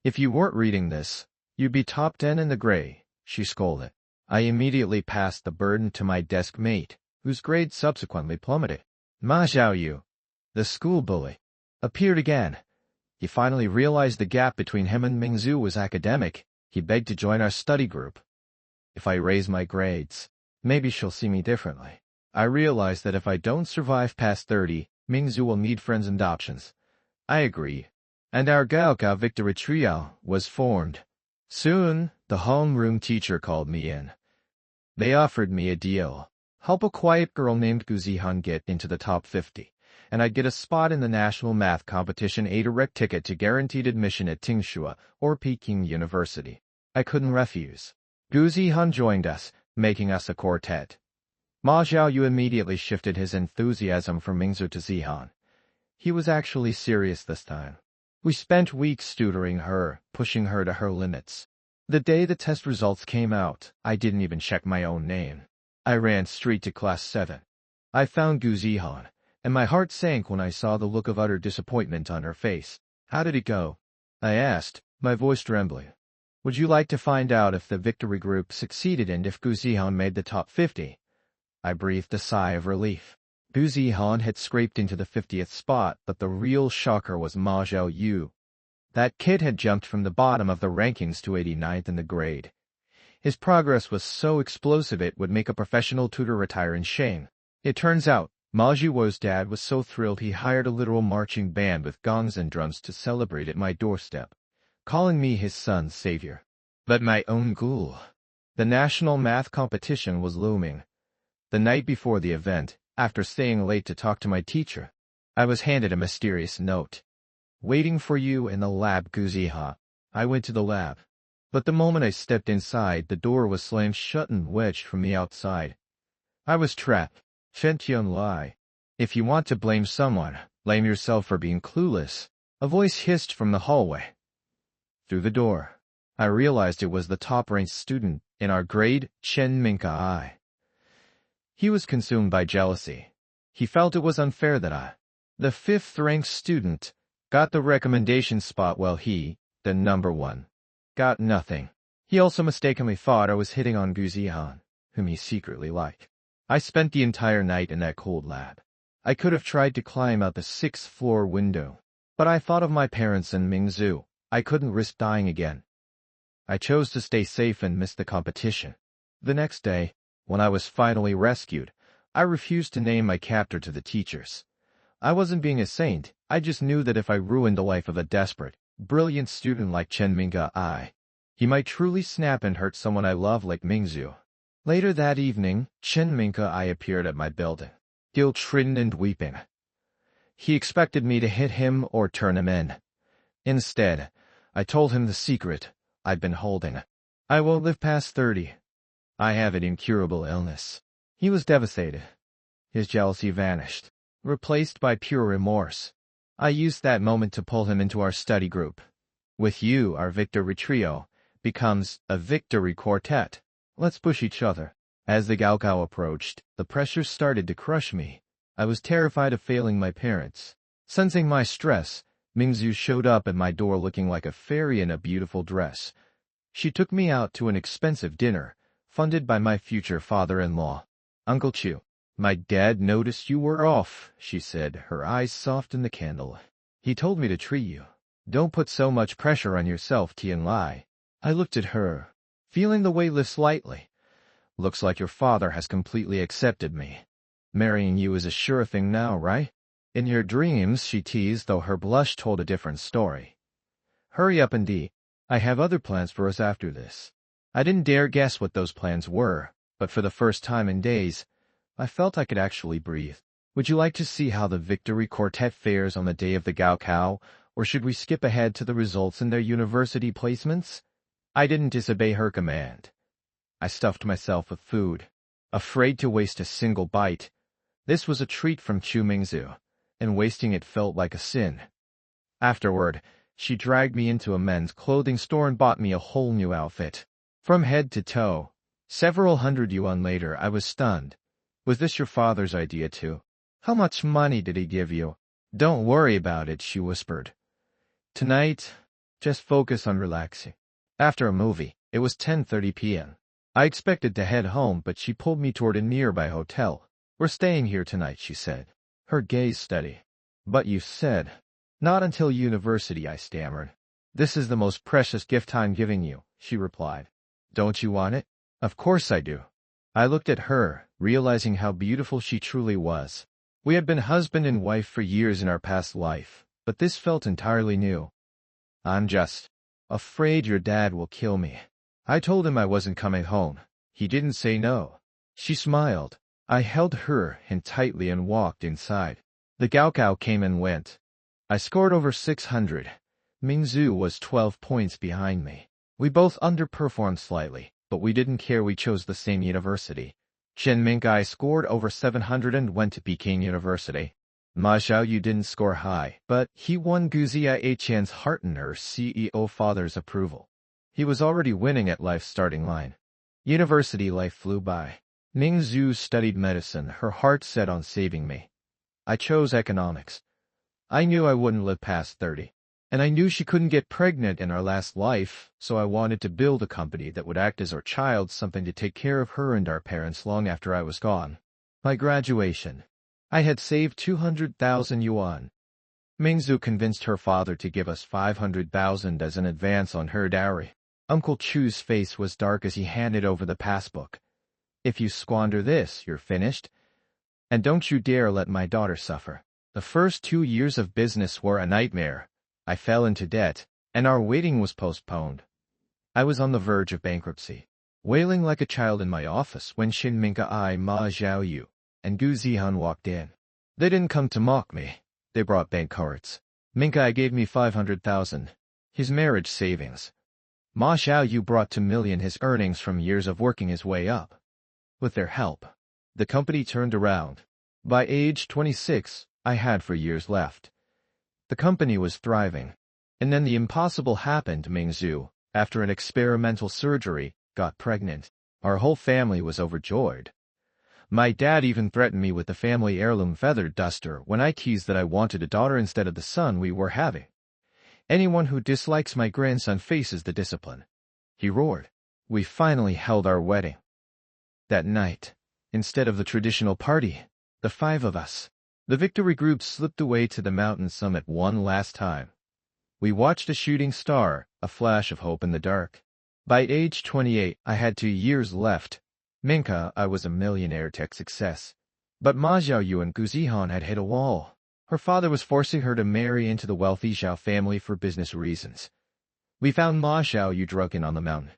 If you weren't reading this, you'd be top 10 in the grade, she scolded. I immediately passed the burden to my desk mate, whose grade subsequently plummeted. Ma Xiaoyu, the school bully, appeared again. He finally realized the gap between him and Mingzu was academic. He begged to join our study group. If I raise my grades, maybe she'll see me differently. I realized that if I don't survive past 30, Mingzu will need friends and options. I agreed, and our Gaokao victory trio was formed. Soon, the homeroom teacher called me in. They offered me a deal. Help a quiet girl named Gu Zihan get into the top 50, and I'd get a spot in the national math competition, a direct ticket to guaranteed admission at Tsinghua or Peking University. I couldn't refuse. Gu Zihan joined us, making us a quartet. Ma Xiaoyu immediately shifted his enthusiasm from Mingzu to Zihan. He was actually serious this time. We spent weeks tutoring her, pushing her to her limits. The day the test results came out, I didn't even check my own name. I ran straight to class 7. I found Gu Zihan, and my heart sank when I saw the look of utter disappointment on her face. How did it go? I asked, my voice trembling. Would you like to find out if the victory group succeeded and if Gu Zihan made the top 50? I breathed a sigh of relief. Gu Zihan had scraped into the 50th spot, but the real shocker was Ma Xiaoyu. That kid had jumped from the bottom of the rankings to 89th in the grade. His progress was so explosive it would make a professional tutor retire in shame. It turns out, Ma Xiaoyu's dad was so thrilled he hired a literal marching band with gongs and drums to celebrate at my doorstep, calling me his son's savior. But my own ghoul. The national math competition was looming. The night before the event, after staying late to talk to my teacher, I was handed a mysterious note. Waiting for you in the lab, Gu Zihan. I went to the lab. But the moment I stepped inside, the door was slammed shut and wedged from the outside. I was trapped. Fen Tianlai. If you want to blame someone, blame yourself for being clueless. A voice hissed from the hallway. Through the door, I realized it was the top-ranked student in our grade, Chen Mingka. He was consumed by jealousy. He felt it was unfair that I, the 5th-ranked student, got the recommendation spot while he, the number 1, got nothing. He also mistakenly thought I was hitting on Gu Zihan, whom he secretly liked. I spent the entire night in that cold lab. I could have tried to climb out the 6th-floor window, but I thought of my parents and Mingzu. I couldn't risk dying again. I chose to stay safe and miss the competition. The next day, when I was finally rescued, I refused to name my captor to the teachers. I wasn't being a saint, I just knew that if I ruined the life of a desperate, brilliant student like Chen Mingka, he might truly snap and hurt someone I love like Mingzu. Later that evening, Chen Mingka appeared at my building, guilt-ridden and weeping. He expected me to hit him or turn him in. Instead, I told him the secret I'd been holding. I won't live past 30. I have an incurable illness. He was devastated. His jealousy vanished, replaced by pure remorse. I used that moment to pull him into our study group. With you, our victory trio becomes a victory quartet. Let's push each other. As the Gaokao approached, the pressure started to crush me. I was terrified of failing my parents. Sensing my stress, Mingzu showed up at my door looking like a fairy in a beautiful dress. She took me out to an expensive dinner, funded by my future father-in-law, Uncle Chu. My dad noticed you were off, she said, her eyes soft in the candle. He told me to treat you. Don't put so much pressure on yourself, Tian Lai. I looked at her, feeling the weight lift slightly. Looks like your father has completely accepted me. Marrying you is a sure thing now, right? In your dreams, she teased, though her blush told a different story. Hurry up, indeed. I have other plans for us after this. I didn't dare guess what those plans were, but for the first time in days, I felt I could actually breathe. Would you like to see how the Victory Quartet fares on the day of the Gaokao, or should we skip ahead to the results in their university placements? I didn't disobey her command. I stuffed myself with food, afraid to waste a single bite. This was a treat from Chu Mingzu, and wasting it felt like a sin. Afterward, she dragged me into a men's clothing store and bought me a whole new outfit. From head to toe. Several hundred yuan later, I was stunned. Was this your father's idea too? How much money did he give you? Don't worry about it, she whispered. Tonight, just focus on relaxing. After a movie, it was 10:30 p.m. I expected to head home, but she pulled me toward a nearby hotel. We're staying here tonight, she said, her gaze steady. But you said, not until university, I stammered. This is the most precious gift I'm giving you, she replied. Don't you want it? Of course I do. I looked at her, realizing how beautiful she truly was. We had been husband and wife for years in our past life, but this felt entirely new. I'm just afraid your dad will kill me. I told him I wasn't coming home. He didn't say no. She smiled. I held her hand tightly and walked inside. The Gaokao came and went. I scored over 600. Mingzu was 12 points behind me. We both underperformed slightly, but we didn't care. We chose the same university. Chen Mingai scored over 700 and went to Peking University. Ma Xiaoyu didn't score high, but he won Guzia Achan's heart and her CEO father's approval. He was already winning at life's starting line. University life flew by. Mingzu studied medicine, her heart set on saving me. I chose economics. I knew I wouldn't live past 30. And I knew she couldn't get pregnant in our last life, so I wanted to build a company that would act as our child, something to take care of her and our parents long after I was gone. My graduation. I had saved 200,000 yuan. Mingzu convinced her father to give us 500,000 as an advance on her dowry. Uncle Chu's face was dark as he handed over the passbook. If you squander this, you're finished. And don't you dare let my daughter suffer. The first 2 years of business were a nightmare. I fell into debt, and our wedding was postponed. I was on the verge of bankruptcy, wailing like a child in my office when Xin Minka, Ma Xiaoyu, and Gu Zihan walked in. They didn't come to mock me. They brought bank cards. Minka gave me 500,000, his marriage savings. Ma Xiaoyu brought 2 million, his earnings from years of working his way up. With their help, the company turned around. By age 26, I had 4 years left. The company was thriving. And then the impossible happened. Mingzu, after an experimental surgery, got pregnant. Our whole family was overjoyed. My dad even threatened me with the family heirloom feather duster when I teased that I wanted a daughter instead of the son we were having. Anyone who dislikes my grandson faces the discipline, he roared. We finally held our wedding. That night, instead of the traditional party, the 5 of us, the Victory Group, slipped away to the mountain summit one last time. We watched a shooting star, a flash of hope in the dark. By age 28, I had 2 years left. Minka, I was a millionaire tech success. But Ma Xiaoyu and Gu Zihan had hit a wall. Her father was forcing her to marry into the wealthy Zhao family for business reasons. We found Ma Xiaoyu drunken on the mountain.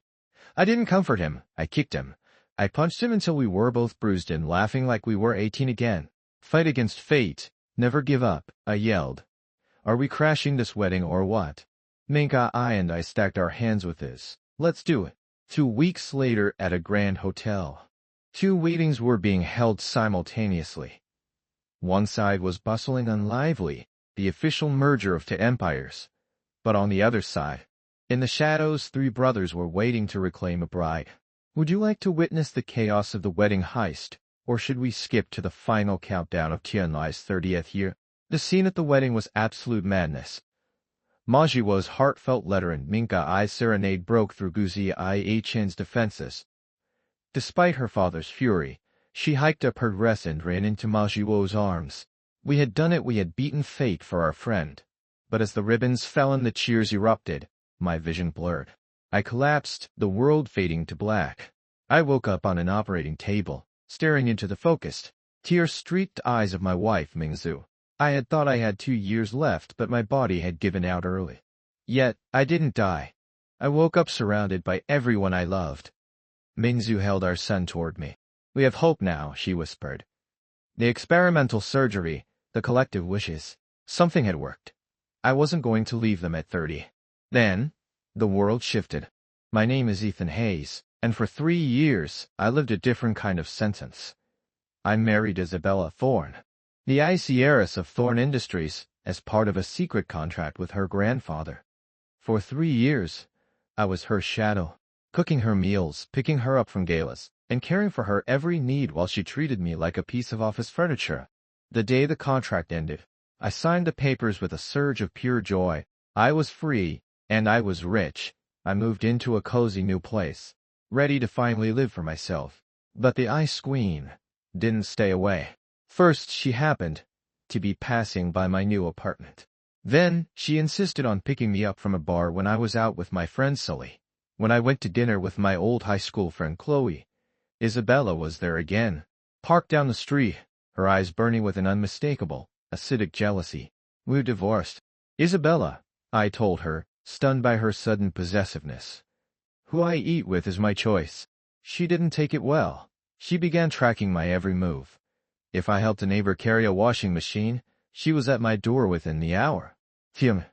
I didn't comfort him, I kicked him. I punched him until we were both bruised and laughing like we were 18 again. Fight against fate, never give up, I yelled. Are we crashing this wedding or what? Minka and I stacked our hands with this. Let's do it. 2 weeks later at a grand hotel. 2 weddings were being held simultaneously. One side was bustling and lively, the official merger of 2 empires. But on the other side, in the shadows, 3 brothers were waiting to reclaim a bride. Would you like to witness the chaos of the wedding heist, Or should we skip to the final countdown of Tianlai's 30th year? The scene at the wedding was absolute madness. Ma Jiwo's heartfelt letter and Minka-I's serenade broke through Guzi I Chen's defenses. Despite her father's fury, she hiked up her dress and ran into Ma Jiwo's arms. We had done it, we had beaten fate for our friend. But as the ribbons fell and the cheers erupted, my vision blurred. I collapsed, the world fading to black. I woke up on an operating table, staring into the focused, tear-streaked eyes of my wife Mingzu. I had thought I had 2 years left, but my body had given out early. Yet, I didn't die. I woke up surrounded by everyone I loved. Mingzu held our son toward me. "We have hope now," she whispered. The experimental surgery, the collective wishes, something had worked. I wasn't going to leave them at 30. Then, the world shifted. My name is Ethan Hayes, and for 3 years, I lived a different kind of sentence. I married Isabella Thorne, the icy heiress of Thorne Industries, as part of a secret contract with her grandfather. For 3 years, I was her shadow, cooking her meals, picking her up from galas, and caring for her every need while she treated me like a piece of office furniture. The day the contract ended, I signed the papers with a surge of pure joy. I was free, and I was rich. I moved into a cozy new place, ready to finally live for myself. But the Ice Queen didn't stay away. First, she happened to be passing by my new apartment. Then, she insisted on picking me up from a bar when I was out with my friend Sully. When I went to dinner with my old high school friend Chloe, Isabella was there again, parked down the street, her eyes burning with an unmistakable, acidic jealousy. "We're divorced." "Isabella," I told her, stunned by her sudden possessiveness. "Who I eat with is my choice." She didn't take it well. She began tracking my every move. If I helped a neighbor carry a washing machine, she was at my door within the hour. "Phew.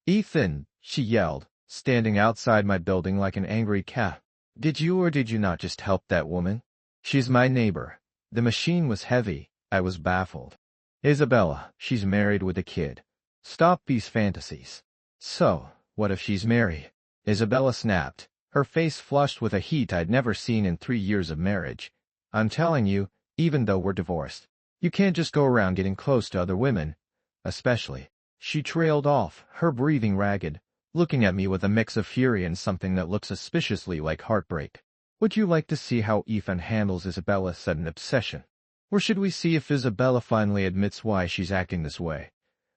Ethan," she yelled, standing outside my building like an angry cat. "Did you or did you not just help that woman?" "She's my neighbor." The machine was heavy. I was baffled. "Isabella, she's married with a kid. Stop these fantasies." "So, what if she's married?" Isabella snapped, her face flushed with a heat I'd never seen in 3 years of marriage. "I'm telling you, even though we're divorced, you can't just go around getting close to other women. Especially." She trailed off, her breathing ragged, looking at me with a mix of fury and something that looked suspiciously like heartbreak. "Would you like to see how Ethan handles Isabella's sudden obsession? Or should we see if Isabella finally admits why she's acting this way?"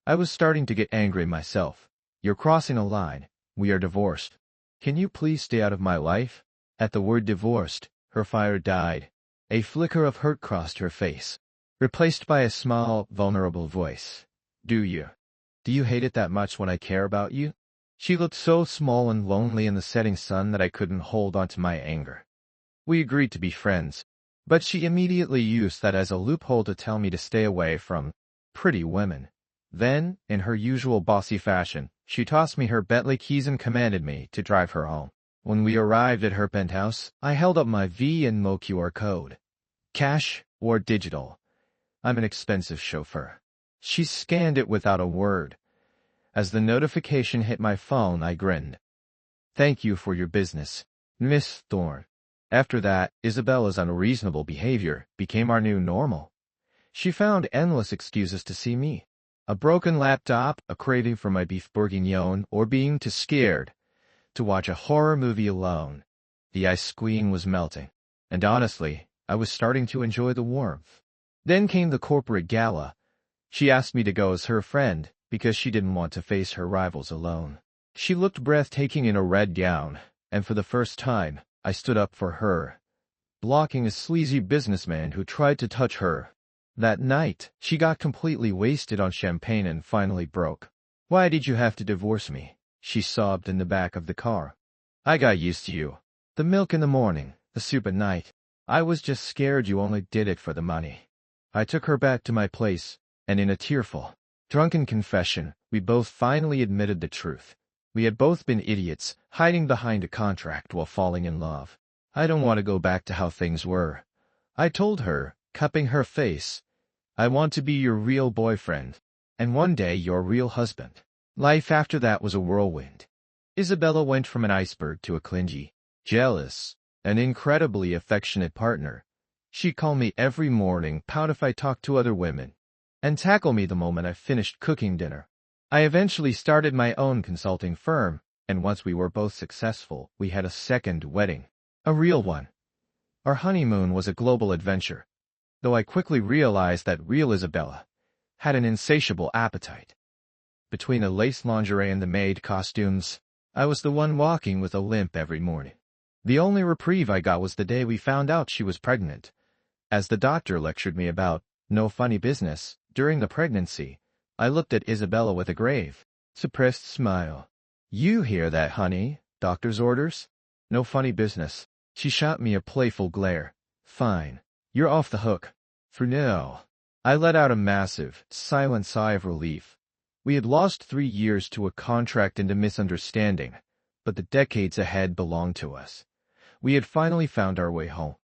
I was starting to get angry myself. "You're crossing a line. We are divorced. Can you please stay out of my life?" At the word divorced, her fire died. A flicker of hurt crossed her face, replaced by a small, vulnerable voice. "Do you? Do you hate it that much when I care about you?" She looked so small and lonely in the setting sun that I couldn't hold on to my anger. We agreed to be friends, but she immediately used that as a loophole to tell me to stay away from pretty women. Then, in her usual bossy fashion, she tossed me her Bentley keys and commanded me to drive her home. When we arrived at her penthouse, I held up my Venmo QR code. "Cash or digital?" I'm an expensive chauffeur. She scanned it without a word. As the notification hit my phone, I grinned. "Thank you for your business, Miss Thorne." After that, Isabella's unreasonable behavior became our new normal. She found endless excuses to see me. A broken laptop, a craving for my beef bourguignon, or being too scared to watch a horror movie alone. The Ice Queen was melting, and honestly, I was starting to enjoy the warmth. Then came the corporate gala. She asked me to go as her friend, because she didn't want to face her rivals alone. She looked breathtaking in a red gown, and for the first time, I stood up for her, blocking a sleazy businessman who tried to touch her. That night, she got completely wasted on champagne and finally broke. "Why did you have to divorce me?" she sobbed in the back of the car. "I got used to you. The milk in the morning, the soup at night. I was just scared you only did it for the money." I took her back to my place, and in a tearful, drunken confession, we both finally admitted the truth. We had both been idiots, hiding behind a contract while falling in love. "I don't want to go back to how things were," I told her, cupping her face. "I want to be your real boyfriend, and one day your real husband." Life after that was a whirlwind. Isabella went from an iceberg to a clingy, jealous, and incredibly affectionate partner. She'd call me every morning, pout if I talked to other women, and tackle me the moment I finished cooking dinner. I eventually started my own consulting firm, and once we were both successful, we had a second wedding. A real one. Our honeymoon was a global adventure, though I quickly realized that real Isabella had an insatiable appetite. Between the lace lingerie and the maid costumes, I was the one walking with a limp every morning. The only reprieve I got was the day we found out she was pregnant. As the doctor lectured me about no funny business during the pregnancy, I looked at Isabella with a grave, suppressed smile. "You hear that, honey? Doctor's orders? No funny business." She shot me a playful glare. "Fine. You're off the hook. For now." I let out a massive, silent sigh of relief. We had lost 3 years to a contract and a misunderstanding, but the decades ahead belonged to us. We had finally found our way home.